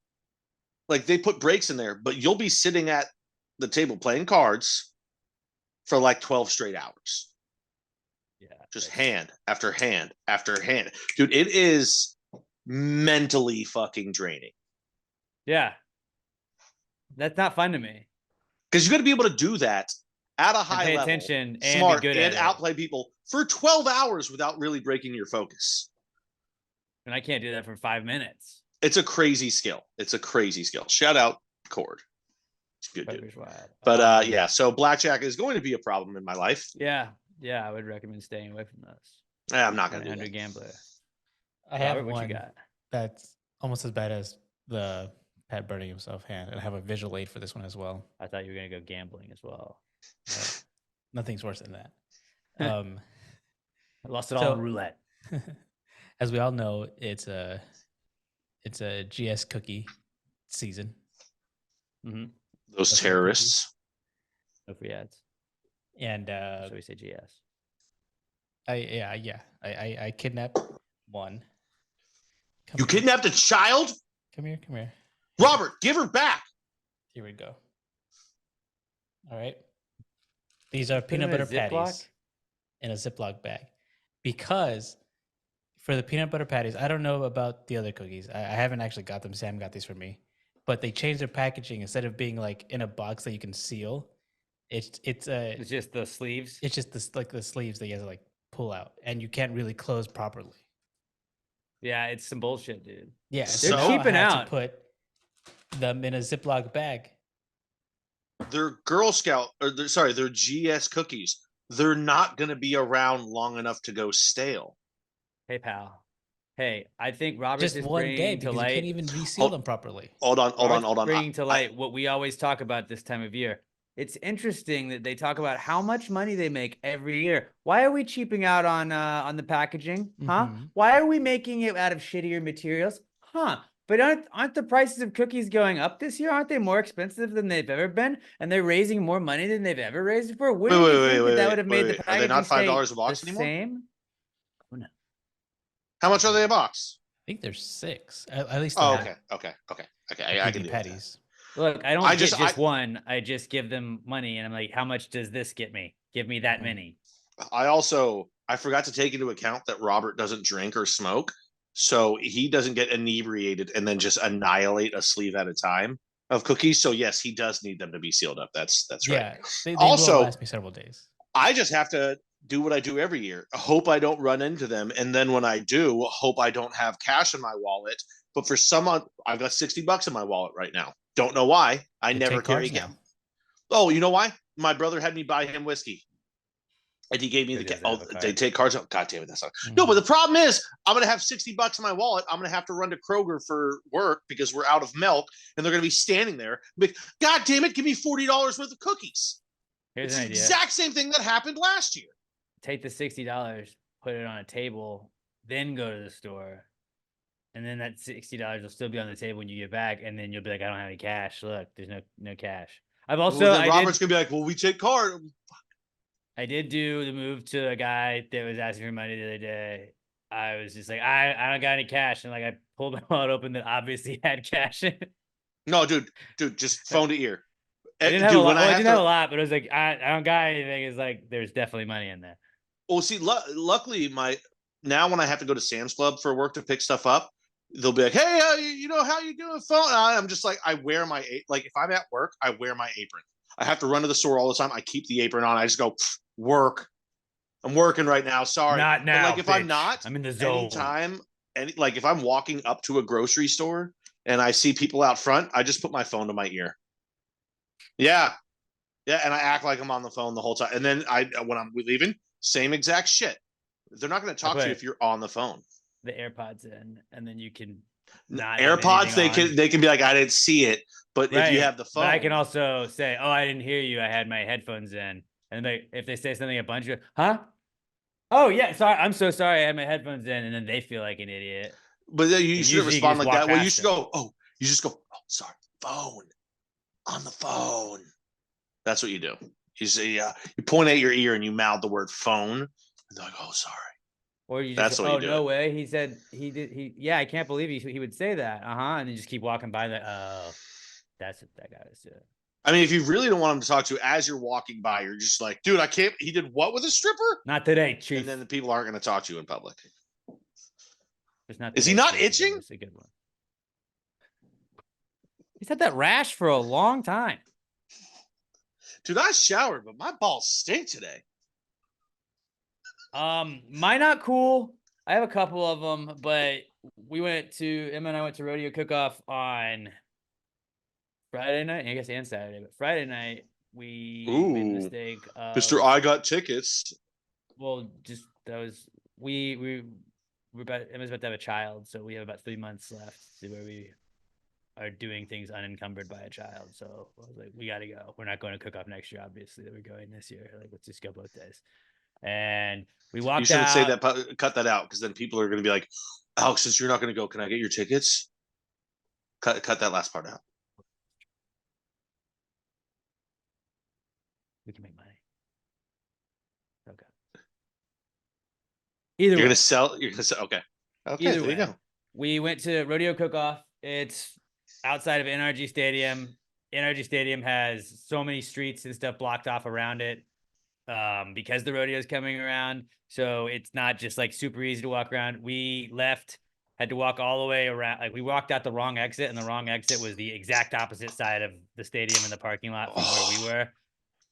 like they put breaks in there, but you'll be sitting at the table playing cards for like 12 straight hours. Yeah, Just it's- hand after hand after hand. Dude, it is mentally fucking draining. Yeah, that's not fun to me. Because you got to be able to do that at a high pay level, attention and be smart, good and at it. outplay people for 12 hours without really breaking your focus. And I can't do that for 5 minutes. It's a crazy skill. It's a crazy skill. Shout out Cord. It's good, dude. Poker's wild. But yeah, so blackjack is going to be a problem in my life. Yeah, I would recommend staying away from those. I'm not I'm going to do a that. gambler. I have Robert, what one you got? that's almost as bad as the Pat burning himself hand, and I have a visual aid for this one as well. I thought you were gonna go gambling as well. But nothing's worse than that. Um, I lost it all So- in roulette. as we all know, it's a GS cookie season. Mm-hmm. Those Okay, terrorists. No free ads. And So we say GS. I kidnapped one. You Come here. kidnapped a child? Come here. Robert, give her back. Here we go. All right. These are Put 'em peanut in a butter Ziploc? patties in a Ziploc bag. Because for the peanut butter patties, I don't know about the other cookies. I haven't actually got them. Sam got these for me. But they changed their packaging. Instead of being like in a box that you can seal, it's It's just the sleeves. just this like the sleeves that you have to like pull out, and you can't really close properly. Yeah, it's some bullshit, dude. Yeah, They're now cheaping I had out. to put them in a Ziploc bag. They're Girl Scout, or they're GS cookies. They're not going to be around long enough to go stale. Hey, pal. Hey, I think Robert Just is one day bringing to because you light. can't even reseal Oh, them properly. Hold on. Robert's bringing to light what we always talk about this time of year. It's interesting that they talk about how much money they make every year. Why are we cheaping out on the packaging? Huh? Mhm. Why are we making it out of shittier materials? Huh? But aren't the prices of cookies going up this year? Aren't they more expensive than they've ever been? And they're raising more money than they've ever raised before? Wouldn't you think that would have made the Are they packaging not $5 stay a box the anymore? same? Oh, no. How much are they a box? I think there's 6. At least. Oh, the okay. I cookie can deal with that. patties. Look, I don't I get just- just one. I just give them money, and I'm like, how much does this get me? Give me that Mhm. many. I forgot to take into account that Robert doesn't drink or smoke, so he doesn't get inebriated and then just annihilate a sleeve at a time of cookies. So yes, he does need them to be sealed up. That's right. Yeah. They Also- will last me several days. I just have to do what I do every year. Hope I don't run into them, and then when I do, hope I don't have cash in my wallet. But for some, I've got $60 in my wallet right now. Don't know why. I They never take carry cards cash. now. Oh, you know why? My brother had me buy him whiskey, and he gave me Who the. doesn't Oh, have a they card? take cards. Oh, God damn it, that's not. No, but the problem is, I'm gonna have $60 in my wallet. I'm gonna have to run to Kroger for work because we're out of milk, and they're gonna be standing there. Like, God damn it, give me $40 worth of cookies. Here's It's an the idea. exact same thing that happened last year. Take the $60, put it on a table, then go to the store. And then that $60 will still be on the table when you get back, and then you'll be like, I don't have any cash. Look, there's no cash. I've also Well, then I Robert's did, gonna be like, "Well, we take card." I did do the move to a guy that was asking for money the other day. I was just like, I don't got any cash, and like I pulled my wallet open that obviously had cash in it. No, dude, just phone to ear. I didn't Dude, have a lot. when Well, I have didn't have to- a lot, but it was like I don't got anything. It's like there's definitely money in there. Well, see, luckily, now when I have to go to Sam's Club for work to pick stuff up, they'll be like, "Hey, you know how you doing, phone?" I'm just like, I wear my like if I'm at work, I wear my apron. I have to run to the store all the time. I keep the apron on. I just go work. I'm working right now. Sorry, Not But, now. like if I'm bitch. not, I'm in the zone. anytime, like if I'm walking up to a grocery store and I see people out front, I just put my phone to my ear. Yeah, Yeah, and I act like I'm on the phone the whole time. And then when I'm leaving, same exact shit. They're not going to talk to you if you're on the phone. The AirPods in, and then you can not AirPods. Have They can be like, I didn't see it, but right. if you have the phone, but I can also say, oh, I didn't hear you. I had my headphones in, and if they say something a bunch of, huh? Oh yeah, sorry. I'm so sorry. I had my headphones in, and then they feel like an idiot. But you shouldn't respond like that. Well, you should go. Oh, you just go. Oh, sorry, phone on the phone. That's what you do. You say, you point at your ear and you mouth the word phone. And they're like, oh, sorry. Or you just, that's what you do. No way. He said he did. Yeah, I can't believe he would say that. And you just keep walking by. Oh, that's what that guy was doing. I mean, if you really don't want him to talk to you as you're walking by, you're just like, dude, I can't. He did what with a stripper? Not today, chief. And then the people aren't going to talk to you in public. Not Is he not itching? It's a good one. He's had that rash for a long time. Dude, I showered, but my balls stink today. Mine not cool. I have a couple of them, but Emma and I went to rodeo cook-off on Friday night, I guess, and Saturday. But Friday night, we made the mistake. Mr. I got tickets. Well, just that was Emma's about to have a child, so we have about 3 months left where we are doing things unencumbered by a child. So I was like, we got to go. We're not going to cook-off next year, obviously. That we're going this year. Like, let's just go both days. And we walked. You shouldn't say that. Cut that out, because then people are going to be like, Alex, since you're not going to go, can I get your tickets? Cut that last part out. We can make money. Okay. You're going to sell. Okay. Okay. Either there way, you go. We went to rodeo cook-off. It's outside of NRG Stadium. NRG Stadium has so many streets and stuff blocked off around it. Because the rodeo is coming around, so it's not just like super easy to walk around. We had to walk all the way around. Like, we walked out the wrong exit, and the wrong exit was the exact opposite side of the stadium in the parking lot from where we were.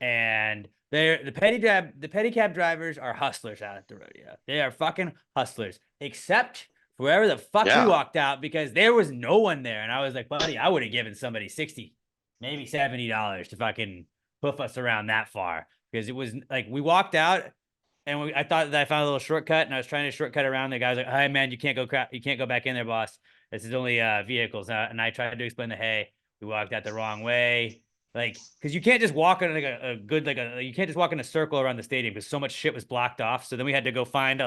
And the pedicab drivers are hustlers out at the rodeo. They are fucking hustlers, except wherever the fuck we walked out, because there was no one there. And I was like, buddy, I would have given somebody $60, maybe $70 to fucking hoof us around that far. Because it was like, we walked out and I thought that I found a little shortcut, and I was trying to shortcut around. The guy was like, "Hey man, you can't go back in there, boss. This is only vehicles." And I tried to explain that, hey, we walked out the wrong way. Like, because you can't just walk in you can't just walk in a circle around the stadium, because so much shit was blocked off. So then we had to go find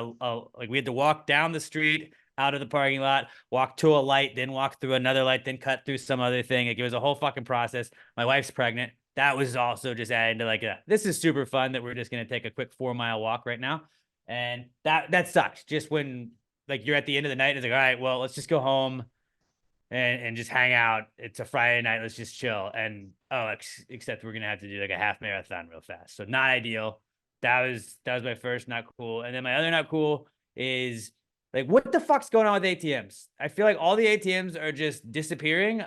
we had to walk down the street out of the parking lot, walk to a light, then walk through another light, then cut through some other thing. Like, it was a whole fucking process. My wife's pregnant. That was also just adding to like, this is super fun that we're just going to take a quick 4-mile walk right now. And that sucks. Just when like you're at the end of the night, and it's like, all right, well, let's just go home and just hang out. It's a Friday night. Let's just chill. And except we're going to have to do like a half marathon real fast. So not ideal. That was my first not cool. And then my other not cool is like, what the fuck's going on with ATMs? I feel like all the ATMs are just disappearing.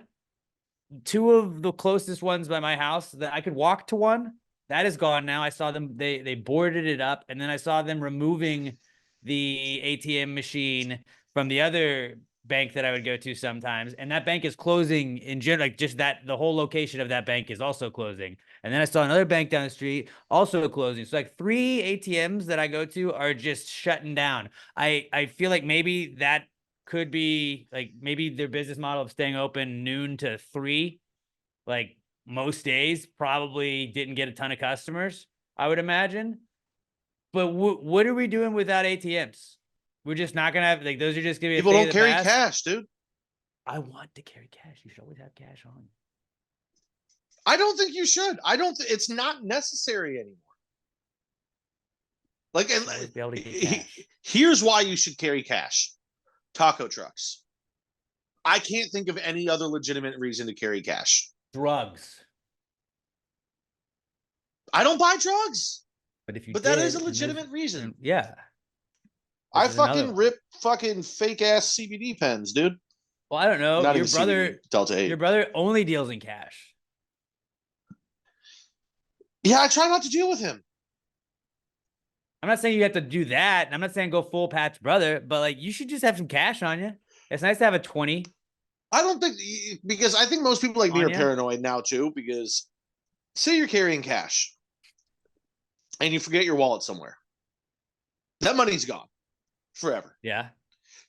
2 of the closest ones by my house that I could walk to one, that is gone now. I saw them, they boarded it up, and then I saw them removing the ATM machine from the other bank that I would go to sometimes, and that bank is closing in general. Like, just that the whole location of that bank is also closing. And then I saw another bank down the street also closing. So like 3 ATMs that I go to are just shutting down. I feel like maybe that could be like, maybe their business model of staying open noon to 3, like most days, probably didn't get a ton of customers, I would imagine. But what are we doing without ATMs? We're just not gonna have, like, those are just gonna be people don't carry cash, dude. I want to carry cash. You should always have cash on. I don't think you should. It's not necessary anymore. Like, and Be able to get cash. Here's why you should carry cash. Taco trucks. I can't think of any other legitimate reason to carry cash. Drugs. I don't buy drugs. But that is a legitimate reason. Yeah. I fucking rip fucking fake ass CBD pens, dude. Well, I don't know. Not Your even brother, CBD, Delta 8. Your brother only deals in cash. Yeah, I try not to deal with him. I'm not saying you have to do that. I'm not saying go full Pat's brother, but like, you should just have some cash on you. It's nice to have a 20. I don't think, because I think most people like me are paranoid now too, because say you're carrying cash and you forget your wallet somewhere. That money's gone forever. Yeah.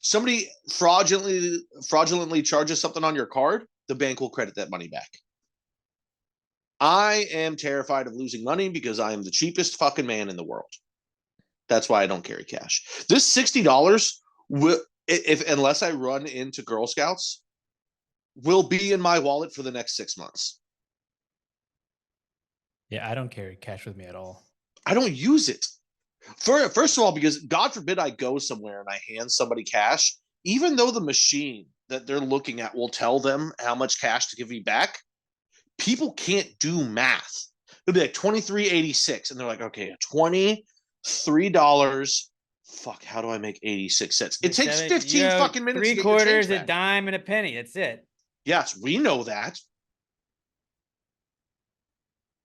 Somebody fraudulently charges something on your card, the bank will credit that money back. I am terrified of losing money because I am the cheapest fucking man in the world. That's why I don't carry cash. This $60 will, if unless I run into Girl Scouts, will be in my wallet for the next 6 months. Yeah, I don't carry cash with me at all. I don't use it. First of all, because God forbid I go somewhere and I hand somebody cash, even though the machine that they're looking at will tell them how much cash to give me back, people can't do math. It'll be like $23.86, and they're like, okay, $23. Fuck, how do I make 86 cents? It takes 15 fucking minutes. Three quarters, a dime, and a penny. That's it. Yes, we know that.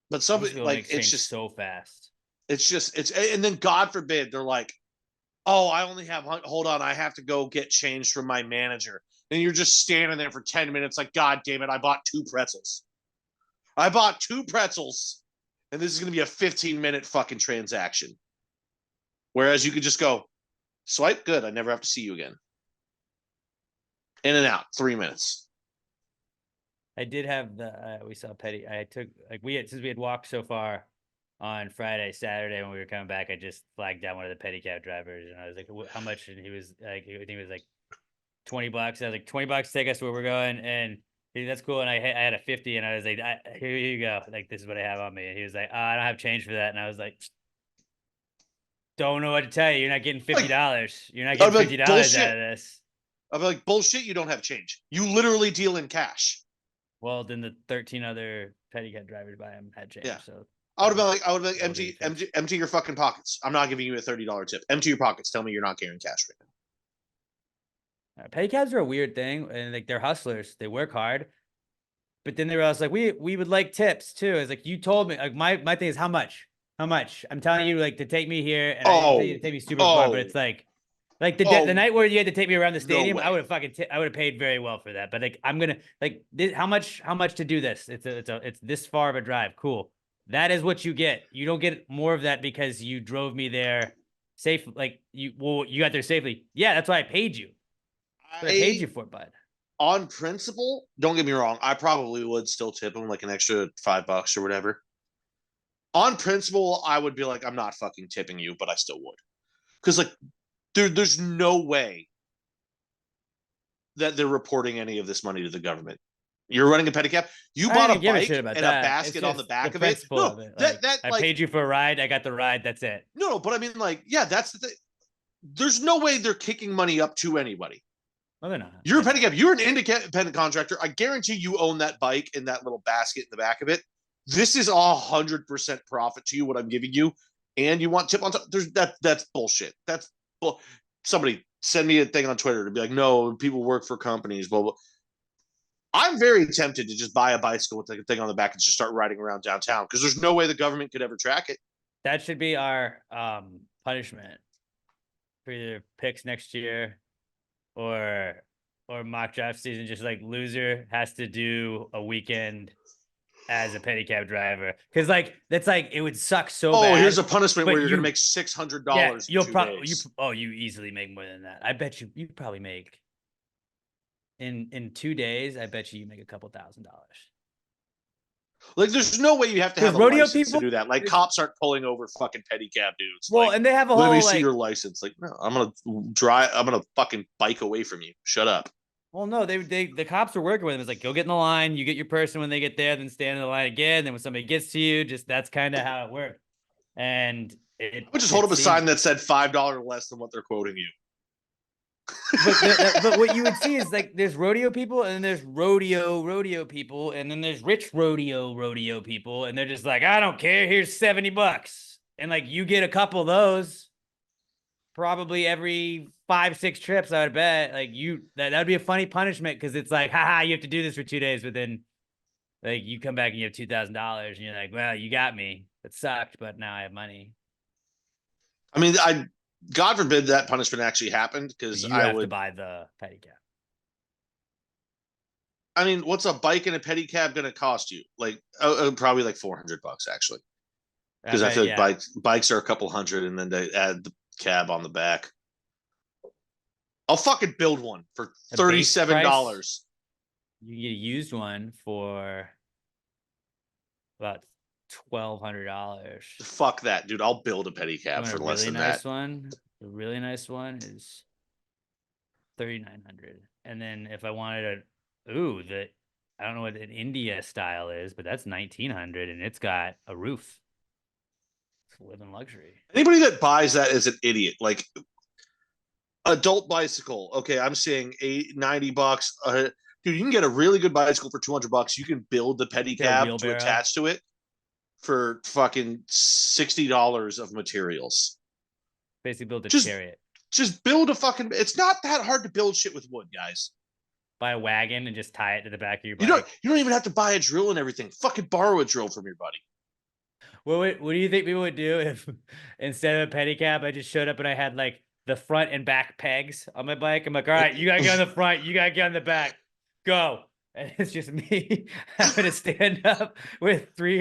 But somebody like it's just so fast. And then God forbid they're like, oh, I only have, hold on, I have to go get change from my manager. And you're just standing there for 10 minutes like, God damn it, I bought 2 pretzels. And this is going to be a 15-minute fucking transaction. Whereas you could just go, swipe, good, I never have to see you again. In and out, 3 minutes. I did have we saw Petty. I took, like, since we had walked so far on Friday, Saturday, when we were coming back, I just flagged down one of the pedicab drivers, and I was like, how much? And he was like, I think it was like $20. I was like, $20, take us where we're going. And that's cool. And I had a 50, and I was like, here you go. Like, this is what I have on me. And he was like, I don't have change for that. And I was like, don't know what to tell you. You're not getting $50. You're not getting $50 out of this. I'll be like, bullshit, you don't have change. You literally deal in cash. Well, then the 13 other pedicab drivers by him had change. Yeah. So I would have been like, empty your fucking pockets. I'm not giving you a $30 tip. Empty your pockets. Tell me you're not carrying cash right now. Pedicabs are a weird thing, and like they're hustlers. They work hard, but then they were also like, we would like tips too. It's like, you told me, like, my thing is how much? I'm telling you, like, to take me here, and I didn't tell you to take me super far, but it's like the night where you had to take me around the stadium, I would have I would have paid very well for that. But like, I'm gonna like this, how much to do this? It's this far of a drive. Cool. That is what you get. You don't get more of that because you drove me there safe. Like you got there safely. Yeah, that's why I paid you. I paid you for it, bud. On principle, don't get me wrong, I probably would still tip him like an extra $5 or whatever. On principle, I would be like, I'm not fucking tipping you, but I still would. Because like, there's no way that they're reporting any of this money to the government. You're running a pedicab. You bought a bike and a basket on the back of it. No, I paid you for a ride. I got the ride. That's it. No, but I mean, like, yeah, that's the thing. There's no way they're kicking money up to anybody. No, they're not. You're a pedicab. You're an independent contractor. I guarantee you own that bike and that little basket in the back of it. This is 100% profit to you, what I'm giving you, and you want tip on top. That's bullshit. That's somebody send me a thing on Twitter to be like, no, people work for companies, blah, blah. I'm very tempted to just buy a bicycle with like a thing on the back and just start riding around downtown because there's no way the government could ever track it. That should be our punishment for either picks next year or mock draft season. Just like, loser has to do a weekend as a pedicab driver, because like that's like, it would suck so bad. Oh, here's a punishment where you're gonna make $600. Yeah, you'll probably you easily make more than that. I bet you probably make in 2 days. I bet you make a couple $1,000. Like, there's no way you have to have a rodeo license people to do that. Like, cops aren't pulling over fucking pedicab dudes. Well, like, and they have a whole, let me see your license. Like, no, I'm gonna fucking bike away from you. Shut up. Well, no, the cops are working with them. It's like, go get in the line. You get your person when they get there, then stand in the line again. Then when somebody gets to you, just that's kind of how it worked. And I would just hold up a sign that said $5 less than what they're quoting you. But what you would see is like, there's rodeo people, and then there's rodeo people, and then there's rich rodeo people, and they're just like, I don't care. Here's $70, and like, you get a couple of those probably every 5-6 trips, I would bet. Like, that would be a funny punishment, because it's like, haha, you have to do this for 2 days, but then like, you come back and you have $2,000, and you're like, well, you got me. It sucked, but now I have money. I mean, God forbid that punishment actually happened, because I would have to buy the pedicab. I mean, what's a bike and a pedicab going to cost you? Like, probably like $400 actually, because I feel like bikes are a couple hundred, and then they add the cab on the back. I'll fucking build one for $37. You can get a used one for about $1,200. Fuck that, dude. I'll build a pedicab for less than that. A really nice one is $3,900. And then if I wanted I don't know what an India style is, but that's $1,900, and it's got a roof. It's living luxury. Anybody that buys that is an idiot. Like, adult bicycle. Okay, I'm seeing $90. Dude, you can get a really good bicycle for $200. You can build the pedicab to attach to it for fucking $60 of materials. Basically, build a chariot. Just build a fucking. It's not that hard to build shit with wood, guys. Buy a wagon and just tie it to the back of your bike. You don't even have to buy a drill and everything. Fucking borrow a drill from your buddy. What do you think people would do if instead of a pedicab, I just showed up and I had like the front and back pegs on my bike? I'm like, all right, you gotta get on the front, you gotta get on the back, go. And it's just me having to stand up with three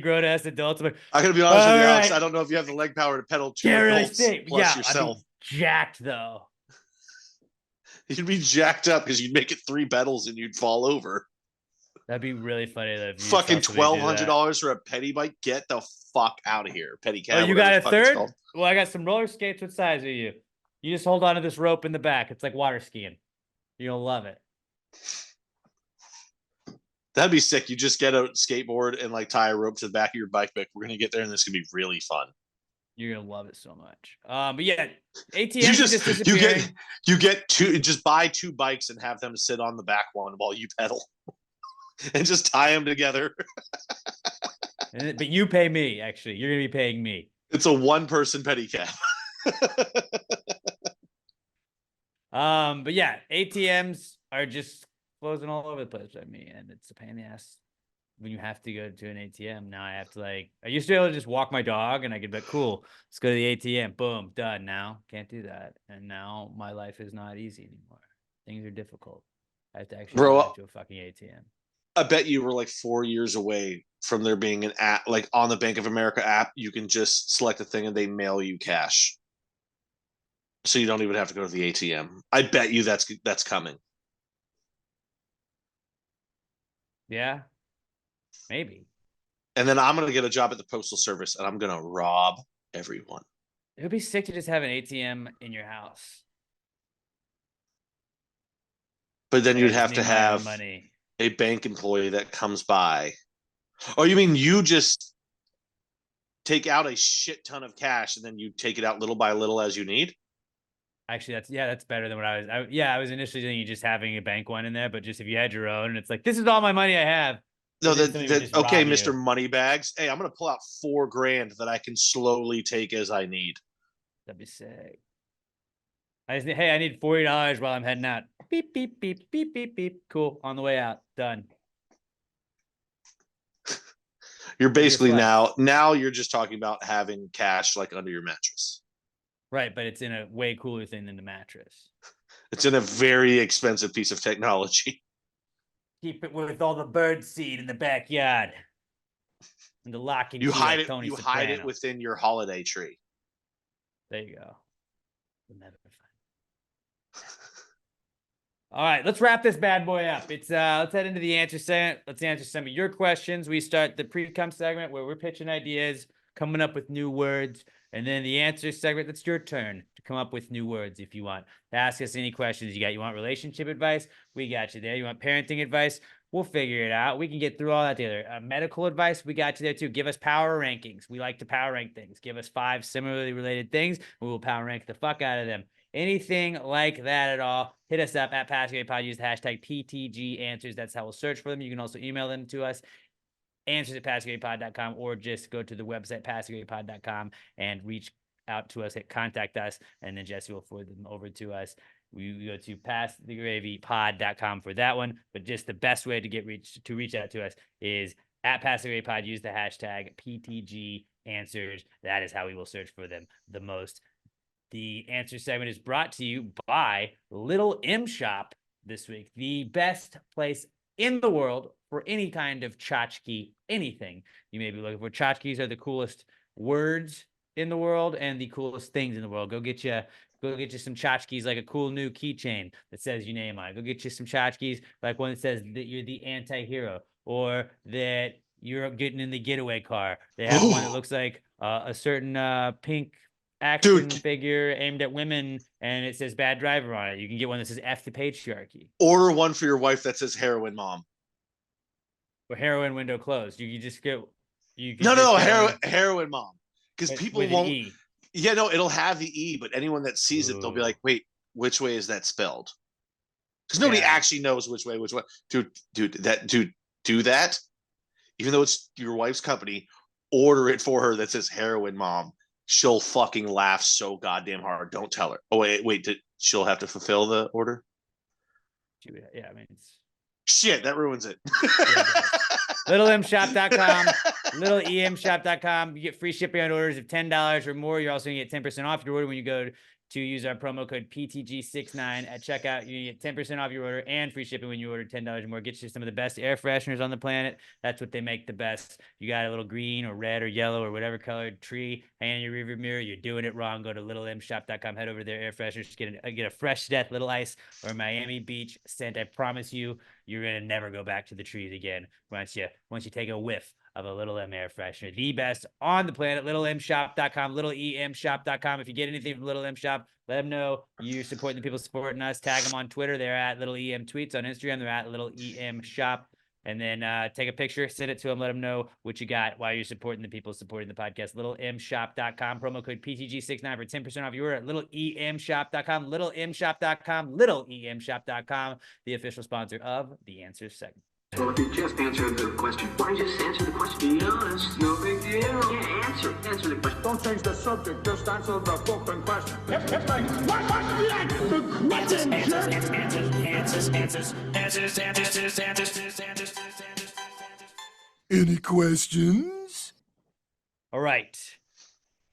grown-ass adults. I'm like, I gotta be honest with you, Alex. I don't know if you have the leg power to pedal two adults plus yourself. Jacked though. You'd be jacked up because you'd make it 3 pedals and you'd fall over. That'd be really funny. Though, fucking $1,200 for a petty bike. Get the fuck out of here, pedicab. Oh, you got a third? Well, I got some roller skates. What size are you? You just hold on to this rope in the back. It's like water skiing. You'll love it. That'd be sick. You just get a skateboard and like tie a rope to the back of your bike. We're gonna get there, and this is gonna be really fun. You're gonna love it so much. But yeah, ATM you get two. Just buy 2 bikes and have them sit on the back one while you pedal, and just tie them together. But you pay me. Actually, you're gonna be paying me. It's a 1-person pedicab. But yeah, ATMs are just closing all over the place by me, and it's a pain in the ass when you have to go to an ATM. Now I have to I used to be able to just walk my dog and I could be like, cool, let's go to the ATM. Boom, done. Now can't do that. And now my life is not easy anymore. Things are difficult. I have to actually go to a fucking ATM. I bet you were like 4 years away from there being an app, like on the Bank of America app, you can just select a thing and they mail you cash. So you don't even have to go to the ATM. I bet you that's coming. Yeah, maybe. And then I'm going to get a job at the Postal Service and I'm going to rob everyone. It would be sick to just have an ATM in your house. But then you'd have to have a bank employee that comes by. Oh, you mean you just take out a shit ton of cash and then you take it out little by little as you need? Actually, that's better than what I was initially thinking just having a bank one in there, but just if you had your own and it's like, this is all my money I have. No, okay, Mr. Moneybags. Hey, I'm going to pull out $4,000 that I can slowly take as I need. That'd be sick. I need $40 while I'm heading out. Beep, beep, beep, beep, beep, beep. Cool. On the way out. Done. You're basically now you're just talking about having cash like under your mattress. Right, but it's in a way cooler thing than the mattress. It's in a very expensive piece of technology. Keep it with all the bird seed in the backyard. And the lock and you key hide like it. Tony You Soprano. hide it within your holiday tree. There you go. All right, let's wrap this bad boy up. Let's head into the answer segment. Let's answer some of your questions. We start the pre-com segment where we're pitching ideas, coming up with new words, and then the answer segment. That's your turn to come up with new words if you want. Ask us any questions you got. You want relationship advice? We got you there. You want parenting advice? We'll figure it out. We can get through all that together. Medical advice? We got you there too. Give us power rankings. We like to power rank things. Give us 5 similarly related things. We will power rank the fuck out of them. Anything like that at all, hit us up at PassAwayPod. Use the hashtag PTG Answers. That's how we'll search for them. You can also email them to us, answers@PassAwayPod.com, or just go to the website, PassAwayPod.com, and reach out to us, hit contact us, and then Jesse will forward them over to us. We go to PassTheGravyPod.com for that one, but just the best way to reach out to us is at PassAwayPod. Use the hashtag PTG Answers. That is how we will search for them the most. The answer segment is brought to you by Little M Shop. this week. The best place in the world for any kind of tchotchke, anything you may be looking for. Tchotchkes are the coolest words in the world and the coolest things in the world. Go get you some tchotchkes, like a cool new keychain that says your name on it. Go get you some tchotchkes like one that says that you're the anti-hero, or that you're getting in the getaway car. They have one that looks like a certain pink action figure aimed at women, and it says bad driver on it. You can get one that says F the patriarchy. Order one for your wife that says heroin mom. Or heroin window closed. You just get heroin mom. Because people with won't. E. Yeah, no, it'll have the E, but anyone that sees it, they'll be like, wait, which way is that spelled? Because nobody actually knows which way. Dude, do that. Even though it's your wife's company, order it for her that says heroin mom. She'll fucking laugh so goddamn hard. Don't tell her. Oh, wait, she'll have to fulfill the order? Yeah, I mean, it's... Shit, that ruins it. LittleMShop.com, LittleEMShop.com. You get free shipping on orders of $10 or more. You're also going to get 10% off your order when you go to use our promo code PTG69 at checkout. You get 10% off your order and free shipping when you order $10 or more. Get you some of the best air fresheners on the planet. That's what they make the best. You got a little green or red or yellow or whatever colored tree hanging in your rearview mirror. You're doing it wrong. Go to LittleMShop.com. Head over to their air fresheners. Get a Fresh Death Little Ice or Miami Beach scent. I promise you, you're gonna never go back to the trees again once you take a whiff of a Little M air freshener. The best on the planet. LittleMShop.com, LittleEMShop.com. If you get anything from Little M Shop, let them know you're supporting the people supporting us. Tag them on Twitter. They're at Little EM Tweets. On Instagram, they're at Little EM Shop. And then take a picture, send it to them, let them know what you got while you're supporting the people supporting the podcast. LittleMShop.com, promo code PTG69 for 10% off your order at LittleEMShop.com, LittleEMShop.com, LittleEMShop.com, the official sponsor of The Answers segment. Well, if you just answered the question, why don't you just answer the question? Be honest, no big deal. Yeah, answer the question. Don't change the subject, just answer the fucking question. It's like, answers. Any questions? All right.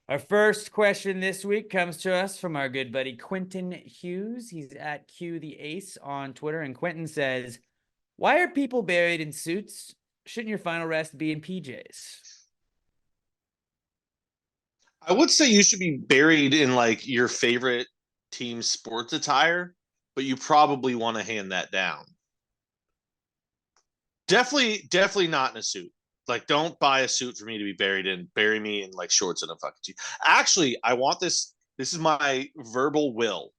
Our first question this week comes to us from our good buddy Quentin Hughes. He's at Q the Ace on Twitter, and Quentin says, why are people buried in suits? Shouldn't your final rest be in PJs? I would say you should be buried in like your favorite team's sports attire, but you probably want to hand that down. Definitely not in a suit. Like, don't buy a suit for me to be buried in. Bury me in like shorts and a fucking tee. Actually, I want this. This is my verbal will.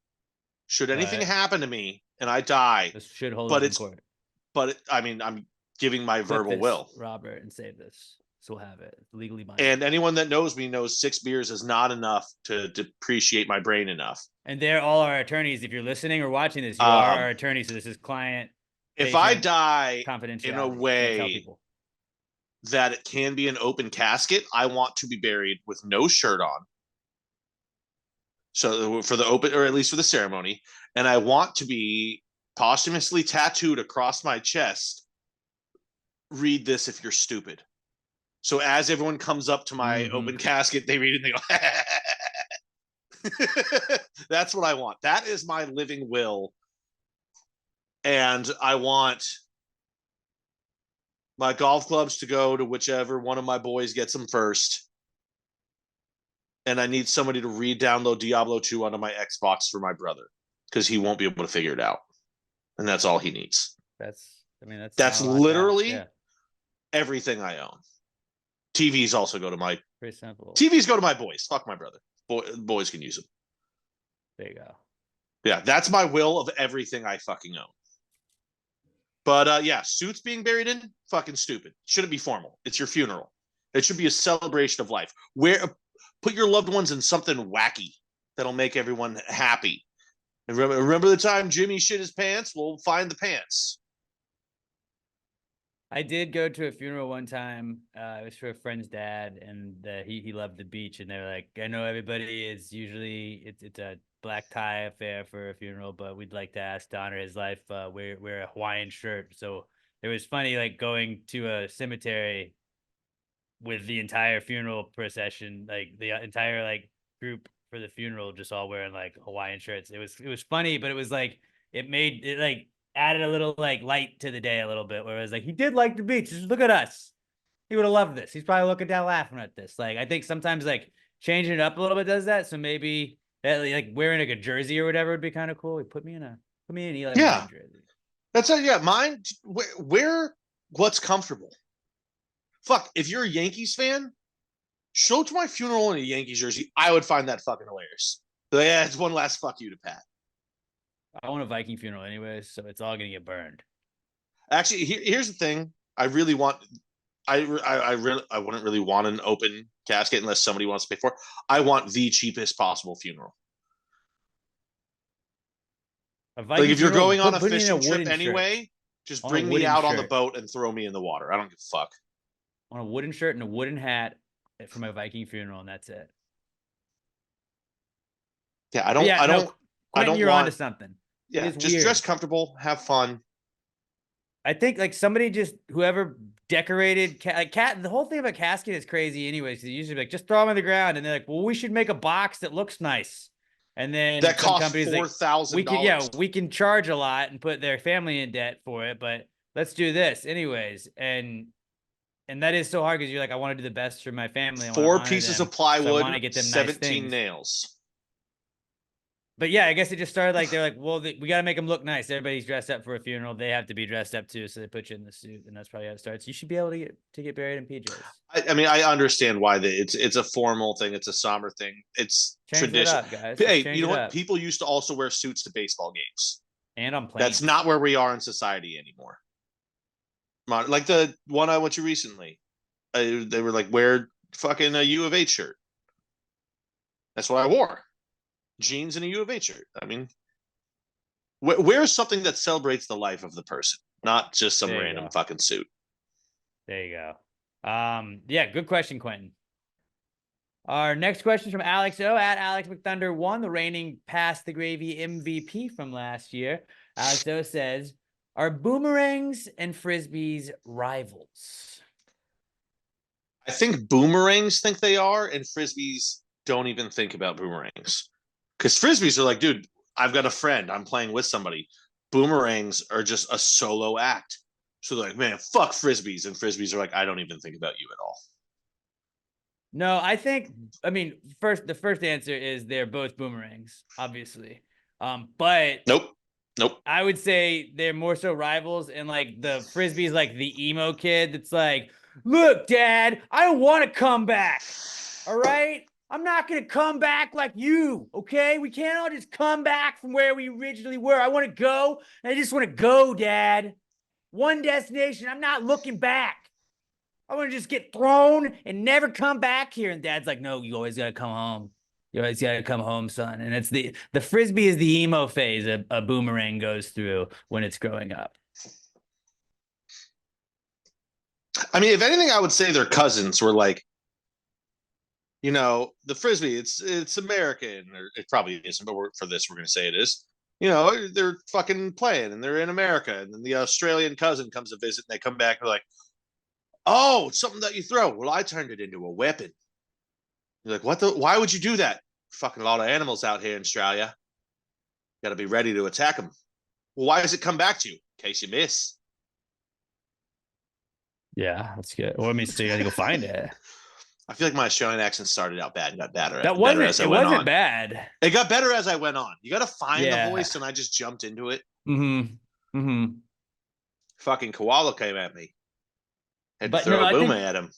Should anything happen to me and I die, This should hold but up in it's court. but I mean, I'm giving my Clip verbal this, will. Robert, and save this. So we'll have it legally binding. And anyone that knows me knows 6 beers is not enough to depreciate my brain enough. And they're all our attorneys. If you're listening or watching this, you are our attorneys. So this is client. If I die confidentiality. in a way that it can be an open casket, I want to be buried with no shirt on. So for the open, or at least for the ceremony, and I want to be posthumously tattooed across my chest, read this if you're stupid. So as everyone comes up to my open casket, they read it and they go, that's what I want. That is my living will. And I want my golf clubs to go to whichever one of my boys gets them first. And I need somebody to re-download Diablo 2 onto my Xbox for my brother, because he won't be able to figure it out. And that's all he needs. That's literally everything I own. TVs also go to my pretty simple. TVs go to my boys. Fuck my brother. Boys can use them. There you go. Yeah, that's my will of everything I fucking own. But yeah, suits being buried in, fucking stupid. Shouldn't be formal. It's your funeral. It should be a celebration of life. Put your loved ones in something wacky that'll make everyone happy. And remember the time Jimmy shit his pants? We'll find the pants. I did go to a funeral one time. It was for a friend's dad, and he loved the beach. And they were like, I know everybody is usually it's a black tie affair for a funeral, but we'd like to ask to honor his life, wear a Hawaiian shirt. So it was funny, like going to a cemetery with the entire funeral procession, like the entire like group for the funeral, just all wearing like Hawaiian shirts. It was funny, but it was like it made it like added a little like light to the day a little bit, where it was like he did like the beach. Just look at us. He would have loved this. He's probably looking down laughing at this. Like I think sometimes like changing it up a little bit does that. So maybe that like wearing like a jersey or whatever would be kind of cool. He put me in an Eli Manning jersey. That's it. Yeah, mine. Where what's comfortable. Fuck, if you're a Yankees fan, show up to my funeral in a Yankees jersey. I would find that fucking hilarious. Like, yeah, it's one last fuck you to Pat. I want a Viking funeral anyways, so it's all gonna get burned. Actually, here's the thing. I really want. I wouldn't really want an open casket unless somebody wants to pay for it. I want the cheapest possible funeral. Like if you're going on a fishing trip anyway, just bring me out on the boat and throw me in the water. I don't give a fuck. On a wooden shirt and a wooden hat for my Viking funeral, and that's it. Yeah, I don't you're want onto something. Yeah, just dress comfortable, have fun. I think like somebody just whoever decorated the whole thing about casket is crazy anyways. They usually like just throw them on the ground and they're like, well, we should make a box that looks nice. And then that costs $4,000. We can charge a lot and put their family in debt for it, but let's do this anyways. And that is so hard because you're like, I want to do the best for my family. 4 pieces of plywood, so get them 17 nails. But yeah, I guess it just started like they're like, well, we got to make them look nice. Everybody's dressed up for a funeral. They have to be dressed up too, so they put you in the suit, and that's probably how it starts. You should be able to get buried in PJs. I mean, I understand why it's a formal thing. It's a somber thing. It's tradition. Guys. Hey, you know what? People used to also wear suits to baseball games. And on planes. That's not where we are in society anymore. Like the one I went to recently, they were like, wear fucking a U of H shirt. That's what I wore. Jeans and a U of H shirt. I mean, wear something that celebrates the life of the person, not just some random fucking suit. There you go. Yeah, good question, Quentin. Our next question is from Alex O at Alex McThunder1, the reigning Pass the Gravy MVP from last year. Alex O says, are boomerangs and frisbees rivals? I think boomerangs think they are, and frisbees don't even think about boomerangs. Because frisbees are like, dude, I've got a friend. I'm playing with somebody. Boomerangs are just a solo act. So they're like, man, fuck frisbees. And frisbees are like, I don't even think about you at all. No, the first answer is they're both boomerangs, obviously. But Nope. I would say they're more so rivals, and like the frisbee's like the emo kid that's like, look, Dad, I don't want to come back. All right? I'm not going to come back like you, okay? We can't all just come back from where we originally were. I want to go, and I just want to go, Dad. One destination. I'm not looking back. I want to just get thrown and never come back here. And Dad's like, no, you always got to come home. You always got to come home, son. And it's the frisbee is the emo phase a boomerang goes through when it's growing up. I mean, if anything, I would say their cousins were like, you know, the frisbee, it's American, or it probably isn't, but for this, we're going to say it is. You know, they're fucking playing and they're in America. And then the Australian cousin comes to visit and they come back and they're like, oh, it's something that you throw. Well, I turned it into a weapon. You're like, why would you do that? Fucking a lot of animals out here in Australia. Got to be ready to attack them. Well, why does it come back to you? In case you miss. Yeah, that's good. Well, I mean, so you got to go find it. I feel like my Australian accent started out bad and got better. It wasn't bad. It got better as I went on. You got to find the voice, and I just jumped into it. Fucking koala came at me. Had to throw a boomer at him.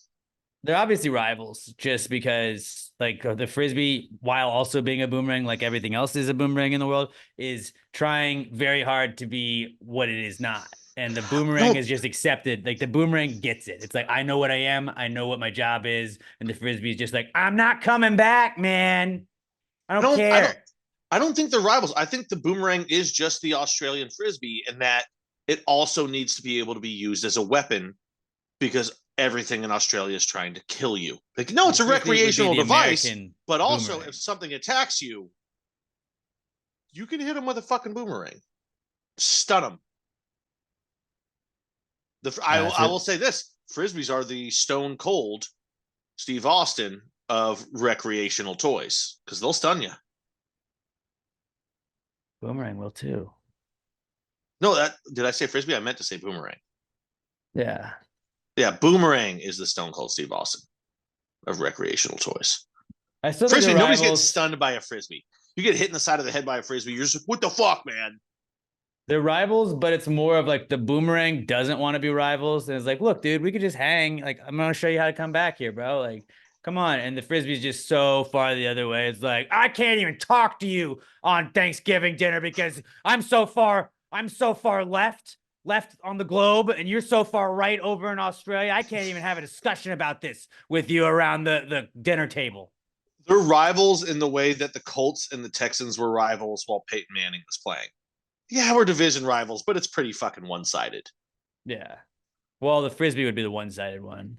They're obviously rivals, just because like the frisbee, while also being a boomerang, like everything else is a boomerang in the world, is trying very hard to be what it is not. And the boomerang is just accepted. Like the boomerang gets it. It's like, I know what I am. I know what my job is. And the frisbee is just like, I'm not coming back, man. I don't care. I don't think they're rivals. I think the boomerang is just the Australian frisbee, and that it also needs to be able to be used as a weapon because everything in Australia is trying to kill you. Like, no, it's a recreational device, but also boomerang. If something attacks you, you can hit them with a fucking boomerang. Stun them. I will say this. Frisbees are the stone cold Steve Austin of recreational toys because they'll stun you. Boomerang will too. No, that did I say frisbee? I meant to say boomerang. Yeah. Yeah, boomerang is the Stone Cold Steve Austin of recreational toys. I still think Frisbee, the nobody's getting rivals, stunned by a frisbee. You get hit in the side of the head by a frisbee, you're just like, what the fuck, man? they're rivals, but it's more of like the boomerang doesn't want to be rivals. And it's like, look, dude, we could just hang. Like, I'm going to show you how to come back here, bro. Like, come on. And the frisbee's just so far the other way. It's like, I can't even talk to you on Thanksgiving dinner because I'm so far left on the globe, and you're so far right over in Australia. I can't even have a discussion about this with you around the dinner table. They're rivals in the way that the Colts and the Texans were rivals while Peyton Manning was playing. Yeah, we're division rivals, but it's pretty fucking one-sided. Yeah. Well, the frisbee would be the one-sided one.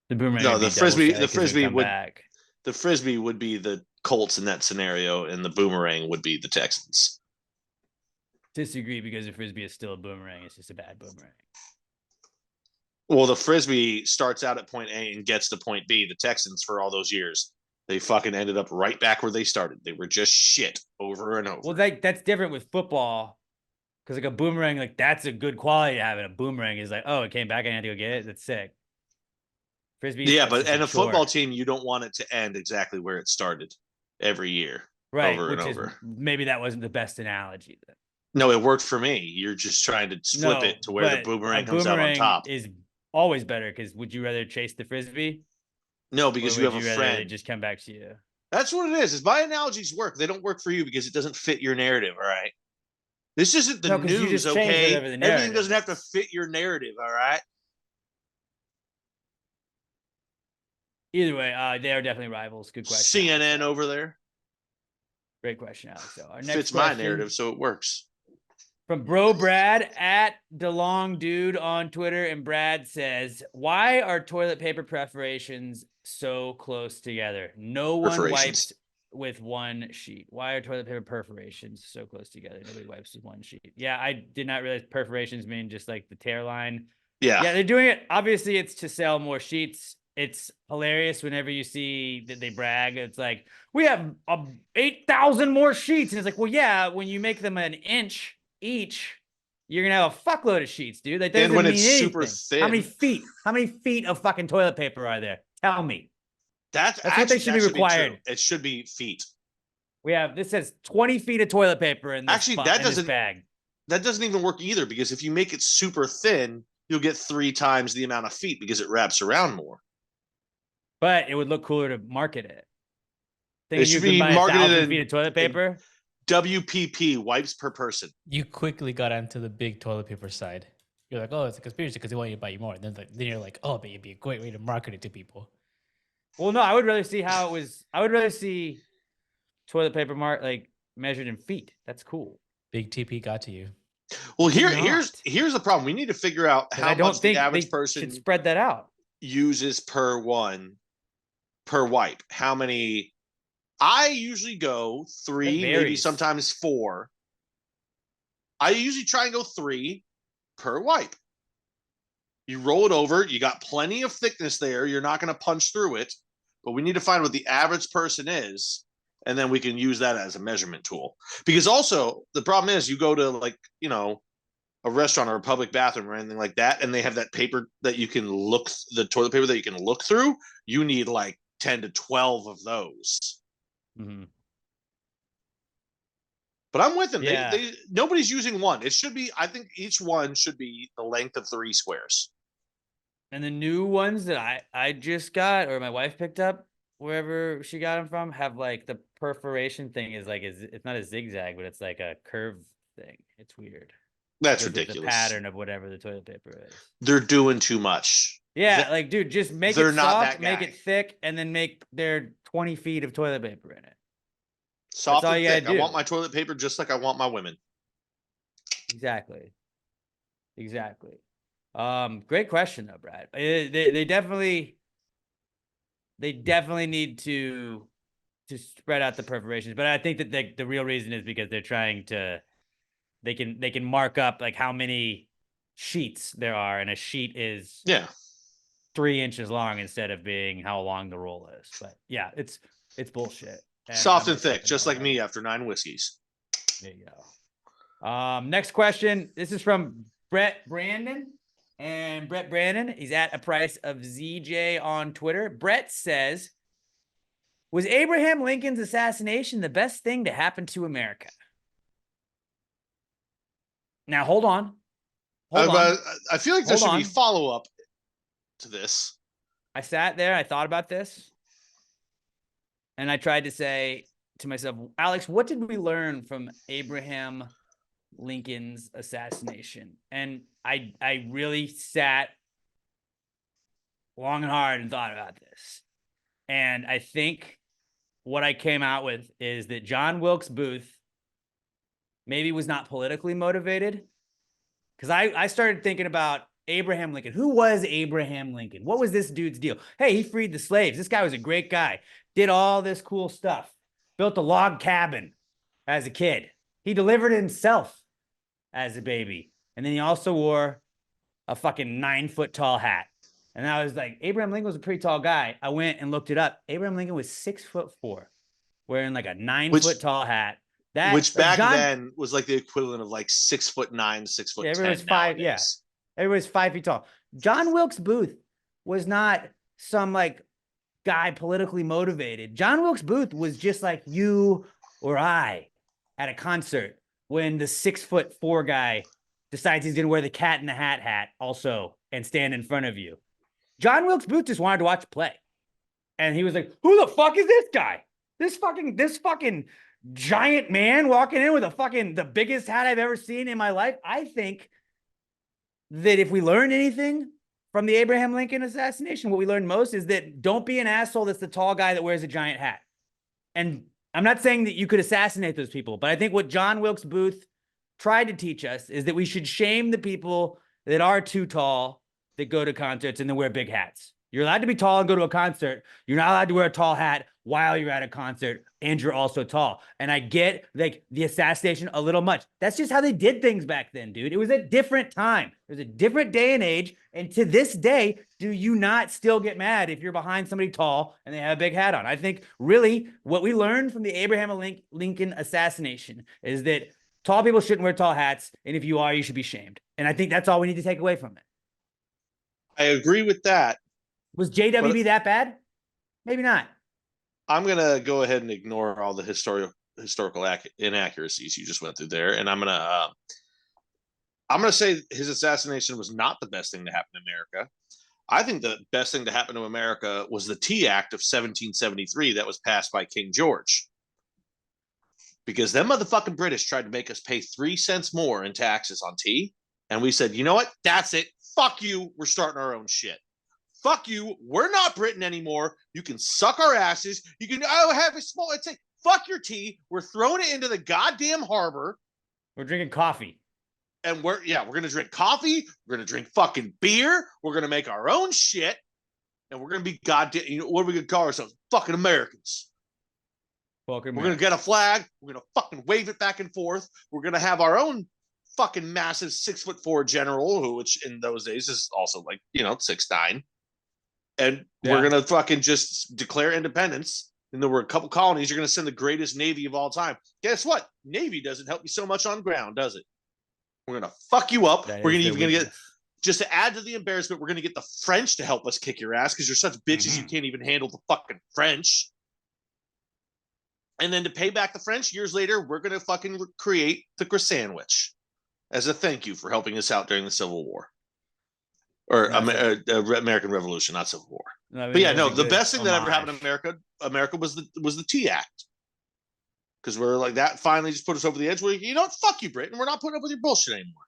The boomerang. No, would be the frisbee. double-sided The 'cause it frisbee come would. back. The frisbee would be the Colts in that scenario, and the boomerang would be the Texans. Disagree because the frisbee is still a boomerang. It's just a bad boomerang. Well, the frisbee starts out at point A and gets to point B. The Texans, for all those years, they fucking ended up right back where they started. They were just shit over and over. Well, that's different with football because like a boomerang, like that's a good quality to have. And a boomerang is like, oh, it came back. I had to go get it. That's sick. Frisbee. Yeah, that's but just and a chore. football team, you don't want it to end exactly where it started every year, right? over Which and is over. maybe that wasn't the best analogy. Then. No, it worked for me. You're just trying to flip No, it to where the but boomerang a comes out on boomerang top. is always better because would you rather chase the frisbee? No, Or because would you have a rather friend. they just come back to you? That's what it is. My analogies work. They don't work for you because it doesn't fit your narrative. All right. This isn't the No, 'cause you news, just change okay? whatever the Everything narrative doesn't have to is. fit your narrative. All right. Either way, they are definitely rivals. Good question. CNN over there Great question, Alex. So our next fits question, my narrative, so it works. from Bro Brad at DeLong Dude on Twitter, and Brad says, "Why are toilet paper perforations so close together? No one Perforations. wipes with one sheet. Why are toilet paper perforations so close together? Nobody wipes with one sheet." Yeah, I did not realize perforations mean just like the tear line. Yeah. Yeah, they're doing it. Obviously, it's to sell more sheets. It's hilarious whenever you see that they brag. It's like, we have 8,000 more sheets. And it's like, well, yeah, when you make them an inch each, you're going to have a fuckload of sheets, dude. That doesn't And when mean it's super anything. How thin. How many feet of fucking toilet paper are there? Tell me. That's what actually, they should that be required. true. It should be feet. This says 20 feet of toilet paper in this, Actually, in that this doesn't bag. that doesn't even work either, because if you make it super thin, you'll get 3 times the amount of feet because it wraps around more. But it would look cooler to market it. It Think you should could be buy marketed 1,000 in- feet of toilet paper? WPP, wipes per person. You quickly got onto the big toilet paper side. You're like, oh, it's a conspiracy because they want you to buy you more. And then you're like, oh, but it'd be a great way to market it to people. Well, no, I would rather see how it was. I would rather see toilet paper measured in feet. That's cool. Big TP got to you. Well, Did here's the problem. We need to figure out 'Cause how I don't much the think average they person should spread that out. uses per wipe. How many? I usually go 3, maybe varies. sometimes 4. I usually try and go 3 per wipe. You roll it over. You got plenty of thickness there. You're not going to punch through it, but we need to find what the average person is, and then we can use that as a measurement tool. Because also the problem is, you go to a restaurant or a public bathroom or anything like that, and they have that paper that you can look, the toilet paper that you can look through. You need like 10 to 12 of those. Mm-hmm. But I'm with them. Yeah. Nobody's using one. It should be, I think each one should be the length of 3 squares. And the new ones that I just got, or my wife picked up wherever she got them from, have like the perforation thing it's not a zigzag, but it's like a curve thing. It's weird. That's Because it's ridiculous. the pattern of whatever the toilet paper is. They're doing too much. Yeah, dude, just make they're it not soft, that make guy. it thick, and then make their 20 feet of toilet paper in it. Soft all and you gotta thick. I do. want my toilet paper just like I want my women. Exactly. Great question though, Brad. They definitely need to spread out the perforations, but I think that the real reason is because they're trying to they can mark up like how many sheets there are, and a sheet is 3 inches long instead of being how long the roll is. But yeah, it's bullshit. Soft and thick, just like me after 9 whiskeys. There you go. Next question. This is from Brett Brandon. And Brett Brandon, he's at a price of ZJ on Twitter. Brett says, was Abraham Lincoln's assassination the best thing to happen to America? Now, hold on. I feel like there Hold should be on. follow-up to this. I sat there, I thought about this, and I tried to say to myself, Alex, what did we learn from Abraham Lincoln's assassination? And I really sat long and hard and thought about this. And I think what I came out with is that John Wilkes Booth maybe was not politically motivated. Because I started thinking about Abraham Lincoln. Who was Abraham Lincoln? What was this dude's deal? Hey, he freed the slaves. This guy was a great guy. Did all this cool stuff. Built a log cabin as a kid. He delivered himself as a baby. And then he also wore a fucking 9-foot tall hat. And I was like, Abraham Lincoln was a pretty tall guy. I went and looked it up. Abraham Lincoln was 6'4", wearing like a 9-foot tall hat. Which back then was like the equivalent of like 6'9", 6'10". Everyone's 5. Yeah, everybody's 5 feet tall. John Wilkes Booth was not some like guy politically motivated. John Wilkes Booth was just like you or I at a concert when the 6'4" guy decides he's gonna wear the cat in the hat also and stand in front of you. John Wilkes Booth just wanted to watch a play, and he was like, "Who the fuck is this guy? This fucking giant man walking in with the biggest hat I've ever seen in my life." I think that if we learned anything from the Abraham Lincoln assassination, what we learned most is that don't be an asshole that's the tall guy that wears a giant hat. And I'm not saying that you could assassinate those people, but I think what John Wilkes Booth tried to teach us is that we should shame the people that are too tall that go to concerts and then wear big hats. You're allowed to be tall and go to a concert. You're not allowed to wear a tall hat while you're at a concert and you're also tall. And I get like the assassination a little much. That's just how they did things back then, dude. It was a different time. It was a different day and age. And to this day, do you not still get mad if you're behind somebody tall and they have a big hat on? I think really what we learned from the Abraham Lincoln assassination is that tall people shouldn't wear tall hats. And if you are, you should be shamed. And I think that's all we need to take away from it. I agree with that. Was JWB that bad? Maybe not. I'm going to go ahead and ignore all the historical inaccuracies you just went through there. And I'm going to say his assassination was not the best thing to happen to America. I think the best thing to happen to America was the Tea Act of 1773 that was passed by King George. Because them motherfucking British tried to make us pay 3 cents more in taxes on tea. And we said, you know what? That's it. Fuck you. We're starting our own shit. Fuck you. We're not Britain anymore. You can suck our asses. You can have a small. It's like, fuck your tea. We're throwing it into the goddamn harbor. We're drinking coffee. And we're going to drink coffee. We're going to drink fucking beer. We're going to make our own shit. And we're going to be goddamn, what are we going to call ourselves? Fucking Americans. We're going to get a flag. We're going to fucking wave it back and forth. We're going to have our own fucking massive 6'4" general, which in those days is also like, 6'9". And we're going to fucking just declare independence. And there were a couple colonies. You're going to send the greatest Navy of all time. Guess what? Navy doesn't help you so much on ground, does it? We're going to fuck you up. We're going to get, just to add to the embarrassment, we're going to get the French to help us kick your ass because you're such bitches you can't even handle the fucking French. And then to pay back the French, years later, we're going to fucking create the croissant as a thank you for helping us out during the Civil War. Or American Revolution, not Civil War. No, but yeah, no, the best thing that ever happened to America was the Tea Act. Because we're like, that finally just put us over the edge. Where, you know what? Fuck you, Britain. We're not putting up with your bullshit anymore.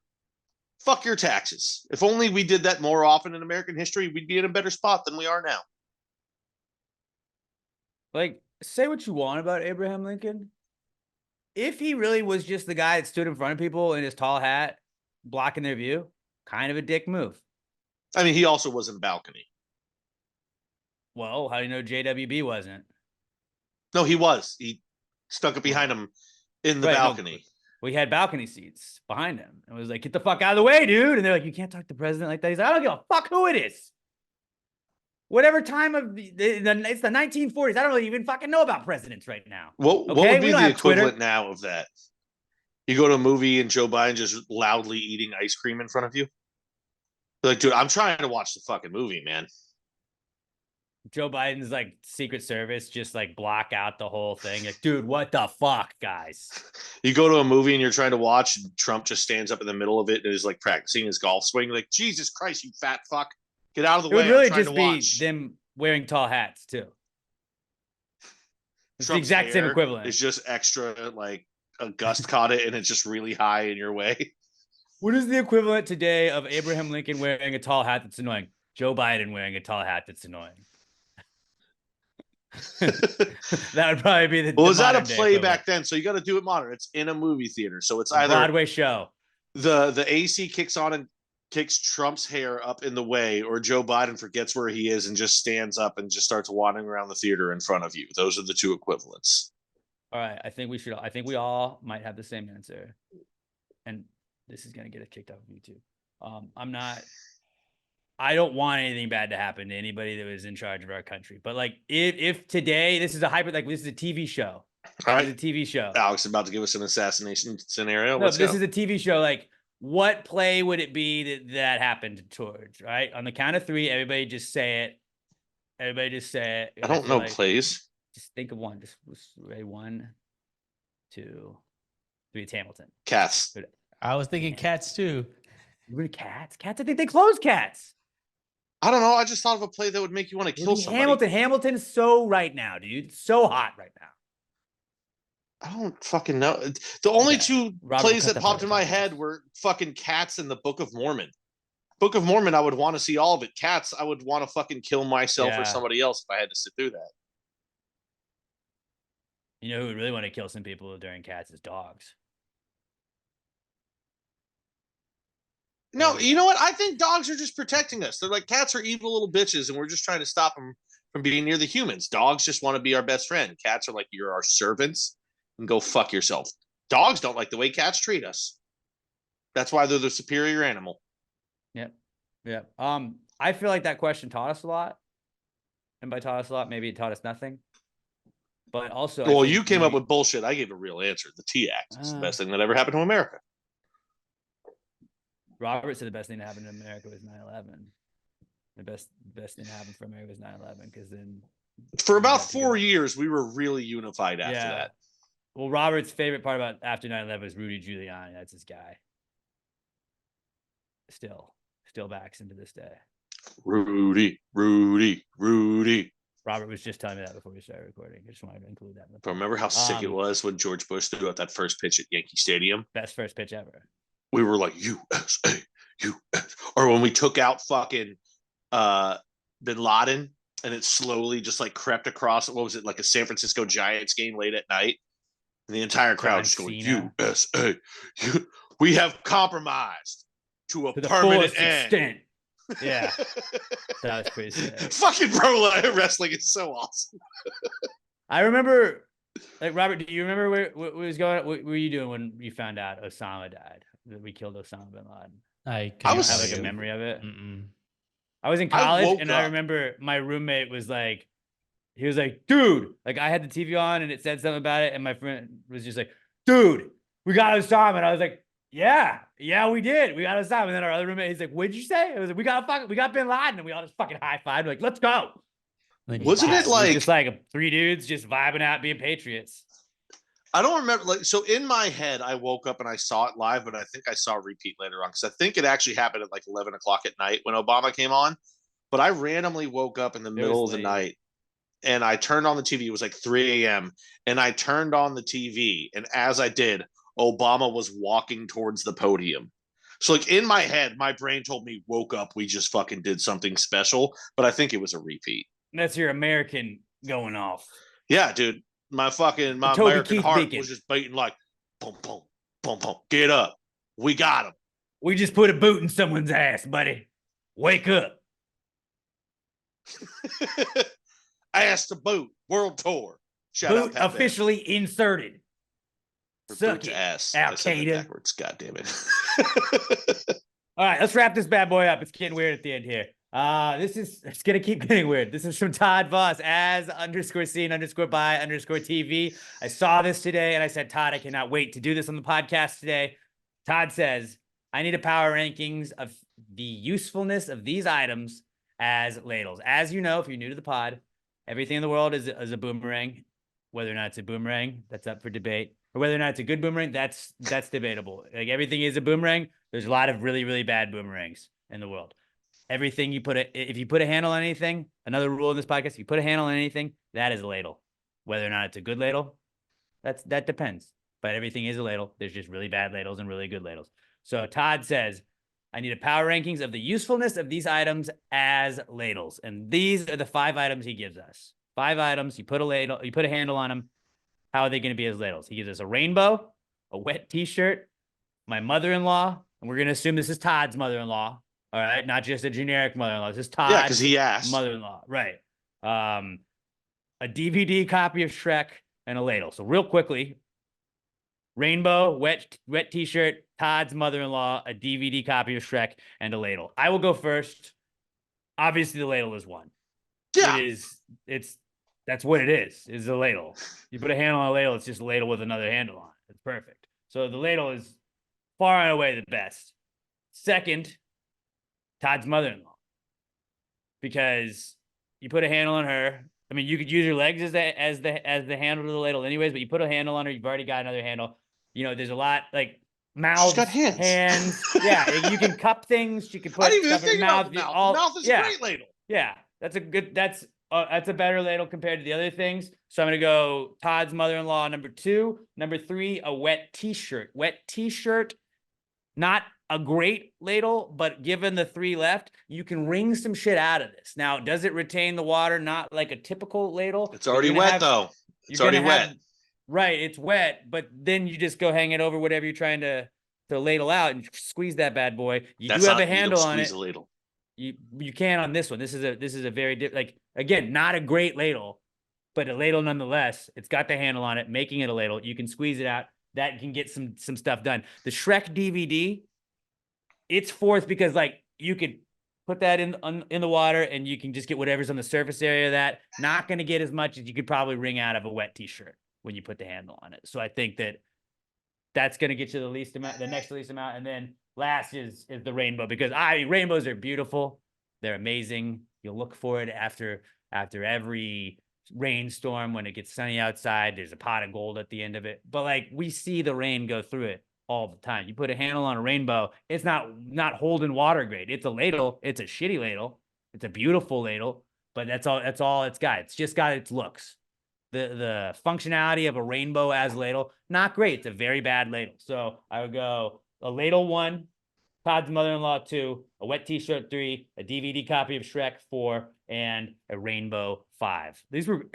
Fuck your taxes. If only we did that more often in American history, we'd be in a better spot than we are now. Like, say what you want about Abraham Lincoln. If he really was just the guy that stood in front of people in his tall hat, blocking their view, kind of a dick move. I mean, he also was in balcony. Well, how do you know JWB wasn't? No, he was. He stuck it behind him in the balcony. No, we had balcony seats behind him. It was like, get the fuck out of the way, dude. And they're like, you can't talk to the president like that. He's like, I don't give a fuck who it is. Whatever time of it's the 1940s. I don't really even fucking know about presidents right now. What would be the equivalent now of that? You go to a movie and Joe Biden just loudly eating ice cream in front of you. You're like, dude, I'm trying to watch the fucking movie, man. Joe Biden's like Secret Service just like block out the whole thing. Like, dude, what the fuck, guys? You go to a movie and you're trying to watch, and Trump just stands up in the middle of it and is like practicing his golf swing. Like, Jesus Christ, you fat fuck. Get out of the It way. would really I'm trying just to be watch. them wearing tall hats too. It's the Trump's exact same hair equivalent. It's just extra, like a gust caught it and it's just really high in your way. What is the equivalent today of Abraham Lincoln wearing a tall hat that's annoying? Joe Biden wearing a tall hat that's annoying. That would probably be the. Well, the was that a modern day play equivalent. back then? So you got to do it modern. It's in a movie theater. So it's A either Broadway show. the AC kicks on and kicks Trump's hair up in the way, or Joe Biden forgets where he is and just stands up and just starts wandering around the theater in front of you. Those are the two equivalents. All right, I think we all might have the same answer, and this is gonna get us kicked off of YouTube. I don't want anything bad to happen to anybody that was in charge of our country. But like, if today this is this is a TV show. All right, It's a TV show. Alex is about to give us an assassination scenario. No, Let's this go. is a TV show. Like, what play would it be that happened towards? Right, on the count of three, everybody just say it. Everybody just say it. I don't know plays. Just think of one. Just ready. 1, 2, 3. It's Hamilton. Cats. I was thinking Cats too. Really, Cats? Cats? I think they closed Cats. I don't know. I just thought of a play that would make you want to kill somebody. Hamilton. Hamilton's so right now, dude. So hot right now. I don't fucking know. The only two Robert, plays cut that popped in my head were fucking Cats and the Book of Mormon. Book of Mormon, I would want to see all of it. Cats, I would want to fucking kill myself Yeah. or somebody else if I had to sit through that. You know who would really want to kill some people during Cats is dogs. No, you know what? I think dogs are just protecting us. They're like, cats are evil little bitches, and we're just trying to stop them from being near the humans. Dogs just want to be our best friend. Cats are like, you're our servants, and go fuck yourself. Dogs don't like the way cats treat us. That's why they're the superior animal. Yep. Yep. I feel like that question taught us a lot. And by taught us a lot, maybe it taught us nothing. But also, Well, you came up with bullshit. I gave a real answer. The T Act is the best thing that ever happened to America. Robert said the best thing that happened to America was 9/11. The best thing that happened for America was 9/11 because then for about 4 years we were really unified after that. Well, Robert's favorite part about after 9/11 was Rudy Giuliani. That's his guy. Still backs into this day. Rudy. Robert was just telling me that before we started recording. I just wanted to include that. But remember how sick it was when George Bush threw out that first pitch at Yankee Stadium? Best first pitch ever. We were like, USA. Or when we took out fucking Bin Laden and it slowly just like crept across, what was it, like a San Francisco Giants game late at night? And the entire crowd just going, USA. We have compromised to a To the permanent fullest end. extent. Yeah. That was pretty sick. Fucking pro wrestling is so awesome. I remember, like, Robert, do you remember what was going on? What were you doing when you found out Osama died? That we killed Osama bin Laden? I was- have like a memory of it. Mm-mm. I was in I college woke and I up. remember my roommate was like, he was like, dude, like I had the TV on and it said something about it. And my friend was just like, dude, we got Osama. And I was like, yeah, we did. We got Osama. And then our other roommate, he's like, what'd you say? I was like, we got bin Laden. And we all just fucking high-fived. Like, let's go. Then you Wasn't die. it It was like, just like three dudes just vibing out being patriots. I don't remember, like, so in my head, I woke up and I saw it live, but I think I saw a repeat later on because I think it actually happened at like 11 o'clock at night when Obama came on. But I randomly woke up in the middle of the late. night and I turned on the TV. It was like 3 a.m. And I turned on the TV. And as I did, Obama was walking towards the podium. So, like, in my head, my brain told me, woke up, we just fucking did something special. But I think it was a repeat. That's your American going off. Yeah, dude. My Toby American Keith heart Beacon. was just beating like, boom, boom, boom, boom. Get up. We got him. We just put a boot in someone's ass, buddy. Wake up. Ass to boot. World tour. Shout out Boot Pat Van. officially inserted. Or Suck boot to it, ass. Al I said that Qaeda. backwards. God damn it. All right, let's wrap this bad boy up. It's getting weird at the end here. It's gonna keep getting weird. This is from Todd Voss as_scene_by_TV. I saw this today and I said, Todd, I cannot wait to do this on the podcast today. Todd says, I need a power rankings of the usefulness of these items as ladles. As you know, if you're new to the pod, everything in the world is a boomerang. Whether or not it's a boomerang, that's up for debate. Or whether or not it's a good boomerang, that's debatable. Like everything is a boomerang. There's a lot of really, really bad boomerangs in the world. Everything if you put a handle on anything, another rule in this podcast, if you put a handle on anything, that is a ladle. Whether or not it's a good ladle, that depends. But everything is a ladle. There's just really bad ladles and really good ladles. So Todd says, I need a power rankings of the usefulness of these items as ladles. And these are the 5 items he gives us. 5 items. You put a handle on them. How are they going to be as ladles? He gives us a rainbow, a wet t-shirt, my mother-in-law, and we're going to assume this is Todd's mother-in-law. All right, not just a generic mother-in-law. This is Todd's because he asked. mother-in-law. Right. A DVD copy of Shrek and a ladle. So real quickly, rainbow, wet t-shirt, Todd's mother-in-law, a DVD copy of Shrek, and a ladle. I will go first. Obviously, the ladle is one. Yeah. That's what it is a ladle. You put a handle on a ladle, it's just a ladle with another handle on it. It's perfect. So the ladle is far and away the best. Second, Todd's mother-in-law. Because you put a handle on her. I mean, you could use your legs as the handle to the ladle anyways, but you put a handle on her, you've already got another handle. You know, there's a lot like mouths. She's got hands. Yeah, you can cup things. You can put I didn't even stuff in think her about the mouth. all- The mouth is yeah, a great ladle. Yeah, that's a better ladle compared to the other things. So I'm gonna go Todd's mother-in-law number 2. Number 3, a wet t-shirt. Wet t-shirt, not a great ladle, but given the 3 left, you can wring some shit out of this. Now, does it retain the water? Not like a typical ladle. It's already wet though. It's already wet. Right, it's wet, but then you just go hang it over whatever you're trying to ladle out and squeeze that bad boy. You do have a handle on it. A ladle. You can on this one. This is a very like again, not a great ladle, but a ladle nonetheless. It's got the handle on it, making it a ladle. You can squeeze it out. That can get some stuff done. The Shrek DVD, it's 4th because like you could put that in the water and you can just get whatever's on the surface area of that. Not going to get as much as you could probably wring out of a wet t-shirt when you put the handle on it. So I think that's going to get you the next least amount. And then last is the rainbow, because rainbows are beautiful. They're amazing. You'll look for it after every rainstorm when it gets sunny outside. There's a pot of gold at the end of it. But like we see the rain go through it all the time. You put a handle on a rainbow, it's not holding water great. It's a ladle. It's a shitty ladle. It's a beautiful ladle, but that's all it's got. It's just got its looks. The functionality of a rainbow as ladle, not great. It's a very bad ladle. So I would go a ladle 1, Todd's mother-in-law 2, a wet t-shirt 3, a DVD copy of Shrek 4, and a rainbow 5. These were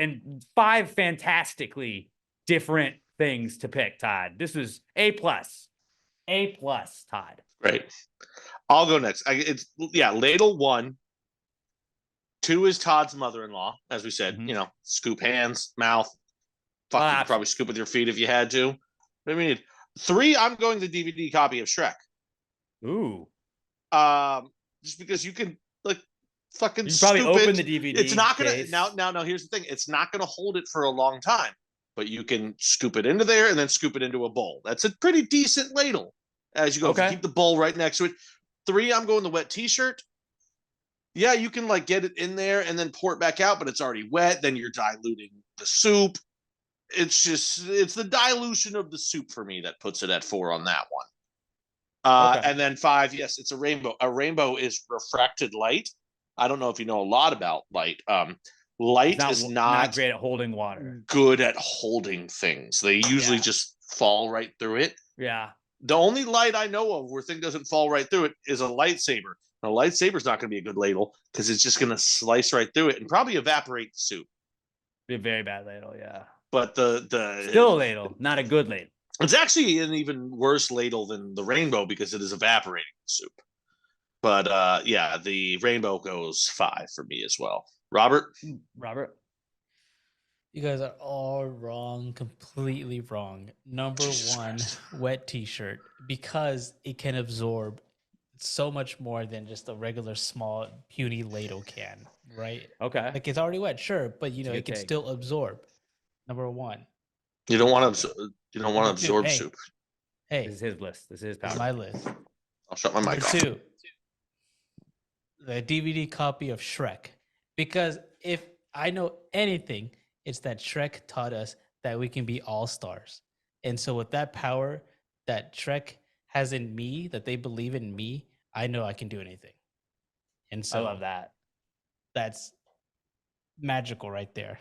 5 fantastically different things to pick, Todd. This was A+. A+, Todd. Great. I'll go next. Ladle 1. 2 is Todd's mother-in-law, as we said. Mhm. You know, scoop hands, mouth. You could probably scoop with your feet if you had to. What do we need? 3, I'm going the DVD copy of Shrek. Ooh. Just because you can like fucking You probably scoop open it. the DVD. It's not gonna case. now. Here's the thing: it's not gonna hold it for a long time, but you can scoop it into there and then scoop it into a bowl. That's a pretty decent ladle. As you go, if you keep the bowl right next to it. 3, I'm going the wet t-shirt. Yeah, you can like get it in there and then pour it back out, but it's already wet. Then you're diluting the soup. It's the dilution of the soup for me that puts it at 4 on that one. And then 5, yes, it's a rainbow. A rainbow is refracted light. I don't know if you know a lot about light. Light is not great at holding water. Good at holding things. They usually just fall right through it. Yeah. The only light I know of where thing doesn't fall right through it is a lightsaber. A lightsaber's not going to be a good ladle because it's just going to slice right through it and probably evaporate the soup. Be a very bad ladle, yeah. But the still a ladle, not a good ladle. It's actually an even worse ladle than the rainbow because it is evaporating the soup. But the rainbow goes 5 for me as well. Robert? You guys are all wrong, completely wrong. Number 1, wet t-shirt, because it can absorb so much more than just a regular small puny ladle can, right? Okay. Like it's already wet, sure, but It's a it good can take. still absorb. Number one. You don't want Okay. to. You don't want to Number two, absorb hey, soup. Hey, This is his list. This is his this is power. my list. I'll shut my Number mic off. two, the DVD copy of Shrek. Because if I know anything, it's that Shrek taught us that we can be all stars. And so with that power that Shrek has in me, that they believe in me, I know I can do anything. And so I love that. that's magical right there.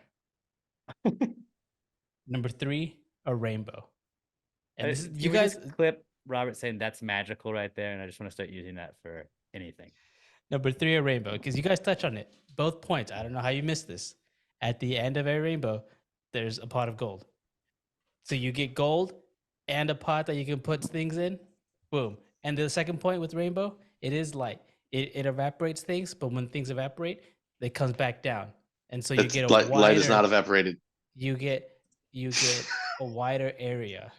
Number three, a rainbow. And this is, Can you we guys, just clip Robert saying that's magical right there, and I just want to start using that for anything. number three, a rainbow, because you guys touch on it. Both points. I don't know how you missed this. At the end of a rainbow, there's a pot of gold. So you get gold and a pot that you can put things in. Boom. And the second point with rainbow, it is light. It evaporates things, but when things evaporate, it comes back down. And so you It's get a wider, light is not evaporated. you get a wider area,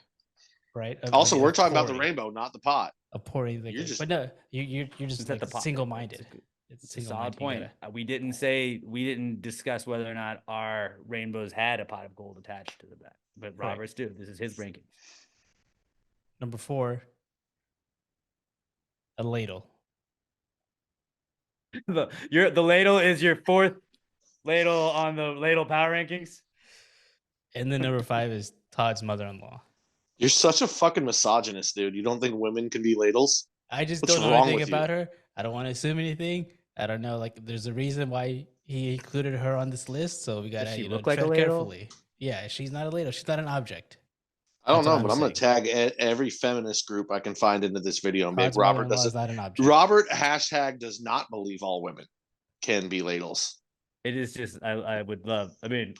right? Also, we're talking about the pouring, rainbow, not the pot. of pouring the You're good. just- But no, you're just It's at like the pot. single-minded. It's a single-minded. solid point. We didn't discuss whether or not our rainbows had a pot of gold attached to the back, but Right. Robert's do. This is his rankings. Number four, a ladle. The ladle is your fourth ladle on the ladle power rankings. And then number five is Todd's mother-in-law. You're such a fucking misogynist, dude. You don't think women can be ladles? I just What's don't know wrong anything with you? about her. I don't want to assume anything. I don't know. Like, there's a reason why he included her on this list, so we gotta she look like a tread ladle? carefully. Yeah, she's not a ladle. She's not an object. I don't That's what know, but I'm I'm gonna tag every feminist group I can find into this video and be like, Todd's Robert mother-in-law is doesn't. not an object. Robert hashtag does not believe all women can be ladles. It is just I would love. I mean,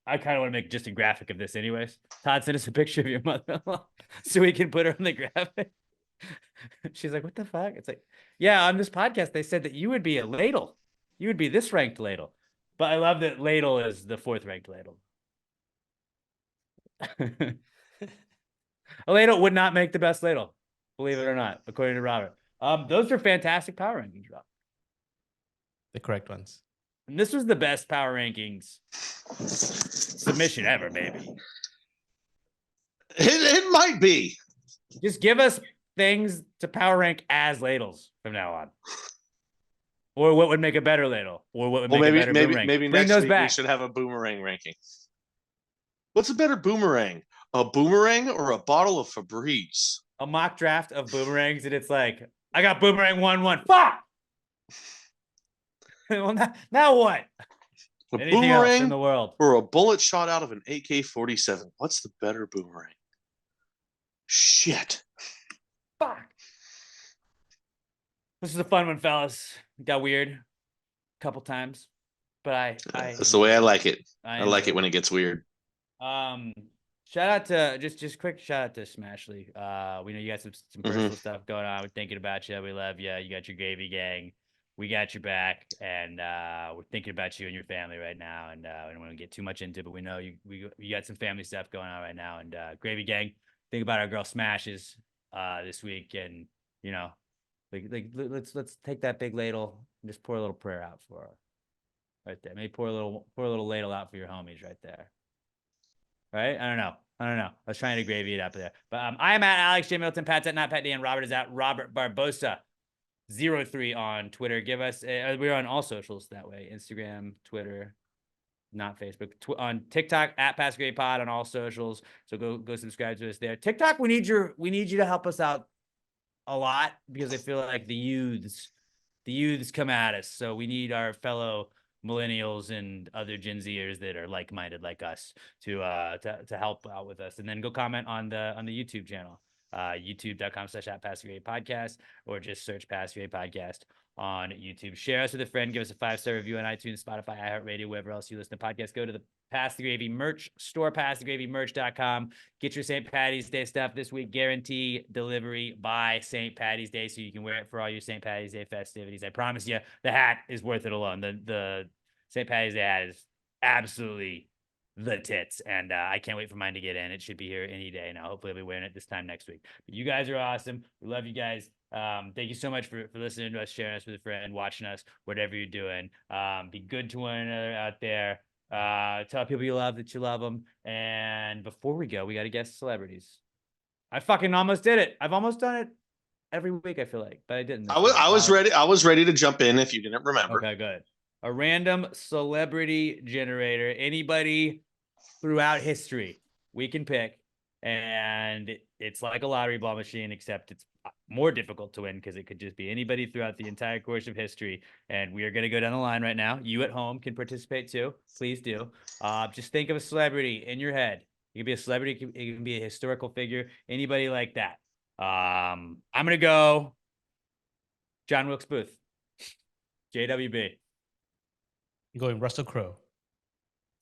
I kind of want to make just a graphic of this, anyways. Todd, send us a picture of your mother-in-law so we can put her on the graphic. She's like, "What the fuck?" It's like, yeah, on this podcast they said that you would be a ladle. You would be this ranked ladle. But I love that ladle is the fourth ranked ladle. A ladle would not make the best ladle, believe it or not, according to Robert. Those are fantastic power rankings, Rob. The correct ones. And this was the best power rankings submission ever, baby. It might be. Just give us things to power rank as ladles from now on. Or what would make a better ladle? Or what would make Well, a better boomerang? maybe Bring next those week back. we should have a boomerang ranking. What's a better boomerang? A boomerang or a bottle of Febreze? A mock draft of boomerangs, and it's like, I got boomerang 1-1. Fuck! Well, now what? A Anything else in boomerang the world? or a bullet shot out of an AK-47? What's the better boomerang? Shit. Fuck. This is a fun one, fellas. It got weird a couple times, but I That's the way I like it. I like enjoyed it when it gets weird. Shout out to just quick shout out to Smashley. We know you got some personal stuff going on. We're thinking about you. We love you. You got your gravy gang. We got your back, and we're thinking about you and your family right now. And I don't want to get too much into it, but we know you got some family stuff going on right now. And gravy gang, think about our girl Smashes this week, and you know, let's take that big ladle and just pour a little prayer out for her right there. Maybe pour a little ladle out for your homies right there. Right? I don't know. I was trying to gravy it up there. But I'm at Alex J. Milton, Pat's at Not Pat D, and Robert is at Robert Barbosa 03 on Twitter. Give us we're on all socials that way. Instagram, Twitter, not Facebook. On TikTok at Pass Grade Pod on all socials. So go subscribe to us there. TikTok, we need you to help us out a lot because I feel like the youths come at us. So we need our fellow millennials and other Gen Zers that are like-minded like us to help out with us. And then go comment on the YouTube channel, youtube.com/@PassGradePodcast, or just search Pass Grade Podcast on YouTube. Share us with a friend. Give us a 5-star review on iTunes, Spotify, iHeartRadio, wherever else you listen to podcasts. Go to the Pass the Gravy merch store, passthegravymerch.com. Get your St. Patty's Day stuff this week. Guarantee delivery by St. Patty's Day, so you can wear it for all your St. Patty's Day festivities. I promise you, the hat is worth it alone. The St. Patty's Day hat is absolutely the tits. And I can't wait for mine to get in. It should be here any day now. Hopefully I'll be wearing it this time next week. But you guys are awesome. We love you guys. Thank you so much for listening to us, sharing us with a friend, watching us, whatever you're doing. Be good to one another out there. Tell people you love that you love them. And before we go, we got to guess celebrities. I fucking almost did it. I've almost done it every week, I feel like, but I didn't. I was ready. I was ready to jump in if you didn't remember. Okay, good. A random celebrity generator. Anybody throughout history we can pick, and it's like a lottery ball machine, except it's more difficult to win because it could just be anybody throughout the entire course of history. And we are going to go down the line right now. You at home can participate too. Please do. Just think of a celebrity in your head. It can be a celebrity. It can be a historical figure. Anybody like that. I'm going to go John Wilkes Booth. JWB. I'm going Russell Crowe.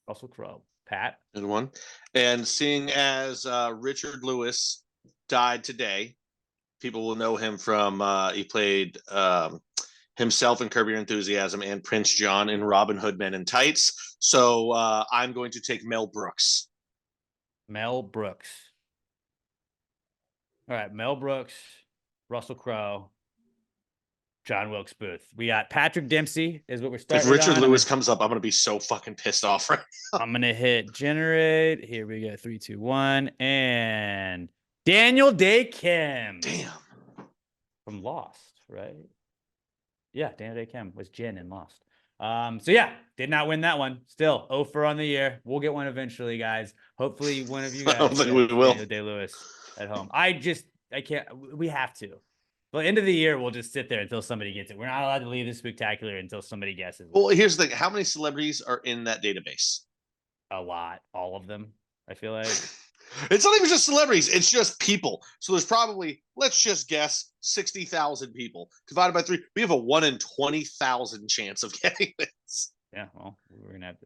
Russell Crowe. Pat. Good one. And seeing as Richard Lewis died today, people will know him from he played himself in Curb Your Enthusiasm and Prince John in Robin Hood Men in Tights. So I'm going to take Mel Brooks. Mel Brooks. All right, Mel Brooks, Russell Crowe, John Wilkes Booth. We got Patrick Dempsey is what we're starting. If Richard Lewis comes up, I'm going to be so fucking pissed off right now. I'm going to hit generate. Here we go. 3, 2, 1. And Daniel Day Kim. Damn. From Lost, right? Yeah, Daniel Day Kim was Jen in Lost. So yeah, did not win that one. Still 0 for on the year. We'll get one eventually, guys. Hopefully one of you guys. I don't think we will. Daniel Day-Lewis at home. I can't. We have to. Well, end of the year, we'll just sit there until somebody gets it. We're not allowed to leave this spectacular until somebody guesses. Well, here's the thing. How many celebrities are in that database? A lot. All of them, I feel like. It's not even just celebrities. It's just people. So there's probably, let's just guess, 60,000 people. Divided by 3, we have a 1 in 20,000 chance of getting this. Yeah, well,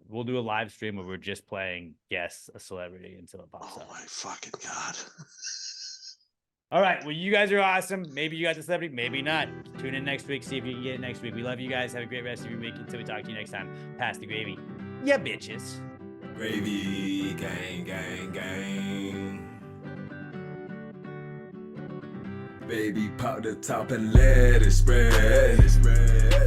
we'll do a live stream where we're just playing guess a celebrity until it pops Oh up. my fucking God. All right. Well, you guys are awesome. Maybe you got the celebrity, maybe not. Tune in next week. See if you can get it next week. We love you guys. Have a great rest of your week. Until we talk to you next time. Pass the gravy. Yeah, bitches. Gravy, gang, gang, gang. Baby, pop the top and let it spread.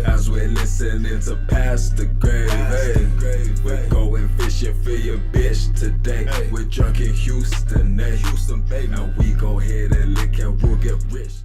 As we're listening to Pass the Gravy. We're going fishing for your bitch today. We're drunk in Houston, baby. And we go ahead and lick and we'll get rich.